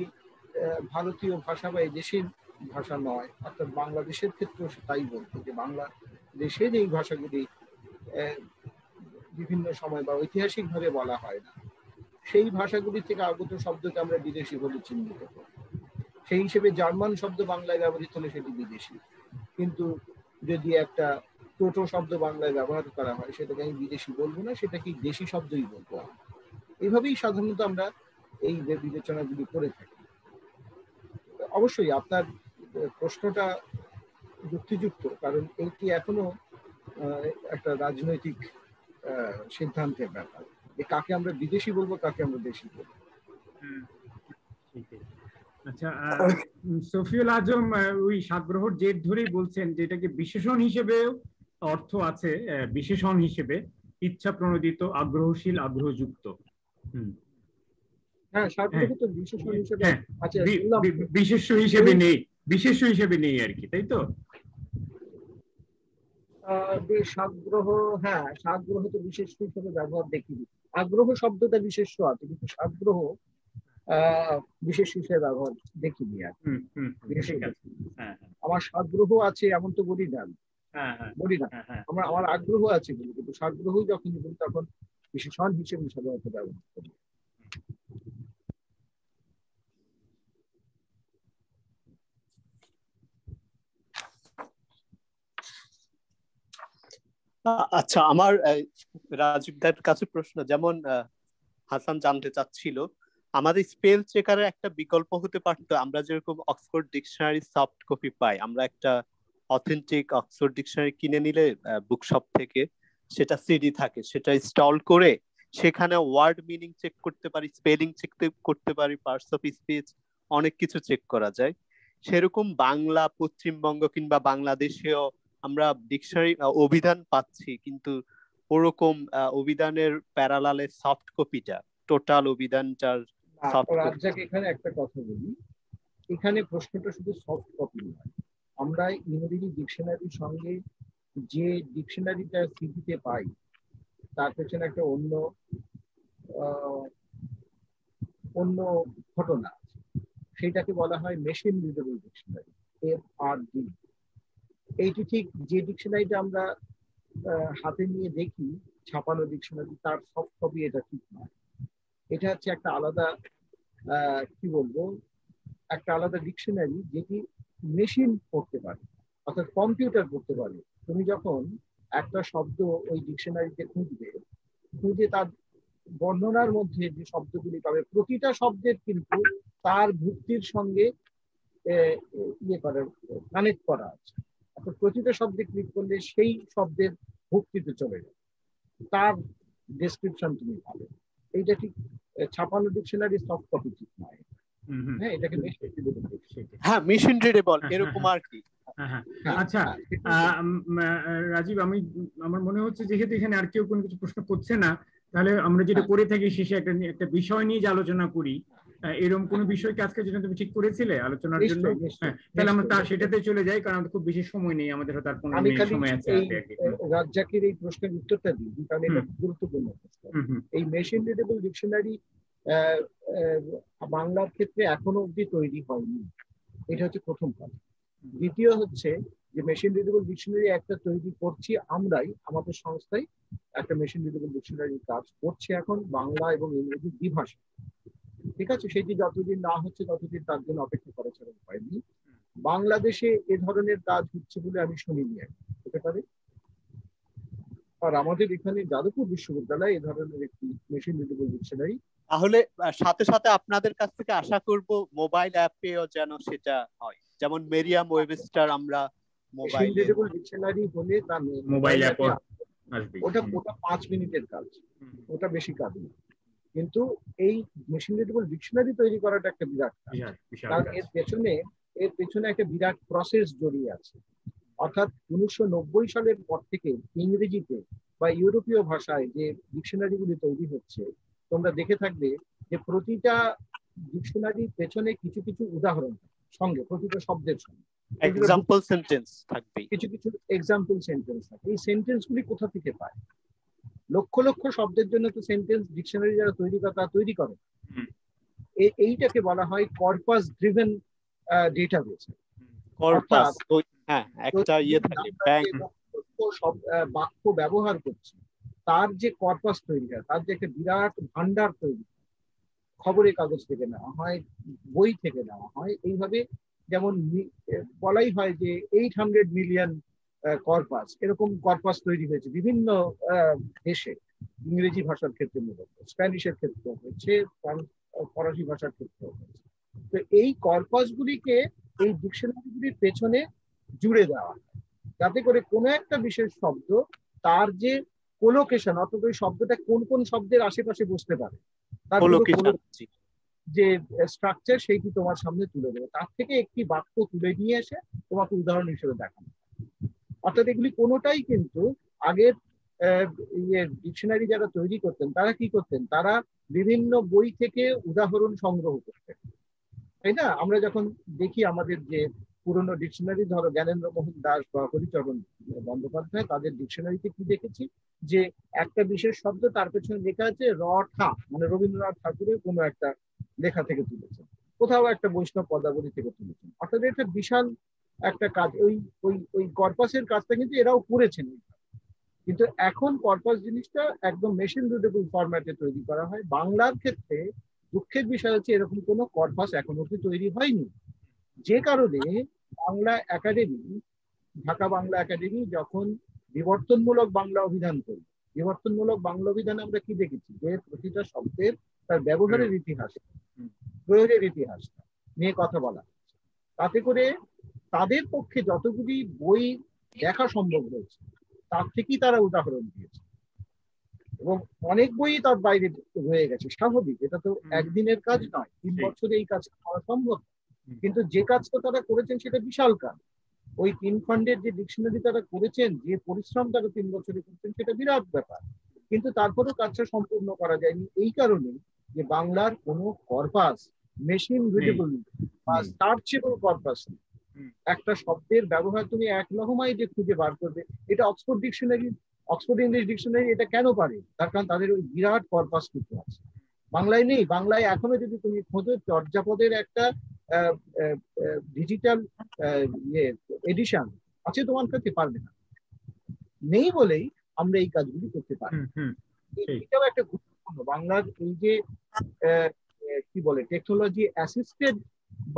B: ভারতীয় ভাষা বা দেশের ভাষা নয়, অর্থাৎ বাংলাদেশের ক্ষেত্রেও তাই বলতো যে বাংলাদেশের এই ভাষাগুলি বিভিন্ন সময় বা ঐতিহাসিক ভাবে বলা হয় না, সেই ভাষাগুলি থেকে আগত শব্দকে আমরা বিদেশি বলে চিহ্নিত করি। সেই হিসেবে জার্মান শব্দ বাংলায় ব্যবহৃত হলে সেটি বিদেশি, কিন্তু যদি একটা টোটো শব্দ বাংলায় ব্যবহার করা হয় সেটাকে আমি বিদেশি বলবো না, সেটাকে দেশি শব্দই বলবো। এইভাবেই সাধারণত আমরা এই বিবেচনাগুলি করে থাকি। অবশ্যই আপনার প্রশ্নটা যুক্তিযুক্ত, কারণ এইটি এখনো একটা রাজনৈতিক সিদ্ধান্তের ব্যাপার, যে কাকে আমরা বিদেশি বলবো, কাকে আমরা দেশি বলবো।
A: আচ্ছা, সফিউল আজম ওই সাগ্রহর জের ধরেই বলছেন যে এটাকে বিশেষণ হিসেবে অর্থ আছে, বিশেষণ হিসেবে ইচ্ছা প্রণোদিত, আগ্রহশীল, আগ্রহযুক্ত। বিশেষ্য হিসেবে নেই আর কি, তাই তো?
B: বেশ আগ্রহ, হ্যাঁ সাগ্রহ তো বিশেষ হিসেবে ব্যবহার দেখিনি। আগ্রহ শব্দটা বিশেষ্য আছে, কিন্তু সাগ্রহ বিশেষ হিসেবে ব্যবহার দেখিনি আর কি।
A: ঠিক আছে। হ্যাঁ হ্যাঁ
B: আমার সাগ্রহ আছে এমন তো বলি না,
A: হ্যাঁ হ্যাঁ
B: বলি না।
A: হ্যাঁ হ্যাঁ
B: আমার আগ্রহ আছে বলি, কিন্তু সাগ্রহ যখন বলি তখন বিশেষণ হিসেবে সাধারণত ব্যবহার করি।
D: আচ্ছা, আমার রাজীব দার কাছে প্রশ্ন, যেমন হাসান জানতে চাচ্ছিল, আমাদের স্পেল চেকারের একটা বিকল্প হতে পারতো, আমরা যেরকম অক্সফোর্ড ডিকশনারি সফট কপি পাই, আমরা একটা অথেন্টিক অক্সফোর্ড ডিকশনারি কিনে নিলে বুকশপ থেকে, সেটা সিডি থাকে, সেটা ইনস্টল করে সেখানে ওয়ার্ড মিনিং চেক করতে পারি, স্পেলিং চেক করতে পারি, পার্টস অফ স্পিচ, অনেক কিছু চেক করা যায়। সেরকম বাংলা পশ্চিমবঙ্গ কিংবা বাংলাদেশেও আমরা ডিকশনারি অভিধান পাচ্ছি, কিন্তু ওরকম অভিধানের প্যারালালে সফট কপিটা, টোটাল অভিধানটার সফট কপি।
B: রাজ্জাক, এখানে একটা কথা বলি, এখানে প্রশ্নটা শুধু সফট কপি নয়। আমরা ইংরেজি ডিকশনারির সঙ্গে যে ডিকশনারিটা সিডিতে পাই তার পেছনে একটা অন্য ঘটনা আছে, সেটাকে বলা হয় মেশিন রিডেবল ডিকশনারি, MRD। এইটি ঠিক যে ডিকশনারিটা আমরা হাতে নিয়ে দেখি ছাপানো ডিকশনারি, তার সফট কপি এটা ঠিক নয়। এটা হচ্ছে একটা আলাদা কি বলবো, একটা আলাদা ডিকশনারি যেটি মেশিন পড়তে পারে, অর্থাৎ কম্পিউটার পড়তে পারে। তুমি যখন একটা শব্দ ওই ডিকশনারিতে খুঁজে তার বর্ণনার মধ্যে যে শব্দগুলি পাবে, প্রতিটা শব্দের কিন্তু তার ভুক্তির সঙ্গে কানেক্ট করা আছে। অর্থাৎ প্রতিটা শব্দে ক্লিক করলে সেই শব্দের ভুক্তিতে চলে যাবে, তার ডেসক্রিপশন তুমি পাবে। এইটা ঠিক ছাপানো ডিকশনারি সফট কপি ঠিক নয়। হ্যাঁ, এটাকে
D: মেশিন রিডেবল এরকম আর কি।
A: আচ্ছা রাজীব, আমার মনে হচ্ছে যেহেতু এখানে আর কেউ কোনো কিছু প্রশ্ন করছে না, তাহলে আমরা যেটা করে থাকি শেষে একটা বিষয় নিয়ে যে আলোচনা করি, এরকম কোন বিষয়কে আজকের জন্য তুমি ঠিক করেছিলে আলোচনার জন্য? তাহলে আমরা সেটাতে চলে যাই, কারণ আমাদের খুব বেশি সময় নেই, আমাদের হয়তো আর 15 মিনিট সময় আছে।
B: রাজ্জাকের এই প্রশ্নের উত্তরটা দিই, কারণ এটা গুরুত্বপূর্ণ প্রশ্ন। এই মেশিন রিডেবল ডিকশনারি বাংলার ক্ষেত্রে এখনো অব্দি তৈরি হয়নি, এটা হচ্ছে প্রথম কথা। দ্বিতীয় হচ্ছে যে মেশিন রিডেবল ডিকশনারি একটা তৈরি করছি আমরাই, আমাদের সংস্থায় একটা মেশিন রিডেবল ডিকশনারি কাজ করছে এখন বাংলা এবং ইংরেজি দ্বিভাষা। ঠিক আছে, সেটি যতদিন না হচ্ছে ততদিন তার জন্য অপেক্ষা করা ছাড়া উপায় নেই। বাংলাদেশে এ ধরনের কাজ হচ্ছে বলে আমি শুনিনি, হতে পারে। আর আমাদের এখানে যাদবপুর বিশ্ববিদ্যালয়ে এ ধরনের একটি মেশিন রিডেবল ডিকশনারি।
D: তাহলে সাথে সাথে আপনাদের কাছ থেকে আশা করব মোবাইল অ্যাপেও যেন সেটা হয়, যেমন মেরিয়াম ওয়েবস্টার আমরা মোবাইল
B: রিডেবল ডিকশনারি হলে তার
A: মোবাইল অ্যাপ আসবে।
B: ওটা 5 মিনিটের কাজ, ওটা বেশি কাজ না। কিন্তু এই মেশিন রিডেবল ডিকশনারি তৈরি করাটা একটা বিরাট কাজ, কারণ এর পেছনে একটা বিরাট প্রসেস জড়িয়ে আছে। অর্থাৎ 1990 সালের পর থেকে ইংরেজিতে বা ইউরোপীয় ভাষায় যে ডিকশনারিগুলি তৈরি হচ্ছে, তোমরা দেখে থাকবে যে প্রতিটা ডিকশনারির পেছনে কিছু কিছু উদাহরণ সঙ্গে, প্রতিটা শব্দের সঙ্গে
D: এক্সাম্পল সেন্টেন্স থাকবে,
B: কিছু কিছু এক্সাম্পল সেন্টেন্স থাকে। এই সেন্টেন্সগুলি কোথা থেকে পায়? লক্ষ লক্ষ শব্দের জন্য তো সেন্টেন্স ডিকশনারি যারা তৈরি করে তারা তৈরি করে। এইটাকে বলা হয় কর্পাস ড্রিভেন ডেটাবেস।
D: কর্পাস, হ্যাঁ, একটা থাকে ব্যাংক।
B: বাক্য ব্যবহার করছে, তার যে কর্পাস তৈরি হয়, তার যে একটা বিরাট ভান্ডার তৈরি, খবরের কাগজ থেকে নেওয়া হয়, বই থেকে নেওয়া হয়, এইভাবে যেমন বলাই হয় যে 800 মিলিয়ন কর্পাস, এরকম কর্পাস তৈরি হয়েছে বিভিন্ন দেশে। ইংরেজি ভাষার ক্ষেত্রে মূলত, স্প্যানিশের ক্ষেত্রে হয়েছে, ফরাসি ভাষার ক্ষেত্রে হয়েছে। তো এই কর্পাস গুলিকে এই ডিকশনারিগুলির পেছনে জুড়ে দেওয়া হয়, যাতে করে কোনো একটা বিশেষ শব্দ তার যে কোলোকেশন, অর্থাৎ ওই শব্দটা কোন কোন শব্দের আশেপাশে বসতে পারে, তার যে স্ট্রাকচার সেইটি তোমার সামনে তুলে দেবে। তার থেকে একটি বাক্য তুলে নিয়ে এসে তোমাকে উদাহরণ হিসেবে দেখানো। অর্থাৎ এগুলি কোনোটাই কিন্তু আগের ডিকশনারি যারা তৈরি করতেন তারা কি করতেন, তারা বিভিন্ন বই থেকে উদাহরণ সংগ্রহ করতেন, তাই না? আমরা যখন দেখি আমাদের যে পুরনো ডিকশনারি, ধরো জ্ঞানেন্দ্র মোহন দাস বা হরিচরণ বন্দ্যোপাধ্যায়, তাদের ডিকশনারিতে কি দেখেছি যে একটা বিশেষ শব্দ তার পেছনে লেখা আছে রঠা, মানে রবীন্দ্রনাথ ঠাকুরের কোনো একটা লেখা থেকে তুলেছেন, কোথাও একটা বৈষ্ণব পদাবলী থেকে তুলেছেন। অর্থাৎ এটা বিশাল একটা কাজ। ওই ওই ওই কর্পাসের কাজটা কিন্তু এরাও করেছেন, কিন্তু এখন কর্পাস জিনিসটা একদম মেশিন রিডেবল ফরম্যাটে তৈরি করা হয়। বাংলার ক্ষেত্রে দুঃখের বিষয় হচ্ছে এরকম কোনো কর্পাস এখন অব্দি তৈরি হয়নি, যে কারণে বাংলা একাডেমি, ঢাকা বাংলা একাডেমি যখন বিবর্তনমূলক বাংলা অভিধান করি, বিবর্তনমূলক বাংলা অভিধানে আমরা কি দেখেছি যে প্রতিটা শব্দের তার ব্যবহারের ইতিহাস, প্রয়োগের ইতিহাস নিয়ে কথা বলা। তাতে করে তাদের পক্ষে যতগুলি বই দেখা সম্ভব হয়েছে তার থেকেই তারা উদাহরণ দিয়েছে, এবং অনেক বই তার বাইরে রয়ে গেছে। স্বাভাবিক, এটা তো একদিনের কাজ নয়, 3 বছরে এই কাজ করা সম্ভব, কিন্তু যে কাজটা তারা করেছেন সেটা বিশাল কাজ। ওই 3 খণ্ডের যে ডিকশনারি তারা করেছেন, যে পরিশ্রম তারা 3 বছরে করেছেন, সেটা বিরাট ব্যাপার। কিন্তু তারপরেও কাজটা সম্পূর্ণ করা যায়নি এই কারণে যে বাংলার কোনো কর্পাস, মেশিন রিডেবল বা সার্চেবল কর্পাস নেই। একটা শব্দের ব্যবহার তুমি এক লহমায় যে খুঁজে বার করবে, এটা Oxford dictionary, Oxford English dictionary এটা কেন পারে? তার কারণ তাদের ওই বিরাট কর্পাস কিন্তু আছে, বাংলায় নেই। বাংলায় এখনো যদি তুমি খোঁজো চর্যাপদের একটা ডিজিটাল এডিশন আছে, তোমার কাছে পারবে না, নেই বলেই আমরা এই কাজগুলি করতে পারি। এটাও একটা গুরুত্বপূর্ণ বাংলার এই যে কি বলে টেকনোলজি অ্যাসিস্টেড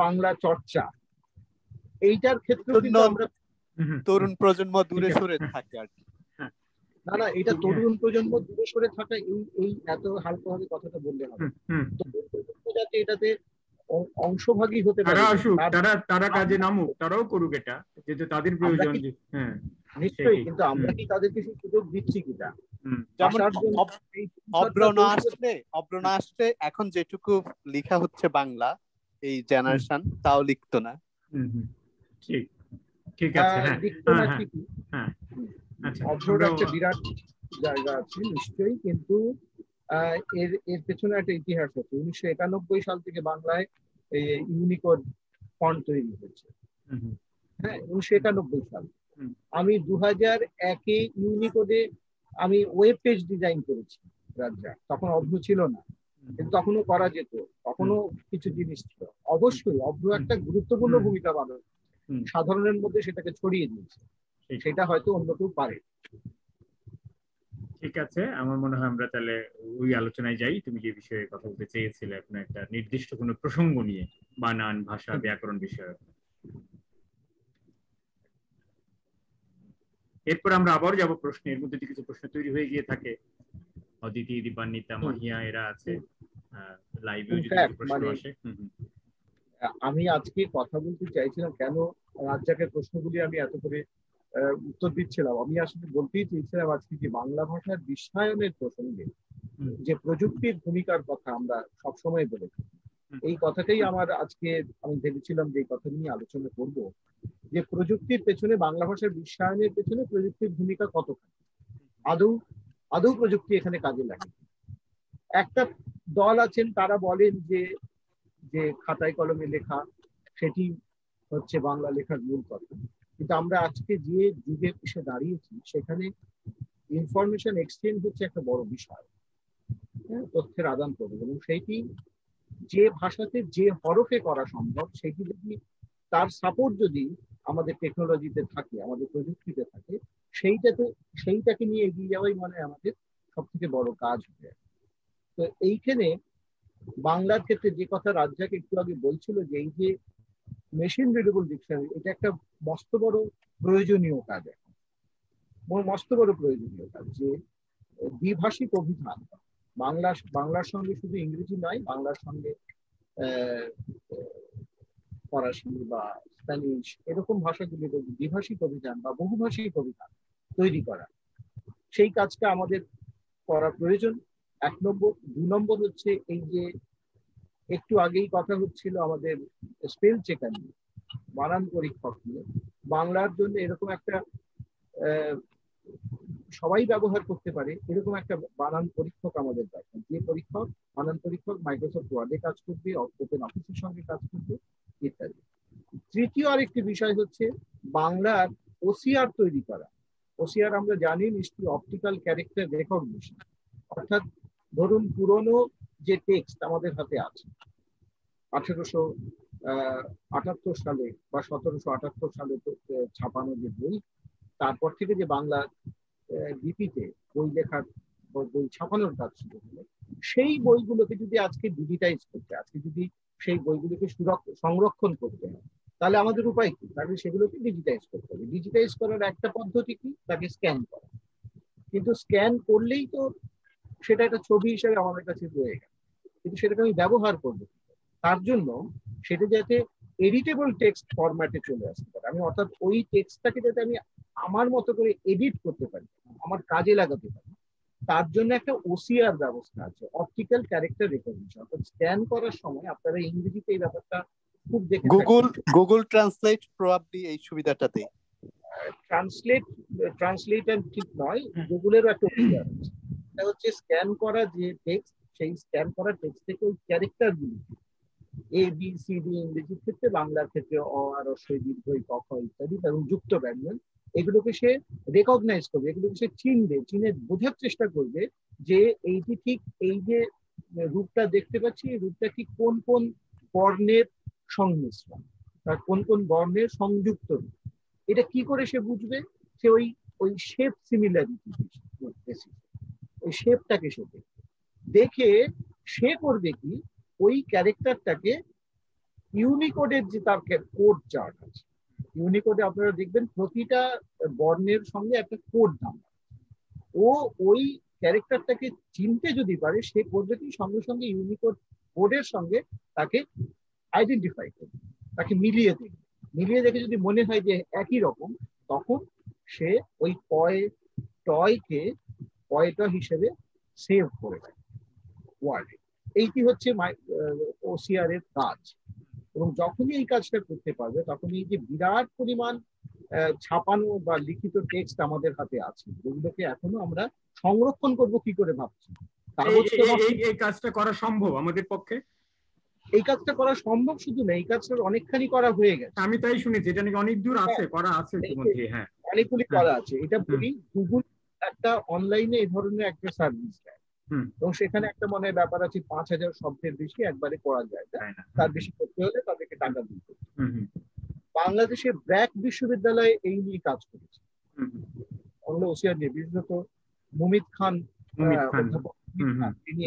B: বাংলা চর্চা, এইটার ক্ষেত্রে কিন্তু আমরা
D: তরুণ প্রজন্ম দূরে সরে থাকে আর কি।
B: না না, এটা তরুণ প্রজন্ম দূরে সরে থাকা এই এত হালকাভাবে কথাটা বললে হবে। যাতে এটাতে অংশভাগী হতে পারে,
A: তারা কাজে নামুক, তারাও করুক এটা, যেহেতু তাদের প্রয়োজন। হ্যাঁ
B: নিশ্চয়ই, কিন্তু আমরা কি তাদেরকে সেই সুযোগ দিচ্ছি কিনা?
D: অব্রনা আসলে এখন যেটুকু লেখা হচ্ছে বাংলা এই জেনারেশন তাও লিখতো না।
A: ঠিক ঠিক আছে, হ্যাঁ হ্যাঁ আচ্ছা,
B: অব্রর একটা বিরাট জায়গা আছে নিশ্চয়ই, কিন্তু এর পেছনে একটা ইতিহাস আছে। 1991 সাল থেকে বাংলায় ইউনিকোড ফন্ট তৈরি হয়েছে। হ্যাঁ, 1991 সাল। আমি 2001-এ ইউনিকোডে আমি ওয়েব পেজ ডিজাইন করেছি রাজ্জাক, তখন অভ্র ছিল না, কিন্তু তখনও করা যেত, তখনও কিছু জিনিস ছিল। অবশ্যই অভ্র একটা গুরুত্বপূর্ণ ভূমিকা পালন, সাধারণের মধ্যে সেটাকে ছড়িয়ে দিয়েছে, সেটা হয়তো অন্য কেউ পারে।
A: ঠিক আছে, আমার মনে হয় আমরা তাহলে ওই আলোচনায় যাই। তুমি যে বিষয়ে কথা বলতে চেয়েছিলে, আপনার একটা নির্দিষ্ট কোনো প্রসঙ্গ নিয়ে, বানান, ভাষা, ব্যাকরণ বিষয়ে। এরপর আমরা আবার যাব প্রশ্নে। এর মধ্যে কিছু প্রশ্ন তৈরি হয়ে গিয়ে থাকে, অদিতি, দীপান্বিতা, মাহিয়া এরা আছে লাইভেও যদি প্রশ্ন আসে।
B: আমি আজকে কথা বলতে চাইছিলাম কেন রাজ্জাকের প্রশ্নগুলি আমি এত করে উত্তর দিচ্ছিলাম, আমি আসলে বলতেই চেয়েছিলাম আজকে যে বাংলা ভাষার বিশ্বায়নের প্রসঙ্গে যে প্রযুক্তির ভূমিকার কথা আমরা সবসময় বলে থাকি, এই কথাটাই আমার আজকে আমি ভেবেছিলাম যে এই কথা নিয়ে আলোচনা করব, যে প্রযুক্তির পেছনে, বাংলা ভাষার বিশ্বায়নের পেছনে প্রযুক্তির ভূমিকা কতখানি, আদৌ প্রযুক্তি এখানে কাজে লাগে। একটা দল আছেন তারা বলেন যে খাতায় কলমে লেখা সেটি হচ্ছে বাংলা লেখার মূল কথা, কিন্তু আমরা আজকে যে যুগে এসে দাঁড়িয়েছি সেখানে ইনফরমেশন এক্সচেঞ্জ হচ্ছে একটা বড় বিষয়, তথ্যের আদান প্রদান, এবং সেইটি যে ভাষাতে যে হরফে করা সম্ভব, সেটি যদি তার সাপোর্ট যদি আমাদের টেকনোলজিতে থাকে, আমাদের প্রযুক্তিতে থাকে, সেইটাকে নিয়ে এগিয়ে যাওয়াই মানে আমাদের সব থেকে বড় কাজ হবে। তো এইখানে বাংলার ক্ষেত্রে যে কথা রাজ্জাক একটু আগে বলছিল, যে এই যে মেশিন রিডেবল ডিকশনারি, এটা একটা মস্ত বড় প্রয়োজনীয় কাজ, এখন মস্ত বড় প্রয়োজনীয় কাজ, যে দ্বিভাষিক অভিধান বাংলার সঙ্গে শুধু ইংরেজি নয়, বাংলার সঙ্গে ফরাসি বা স্প্যানিশ এরকম ভাষাগুলির দ্বিভাষিক অভিধান বা বহুভাষিক অভিধান তৈরি করা, সেই কাজটা আমাদের করা প্রয়োজন। 1 নম্বর। 2 নম্বর হচ্ছে এই যে একটু আগেই কথা হচ্ছিল আমাদের স্পেল চেকার নিয়ে, বানান পরীক্ষক নিয়ে, বাংলার জন্য এরকম একটা সবাই ব্যবহার করতে পারে এরকম একটা বানান পরীক্ষক আমাদের দরকার, যে পরীক্ষক, বানান পরীক্ষক মাইক্রোসফট ওয়ার্ডে কাজ করবে, ওপেন অফিসের সঙ্গে কাজ করবে ইত্যাদি। তৃতীয় আরেকটি বিষয় হচ্ছে বাংলার ওসিআর তৈরি করা। ওসিআর আমরা জানি নিশ্চয়ই অপটিক্যাল ক্যারেক্টার রেকগনিশন, অর্থাৎ ধরুন পুরনো যে টেক্সট আমাদের হাতে আছে 1878 সালে বা 1778 সালে ছাপানো যে বই, তারপর থেকে যে বাংলা লিপিতে বই লেখার বই ছাপানোর কাজ শুরু হলো, সেই বইগুলোকে যদি আজকে ডিজিটাইজ করতে, আজকে যদি সেই বইগুলোকে সংরক্ষণ করতে হয়, তাহলে আমাদের উপায় কি? তাহলে সেগুলোকে ডিজিটাইজ করতে হবে। ডিজিটাইজ করার একটা পদ্ধতি কি? তাকে স্ক্যান করা। কিন্তু স্ক্যান করলেই তো সেটা একটা ছবি হিসেবে আমাদের কাছে রয়ে গেল, কিন্তু সেটাকে আমি ব্যবহার করবো। তার জন্য সেটা যাতে এডিটেবল টেক্সট ফরম্যাটে চলে আসতে পারে, আমি অর্থাৎ ওই টেক্সটটাকে যাতে আমি আমার মতো করে এডিট করতে পারি, আমার কাজে লাগাতে পারি, তার জন্য একটা ওসিআর ব্যবস্থা আছে, অপটিক্যাল ক্যারেক্টার রেকগনিশন। অর্থাৎ স্ক্যান করার সময় আপনারা ইংরেজিতে এই ব্যাপারটা খুব দেখে
D: গুগল ট্রান্সলেট প্রবাবলি এই সুবিধাটাতে
B: ট্রান্সলেটর ঠিক নয়, গুগলেরও একটা ওসিআর আছে। এটা হচ্ছে স্ক্যান করা যে টেক্সট, সেই স্ক্যান করা টেক্সট থেকে ওই ক্যারেক্টার গুলি এ বি সি ডি ইংরেজির ক্ষেত্রে, বাংলার ক্ষেত্রে অ আর হ্রস্বই দীর্ঘই ক খ ইত্যাদি এবং যুক্ত ব্যঞ্জন, এগুলোকে সে রেকগনাইজ করবে, এগুলোকে সে চিনবে, চিনে বোঝার চেষ্টা করবে যে এইটি ঠিক এই যে রূপটা দেখতে পাচ্ছি, এই রূপটা ঠিক কোন কোন বর্ণের সংমিশ্রণ, তার কোন কোন বর্ণের সংযুক্ত রূপ। এটা কি করে সে বুঝবে? সে ওই শেপ সিমিলারিটি, ওই শেপটাকে সে দেখে সে করবে কি, ওই ক্যারেক্টারটাকে ইউনিকোডের যে তার কোড চার্ট আছে, ইউনিকোডে আপনারা দেখবেন প্রতিটা বর্ণের সঙ্গে একটা কোড নাম্বার, ও ওই ক্যারেক্টারটাকে চিনতে যদি পারে, সে করবে কি, সঙ্গে সঙ্গে ইউনিকোড কোডের সঙ্গে তাকে আইডেন্টিফাই করবে, তাকে মিলিয়ে দেখবে, মিলিয়ে দেখে যদি মনে হয় যে একই রকম, তখন সে ওই টয়কে পয়টা হিসেবে সেভ করে দেয় ওয়ার্ডে। এইটি হচ্ছে ওসিআর এর কাজ। এবং যখনই এই কাজটা করতে পারবে, তখন এই যে বিরাট পরিমাণ ছাপানো বা লিখিত টেক্সট আমাদের হাতে আছে, যেগুলোকে এখনো আমরা সংরক্ষণ করব কি করে ভাবছি,
A: এই কাজটা করা সম্ভব আমাদের পক্ষে?
B: এই কাজটা করা সম্ভব শুধু না, এই কাজটা অনেকখানি করা হয়ে গেছে।
A: আমি তাই শুনেছি, এটা নাকি অনেক দূর আছে, করা আছে ইতিমধ্যে। হ্যাঁ,
B: অনেকগুলি করা আছে। এটা বলি, গুগল একটা অনলাইনে এই ধরনের একটা সার্ভিস দেয়, এবং সেখানে একটা মনে ব্যাপার আছে, 5000 শব্দের বেশি একবারে করা যায় না, তার বেশি করতে হলে তাদেরকে টাকা দিতে। বাংলাদেশের ব্র্যাক বিশ্ববিদ্যালয়ে এই নিয়ে কাজ করেছে বাংলা ওসিআর নিয়ে, বিশেষত মুমিত খান অধ্যাপক, তিনি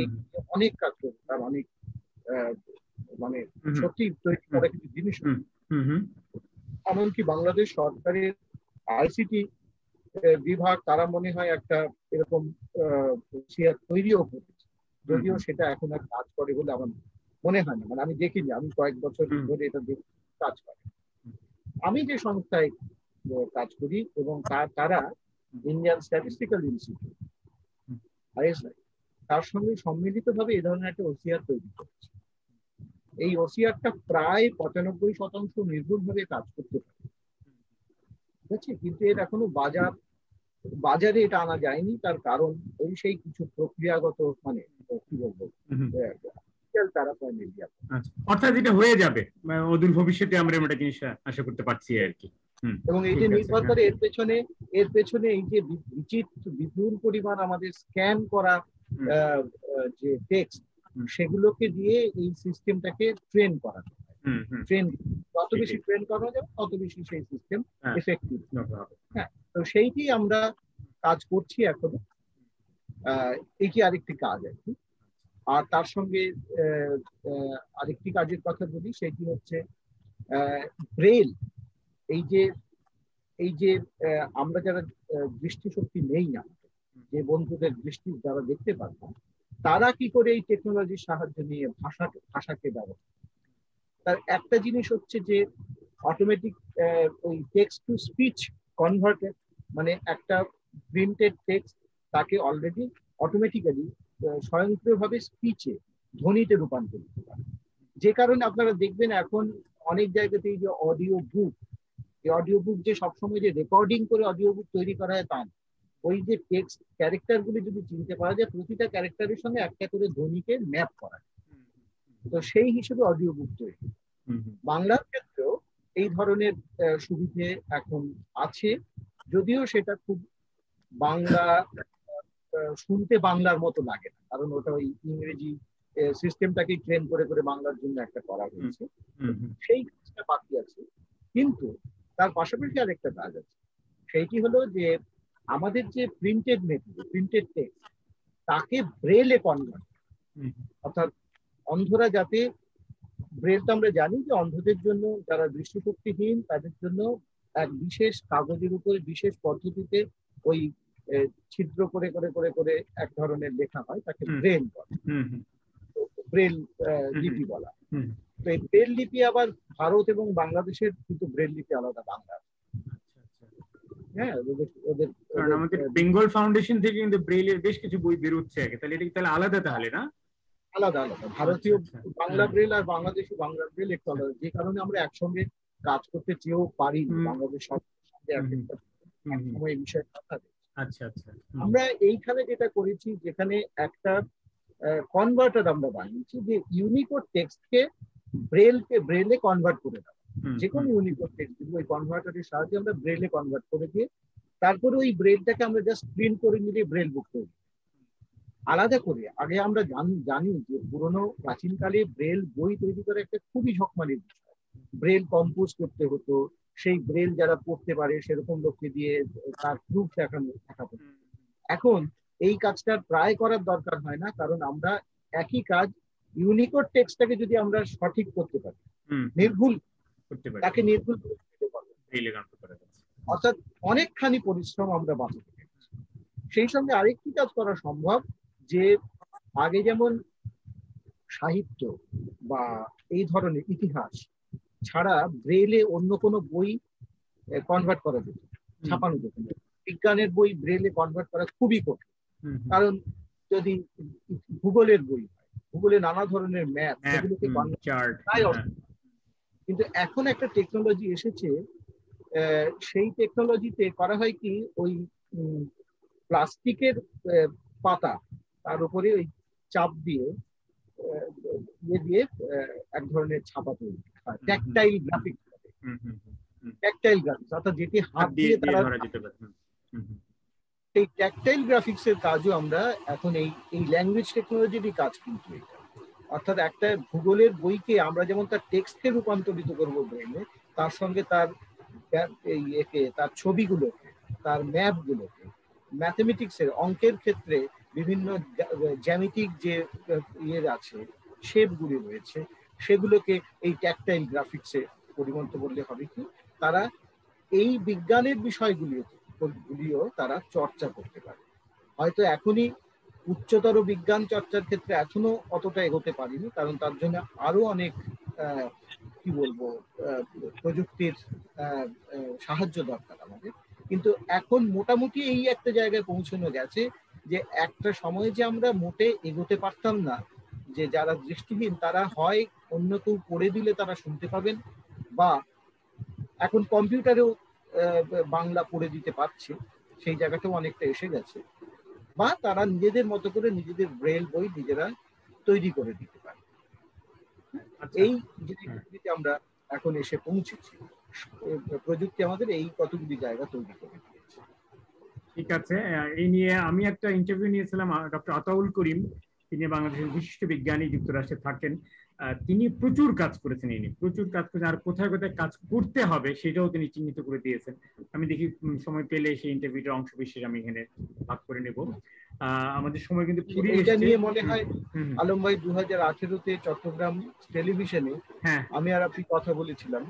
B: অনেক কাজ করেছেন, তার অনেক মানে সত্যি তৈরি করা কিছু জিনিস। এমনকি বাংলাদেশ সরকারের আইসিটি বিভাগ, তারা মনে হয় একটা এরকম ওসিআর তৈরিও করেছে, যদিও সেটা এখন আর কাজ করে বলে আমার মনে হয় না, মানে আমি দেখিনি, আমি কয়েক বছর ধরে এটা কাজ করে। আমি যে সংস্থায় কাজ করি এবং তারা ইন্ডিয়ান স্ট্যাটিস্টিক্যাল ইনস্টিটিউট ISI, তার সঙ্গে সম্মিলিতভাবে এই ধরনের একটা ওসিআর তৈরি করেছে। এই ওসিআরটা প্রায় 95% নির্ভুলভাবে কাজ করতে পারে, ঠিক আছে, কিন্তু এর এখনো বাজারে এটা আনা যায়নি। তার কারণ ওই সেই কিছু প্রক্রিয়াগত, মানে কি বলবো, তারা
A: অর্থাৎ এটা হয়ে যাবে অদূর ভবিষ্যতে, আমরা এটা জিনিস আশা করতে পারছি আর কি।
B: এবং এইটা নির্ভর করে এর পেছনে এই যে বিপুল পরিমাণ আমাদের স্ক্যান করা যে টেক্সট, সেগুলোকে দিয়ে এই সিস্টেমটাকে ট্রেন করা যায়। যত বেশি ট্রেন করা যাবে, তত বেশি সেই সিস্টেম এফেক্টিভ হবে। হ্যাঁ, তো সেইটি আমরা কাজ করছি এখনো। এটি আরেকটি কাজ আর কি। আর তার সঙ্গে আরেকটি কাজের কথা বলি, সেটি হচ্ছে ব্রেল। এই যে আমরা যারা দৃষ্টিশক্তি নেই না, যে বন্ধুদের দৃষ্টি যারা দেখতে পারবো, তারা কি করে এই টেকনোলজির সাহায্য নিয়ে ভাষাকে ব্যবহার। তার একটা জিনিস হচ্ছে যে অটোমেটিক ওই টেক্সট টু স্পিচ কনভার্টেড, মানে একটা প্রিন্টেড টেক্সট তাকে অলরেডি অটোমেটিক্যালি স্বয়ংক্রিয়ভাবে স্পিচে, ধ্বনিতে রূপান্তরিত করে। যে কারণে আপনারা দেখবেন এখন অনেক জায়গাতেই যে অডিও বুক, এই অডিও বুক যে সবসময় যে রেকর্ডিং করে অডিও বুক তৈরি করা হয় তা না, ওই যে টেক্সট ক্যারেক্টারগুলি যদি চিনতে পারা যায়, প্রতিটা ক্যারেক্টারের সঙ্গে একটা করে ধ্বনিকে ম্যাপ করা, তো সেই হিসেবে অডিও বুক তৈরি। বাংলার ক্ষেত্রেও এই ধরনের সুবিধে এখন আছে, যদিও সেটা খুব বাংলা শুনতে বাংলার মতো লাগে না, কারণ ওটা ওই ইংরেজি সিস্টেমটাকে ট্রেন করে করে বাংলার জন্য একটা করা হয়েছে, সেই কাজটা বাকি আছে। কিন্তু তার পাশাপাশি আরেকটা কাজ আছে, সেইটি হলো যে আমাদের যে প্রিন্টেড মেটেরিয়াল, প্রিন্টেড টেক্সট, তাকে ব্রেলে কনভার্ট, অর্থাৎ অন্ধরা যাতে, ব্রেলটা আমরা জানি যে অন্ধদের জন্য, যারা দৃষ্টিশক্তিহীন তাদের জন্য এক বিশেষ কাগজের উপরে বিশেষ পদ্ধতিতে ওই ছিদ্র করে করে করে করে এক ধরনের লেখা হয়, তাকে ব্রেল বলে, ব্রেল লিপি বলা। তো এই ব্রেল লিপি আবার ভারত এবং বাংলাদেশের কিন্তু ব্রেল লিপি আলাদা, বাংলা। হ্যাঁ, ওদের
A: কারণ আমাদের বেঙ্গল ফাউন্ডেশন থেকে কিন্তু ব্রেইলের বেশ কিছু বই বের হচ্ছে আগে, তাহলে এটা তাহলে আলাদা, তাহলে না
B: আলাদা আলাদা ভারতীয় বাংলা ব্রেল আর বাংলাদেশি বাংলা ব্রেল একটু আলাদা, যে কারণে আমরা একসঙ্গে কাজ করতে চেয়েও পারি বাংলাদেশ সময় এই বিষয়ে কথা।
A: আচ্ছা আচ্ছা,
B: আমরা এইখানে যেটা করেছি, যেখানে একটা কনভার্টার আমরা বানিয়েছি, যে ইউনিকোড টেক্সটকে ব্রেলে কনভার্ট করে দেওয়া, যে কোনো ইউনিকোড টেক্সট ওই কনভার্টারের সাহায্যে আমরা ব্রেলে কনভার্ট করে দিয়ে তারপরে ওই ব্রেলটাকে আমরা জাস্ট প্রিন্ট করে নিলে ব্রেল বুক করি আলাদা করে। আগে আমরা জানি যে পুরোনো প্রাচীনকালে ব্রেল বই তৈরি করা একটা খুবই ঝকমারির বিষয়, ব্রেল কম্পোজ করতে হতো, সেই ব্রেল যারা পড়তে পারে সেরকম লোককে দিয়ে তার প্রুফ দেখাতে। এখন এই কাজটা প্রায় করার দরকার হয় না, কারণ আমরা একই কাজ ইউনিকোড টেক্সটটাকে যদি আমরা সঠিক করতে পারি, নির্ভুল করতে পারি, তাকে নির্ভুল করতে পারবো, অর্থাৎ অনেকখানি পরিশ্রম আমরা বাঁচাতে পারি। সেই সঙ্গে আরেকটি কাজ করা সম্ভব, যে আগে যেমন সাহিত্য বা এই ধরনের ইতিহাস ছাড়া ব্রেলে অন্য কোনো বই কনভার্ট করা যেত, ছাপানো যেত না। বিজ্ঞানের বই ব্রেলে কনভার্ট করা খুবই কঠিন, কারণ যদি ভূগোলের বই হয়, ভূগোলে নানা ধরনের ম্যাপ, সেগুলোকে কিন্তু এখন একটা টেকনোলজি এসেছে, সেই টেকনোলজিতে করা হয় কি, ওই প্লাস্টিকের পাতা, তার উপরে ওই চাপ দিয়ে এক ধরনের ছাপা তৈরি হয়, ট্যাকটাইল গ্রাফিক্স, ট্যাকটাইল গ্রাফিক্স, অর্থাৎ যেটি হাত দিয়ে তারা, এই ট্যাকটাইল গ্রাফিক্স এর কাজও আমরা এখন এই ল্যাঙ্গুয়েজ টেকনোলজিরই কাজ, কিন্তু এটা অর্থাৎ একটা ভূগোলের বইকে আমরা যেমন তার টেক্সটকে রূপান্তরিত করবো ব্রেনে, তার সঙ্গে তার তার ছবিগুলোকে, তার ম্যাপগুলোকে, ম্যাথমেটিক্সের অঙ্কের ক্ষেত্রে বিভিন্ন জ্যামিতিক যে আছে, শেপগুলি রয়েছে, সেগুলোকে এই ট্যাকটাইল গ্রাফিক্সে পরিণত করলে হবে কি, তারা এই বিজ্ঞানের বিষয়গুলিও তারা চর্চা করতে পারে। হয়তো এখনই উচ্চতর বিজ্ঞান চর্চার ক্ষেত্রে এখনো অতটা এগোতে পারিনি, কারণ তার জন্য আরো অনেক কি বলবো প্রযুক্তির সাহায্য দরকার আমাদের। কিন্তু এখন মোটামুটি এই একটা জায়গায় পৌঁছানো গেছে যে একটা সময় যে আমরা মোটে এগোতে পারতাম না, যে যারা দৃষ্টিহীন তারা হয় অন্য কেউ পড়ে দিলে তারা শুনতে পাবেন, বা এখন কম্পিউটারেও বাংলা পড়ে দিতে পারছে, সেই জায়গাটাও অনেকটা এসে গেছে, বা তারা নিজেদের মতো করে নিজেদের ব্রেল বই নিজেরা তৈরি করে দিতে পারে। এই জিনিসগুলিতে আমরা এখন এসে পৌঁছেছি, প্রযুক্তি আমাদের এই কতগুলি জায়গা তৈরি করে দিয়েছে।
A: ঠিক আছে, এই নিয়ে আমি একটা ইন্টারভিউ নিয়েছিলাম ডক্টর আতাউল করিম, তিনি বাংলাদেশের বিশিষ্ট বিজ্ঞানী, যুক্তরাষ্ট্রে থাকেন। তিনি প্রচুর কাজ করেছেন, এই নিয়ে প্রচুর কাজ করেছেন, আর কোথায় কোথায় কাজ করতে হবে সেটাও তিনি চিহ্নিত করে দিয়েছেন। আমি দেখি সময় পেলে সেই ইন্টারভিউটার অংশ বিশেষ আমি এখানে ভাগ করে নেব। আমাদের সময় কিন্তু পুরিয়ে
B: এটা নিয়ে মনে হয় আলম ভাই 2018-তে চট্টগ্রাম টেলিভিশনে আমি আর আপনি কথা বলেছিলাম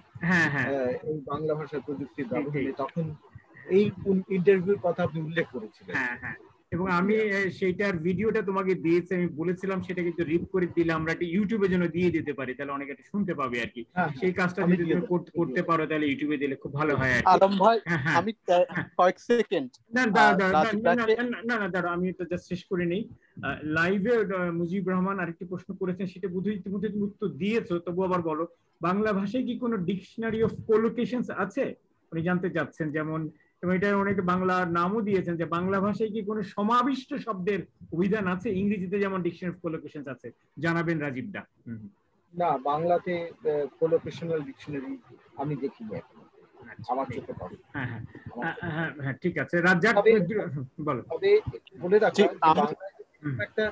B: এই বাংলা ভাষা প্রযুক্তির ব্যবহারে, তখন এই ইন্টারভিউর কথা আপনি উল্লেখ করেছিলেন।
A: এবং আমি সেইটার ভিডিওটা তোমাকে দিয়েছি, আমি বলেছিলাম সেটা কিন্তু রিপ করে দিলে আমরা একটা ইউটিউবে যেন দিয়ে দিতে পারি, তাহলে অনেকে এটা শুনতে পাবে আর কি। সেই কাজটা যদি তুমি করতে পারো তাহলে ইউটিউবে দিলে খুব ভালো হয় আর কি।
D: আলম ভাই আমি কয়েক সেকেন্ড
A: না, দাঁড়াও, আমি তো জাস্ট শেষ করে নেই। লাইভে মুজিবুর রহমান আরেকটি প্রশ্ন করেছেন, সেটা বোধহয় ইতিমধ্যে তুমি উত্তর দিয়েছো, তবু আবার বলো, বাংলা ভাষায় কি কোনো ডিকশনারি অফ কোলোকেশনস আছে? উনি জানতে চাচ্ছেন, যেমন এবং এটা অনেকে বাংলা নামও দিয়েছেন, যে বাংলা ভাষায় কি কোনো সমাবিষ্ট শব্দের অভিধান আছে? ইংরেজিতে যেমন ডিকশনারি অফ কোলোকেশনস আছে, জানাবেন রাজীব দা।
B: না, বাংলাতে কোলোকেশনাল ডিকশনারি আমি দেখিনি এখন, আমার
A: আচ্ছা,
B: চোখে পড়ে।
A: হ্যাঁ হ্যাঁ
B: আমার চোখে পড়ে।
A: হ্যাঁ হ্যাঁ, ঠিক আছে রাজ্জাক, বলো।
B: তবে একটু বলে রাখা যে
D: আমি
B: বাংলায় একটা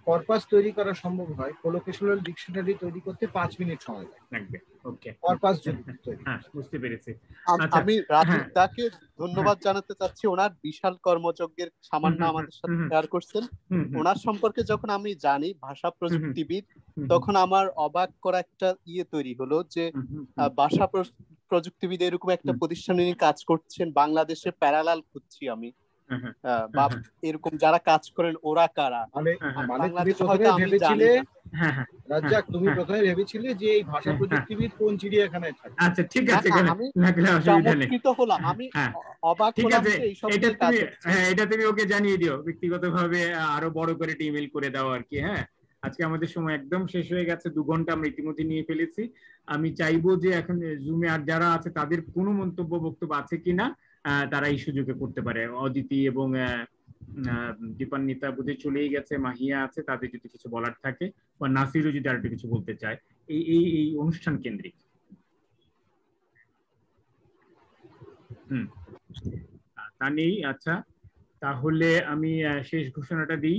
B: কর্পাস তৈরি করা সম্ভব হয়, কোলোকেশনাল ডিকশনারি তৈরি করতে 5 মিনিট সময়
A: লাগবে। ওকে,
B: কর্পাস যদি তৈরি।
A: হ্যাঁ বুঝতে পেরেছি। আচ্ছা,
D: আমি রাজীব দাকে ধন্যবাদ জানাতে চাচ্ছি, ওনার বিশাল কর্মযজ্ঞের সামান্য আমাদের সাথে শেয়ার করছেন। ওনার সম্পর্কে যখন আমি জানি ভাষা প্রযুক্তিবিদ, তখন আমার অবাক করা একটা তৈরি হলো যে ভাষা প্রযুক্তিবিদ এরকম একটা প্রতিষ্ঠানে উনি কাজ করছেন, বাংলাদেশে প্যারালাল খুঁজছি আমি, বা এরকম যারা কাজ করেন ওরা কারা।
B: বাংলাদেশে হয়তো আমি জানি না। রাজ্জাক, তুমি প্রথমে ভেবেছিলে যে এই ভাষা প্রযুক্তিবিদ কোন চিড়িয়াখানায় থাকে।
A: আচ্ছা ঠিক আছে,
D: আমি চমৎকৃত হলাম, আমি অবাক হলাম যে এই সব নিয়ে কাজ হচ্ছে।
A: হ্যাঁ, এটা তুমি ওকে জানিয়ে দিও ব্যক্তিগতভাবে, আরো বড় করে একটা ইমেল করে দাও আর কি। হ্যাঁ, আজকে আমাদের সময় একদম শেষ হয়ে গেছে, 2 ঘন্টা আমরা ইতিমধ্যে নিয়ে ফেলেছি। আমি চাইবো যে এখন জুমে আর যারা আছে তাদের কোনো বক্তব্য আছে কিনা তারা এই সুযোগে করতে পারে। অদিতি এবং দীপান্বিতা বোধহয় চলেই গেছে, মাহিয়া আছে, তাদের যদি কিছু বলার থাকে, বা নাসিরও যদি আর কিছু বলতে চায় এই অনুষ্ঠান কেন্দ্রিক। তা নেই। আচ্ছা, তাহলে আমি শেষ ঘোষণাটা দিই।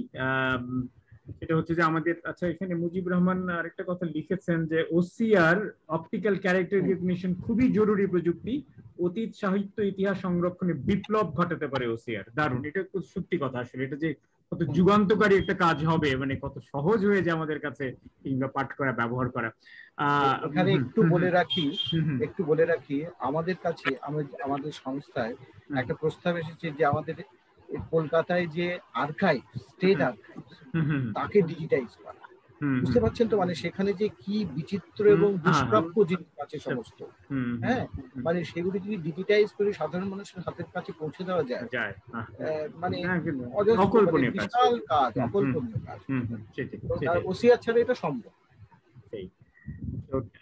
A: সেটা হচ্ছে যে আমাদের, আচ্ছা এখানে মুজিব রহমান আরেকটা কথা লিখেছেন যে ওসিআর অপটিক্যাল ক্যারেক্টার রিকগনিশন খুবই জরুরি প্রযুক্তি, অতীত সাহিত্য ইতিহাস সংরক্ষণে বিপ্লব ঘটাতে পারে ওসিআর। দারুণ, এটা সত্যি কথা। আসলে এটা যে কত যুগান্তকারী একটা কাজ হবে, মানে কত সহজ হয়ে যায় আমাদের কাছে কিংবা পাঠ করা, ব্যবহার করা।
B: এখানে একটু বলে রাখি আমাদের কাছে, আমাদের সংস্থায় একটা প্রস্তাব এসেছে যে আমাদের কলকাতায় যে আর্কাইভ, স্টেট আর্কাইভ, তাকে ডিজিটাইজ করা। বুঝতে পারছেন তো, মানে সেখানে যে কি বিচিত্র এবং দুষ্প্রাপ্য জিনিস আছে সমস্ত, হ্যাঁ, মানে সেগুলি যদি ডিজিটাইজ করে সাধারণ মানুষের হাতের কাছে পৌঁছে দেওয়া যায়, মানে বিশাল কাজ, অকল্পনীয় কাজ। ওসিআর ছাড়া এটা সম্ভব।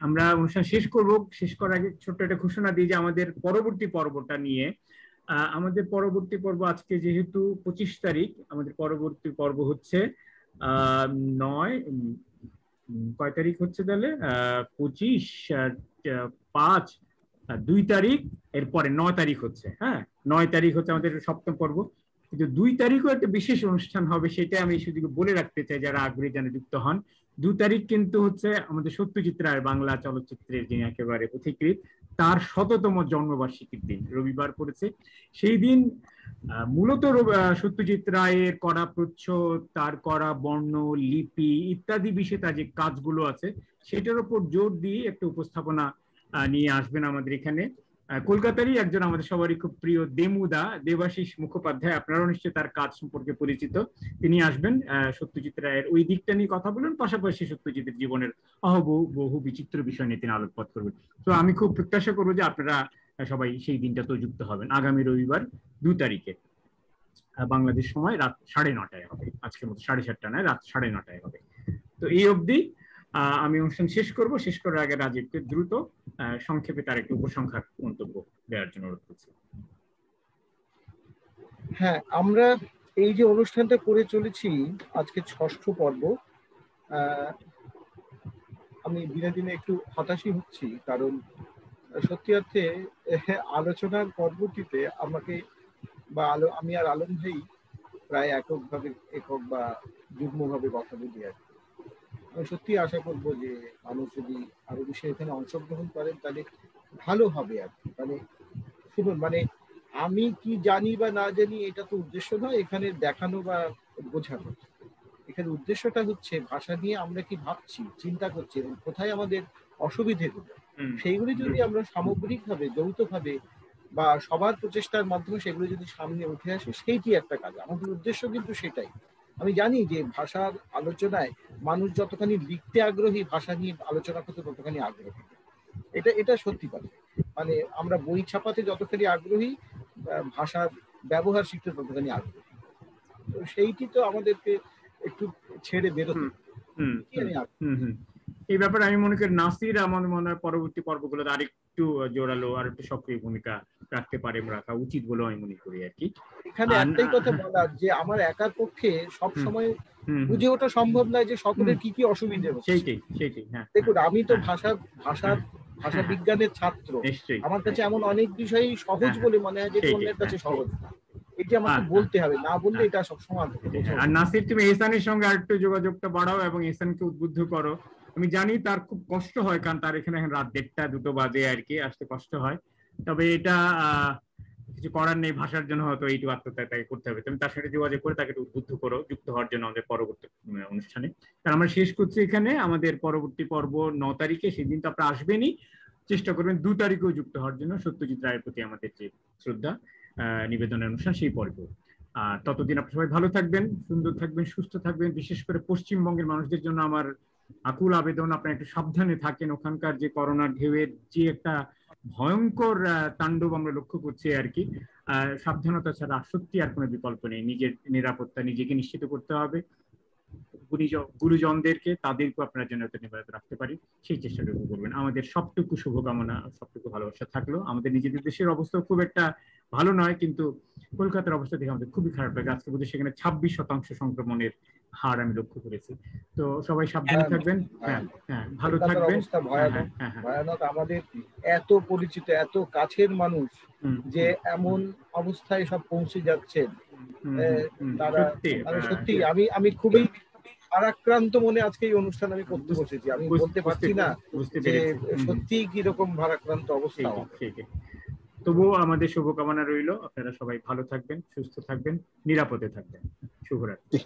A: আমরা অনুষ্ঠান শেষ করব। শেষ করার আগে ছোট্ট একটা ঘোষণা দিই যে আমাদের পরবর্তী পর্বটা নিয়ে, আমাদের পরবর্তী পর্ব আজকে যেহেতু 25 তারিখ, আমাদের পরবর্তী পর্ব হচ্ছে কয় তারিখ হচ্ছে তাহলে 25, 5, 2 তারিখ, এরপরে 9 তারিখ হচ্ছে। হ্যাঁ, 9 তারিখ হচ্ছে আমাদের 7ম পর্ব। কিন্তু 2 তারিখও একটা বিশেষ অনুষ্ঠান হবে, সেটা আমি শুধু বলে রাখতে চাই যারা আগ্রহী যেন যুক্ত হন। 2 তারিখ কিন্তু হচ্ছে আমাদের সত্যজিৎ রায়ের বাংলা চলচ্চিত্রের যিনি একেবারে পথিকৃৎ, তার 100তম জন্মবার্ষিকীর দিন রবিবার পড়েছে। সেই দিন মূলত সত্যজিৎ রায়ের করা প্রচ্ছদ, তার করা বর্ণ লিপি ইত্যাদি বিষয়ে তার যে কাজগুলো আছে সেটার উপর জোর দিয়ে একটা উপস্থাপনা নিয়ে আসবেন আমাদের এখানে। কলকাতারই একজন আমাদের সবারই খুব প্রিয় দেমুদা, দেবাশিস মুখোপাধ্যায়, আপনারাও নিশ্চয়ই তার কাজ সম্পর্কে পরিচিত, তিনি আসবেন। সত্যজিৎ রায়ের ওই দিকটা নিয়ে কথা বলবেন, পাশাপাশি সত্যজিতের জীবনের বহু বিচিত্র বিষয় নিয়ে তিনি আলোকপাত করবেন। তো আমি খুব প্রত্যাশা করবো যে আপনারা সবাই সেই দিনটা তো যুক্ত হবেন। আগামী রবিবার 2 তারিখে বাংলাদেশ সময় রাত 9:30টায় হবে, আজকের মতো 7:30 নয়, রাত 9:30টায় হবে। তো এই অবধি আমি অনুষ্ঠান শেষ করব। শেষ করার আগে রাজীবকে দ্রুত সংক্ষেপে তার একটু উপসংহার মন্তব্য দেওয়ার জন্য অনুরোধ করছি।
B: হ্যাঁ, আমরা এই যে অনুষ্ঠানটা করে চলেছি আজকে 6ষ্ঠ পর্ব, আমি দিনে দিনে একটু হতাশই হচ্ছি, কারণ সত্যি অর্থে আলোচনার পর্বটিতে আমাকে বা আমি আর আলম ভাই প্রায় একক বা যুগ্মভাবে কথা বলি আর কি। আমি সত্যি আশা করবো যে মানুষ যদি আরো বেশি এখানে অংশগ্রহণ করেন তাহলে ভালো হবে আর কি। মানে শুনুন, মানে আমি কি জানি বা না জানি এটা তো উদ্দেশ্য নয় এখানে দেখানো বা বোঝানো। এখানে উদ্দেশ্যটা হচ্ছে ভাষা নিয়ে আমরা কি ভাবছি, চিন্তা করছি এবং কোথায় আমাদের অসুবিধেগুলো, সেইগুলি যদি আমরা সামগ্রিকভাবে, যৌথভাবে বা সবার প্রচেষ্টার মাধ্যমে সেগুলো যদি সামনে উঠে আসে, সেইটি একটা কাজ। আমাদের উদ্দেশ্য কিন্তু সেটাই। আমি জানি যে ভাষার আলোচনায় মানুষ যতখানি লিখতে আগ্রহী, ভাষা নিয়ে আলোচনা করতে ততখানি আগ্রহী। এটা সত্যি কথা। মানে আমরা বই ছাপাতে যতখানি আগ্রহী, ভাষার ব্যবহার শিখতে ততখানি আগ্রহী। তো সেইটি তো আমাদেরকে একটু ছেড়ে বেরোতে।
A: এই ব্যাপারে আমি মনে করি নাসির আমার মনে হয় পরবর্তী পর্বগুলোতে আরেকটু জোরালো, আর একটু সক্রিয় ভূমিকা রাখতে পারে, রাখা উচিত বলে আমি মনে করি আর কি।
B: এখানে একটাই কথা বলার যে আমার একার পক্ষে সব সময় বুঝে ওঠা সম্ভব নয় যে সকলের কি কি অসুবিধে হচ্ছে।
A: সেইটাই হ্যাঁ।
B: দেখুন, আমি তো ভাষা বিজ্ঞানের ছাত্র, আমার কাছে এমন অনেক বিষয়ই সহজ বলে মনে হয় যেটা অন্যের কাছে সহজ না। এটি আমাকে বলতে হবে, না বললে এটা সবসময়।
A: আর নাসির, তুমি এহসানের সঙ্গে আরেকটু যোগাযোগটা বাড়াও এবং এহসানকে উদ্বুদ্ধ করো। আমি জানি তার খুব কষ্ট হয়, কারণ তার এখানে এখন রাত 1টা-2টো বাজে আর কি, আসতে কষ্ট হয়। তবে এটা কিছু করার নেই, ভাষার জন্য হয়তো এইটু আত্মত্যাগ তাকে করতে হবে। তুমি তার সাথে যোগাযোগ করে তাকে উদ্বুদ্ধ করো যুক্ত হওয়ার জন্য আমাদের পরবর্তী অনুষ্ঠানে। কারণ আমরা শেষ করছি এখানে আমাদের পরবর্তী পর্ব 9 তারিখে, সেদিন তো আপনারা আসবেনই, চেষ্টা করবেন 2 তারিখেও যুক্ত হওয়ার জন্য। সত্যজিৎ রায়ের প্রতি আমাদের যে শ্রদ্ধা নিবেদনের অনুষ্ঠান, সেই পর্ব। আর ততদিন আপনারা সবাই ভালো থাকবেন, সুন্দর থাকবেন, সুস্থ থাকবেন। বিশেষ করে পশ্চিমবঙ্গের মানুষদের জন্য আমার আকুল আবেদন, আপনারা একটু সাবধানে থাকেন। ওখানকার যে করোনা ঢেউয়ের যে একটা ভয়ঙ্কর তাণ্ডব আমরা লক্ষ্য করছি আর কি, সাবধানতা ছাড়া সত্যি আর কোনো বিকল্প নেই। নিজের নিরাপত্তা নিজেকে নিশ্চিত করতে হবে, গুরুজনদেরকে, তাদেরকেও আপনার জন্য নিরাপদ রাখতে পারি সেই চেষ্টাটুকু করবেন। আমাদের সবটুকু শুভকামনা, সবটুকু ভালোবাসা থাকলো। আমাদের নিজেদের দেশের অবস্থা খুব একটা ভালো নয়, কিন্তু কলকাতার অবস্থা দেখে আমাদের খুবই খারাপ লাগে। আজকে বোধহয় সেখানে 26% সংক্রমণের হার আমি লক্ষ্য করেছি। তো সবাই সাবধানে থাকবেন, হ্যাঁ ভালো থাকবেন।
B: ভয়ানক। আমাদের এত পরিচিত, এত কাছের মানুষ যে এমন অবস্থায় সব পৌঁছে যাচ্ছে, তারা সত্যি আমি খুবই ভারাক্রান্ত মনে আজকে এই অনুষ্ঠান আমি করতে বসেছি। আমি বলতে পারছি না যে সত্যি কিরকম ভারাক্রান্ত অবস্থা।
A: তবুও আমাদের শুভকামনা রইল, আপনারা সবাই ভালো থাকবেন, সুস্থ থাকবেন, নিরাপদে থাকবেন। শুভরাত্রি।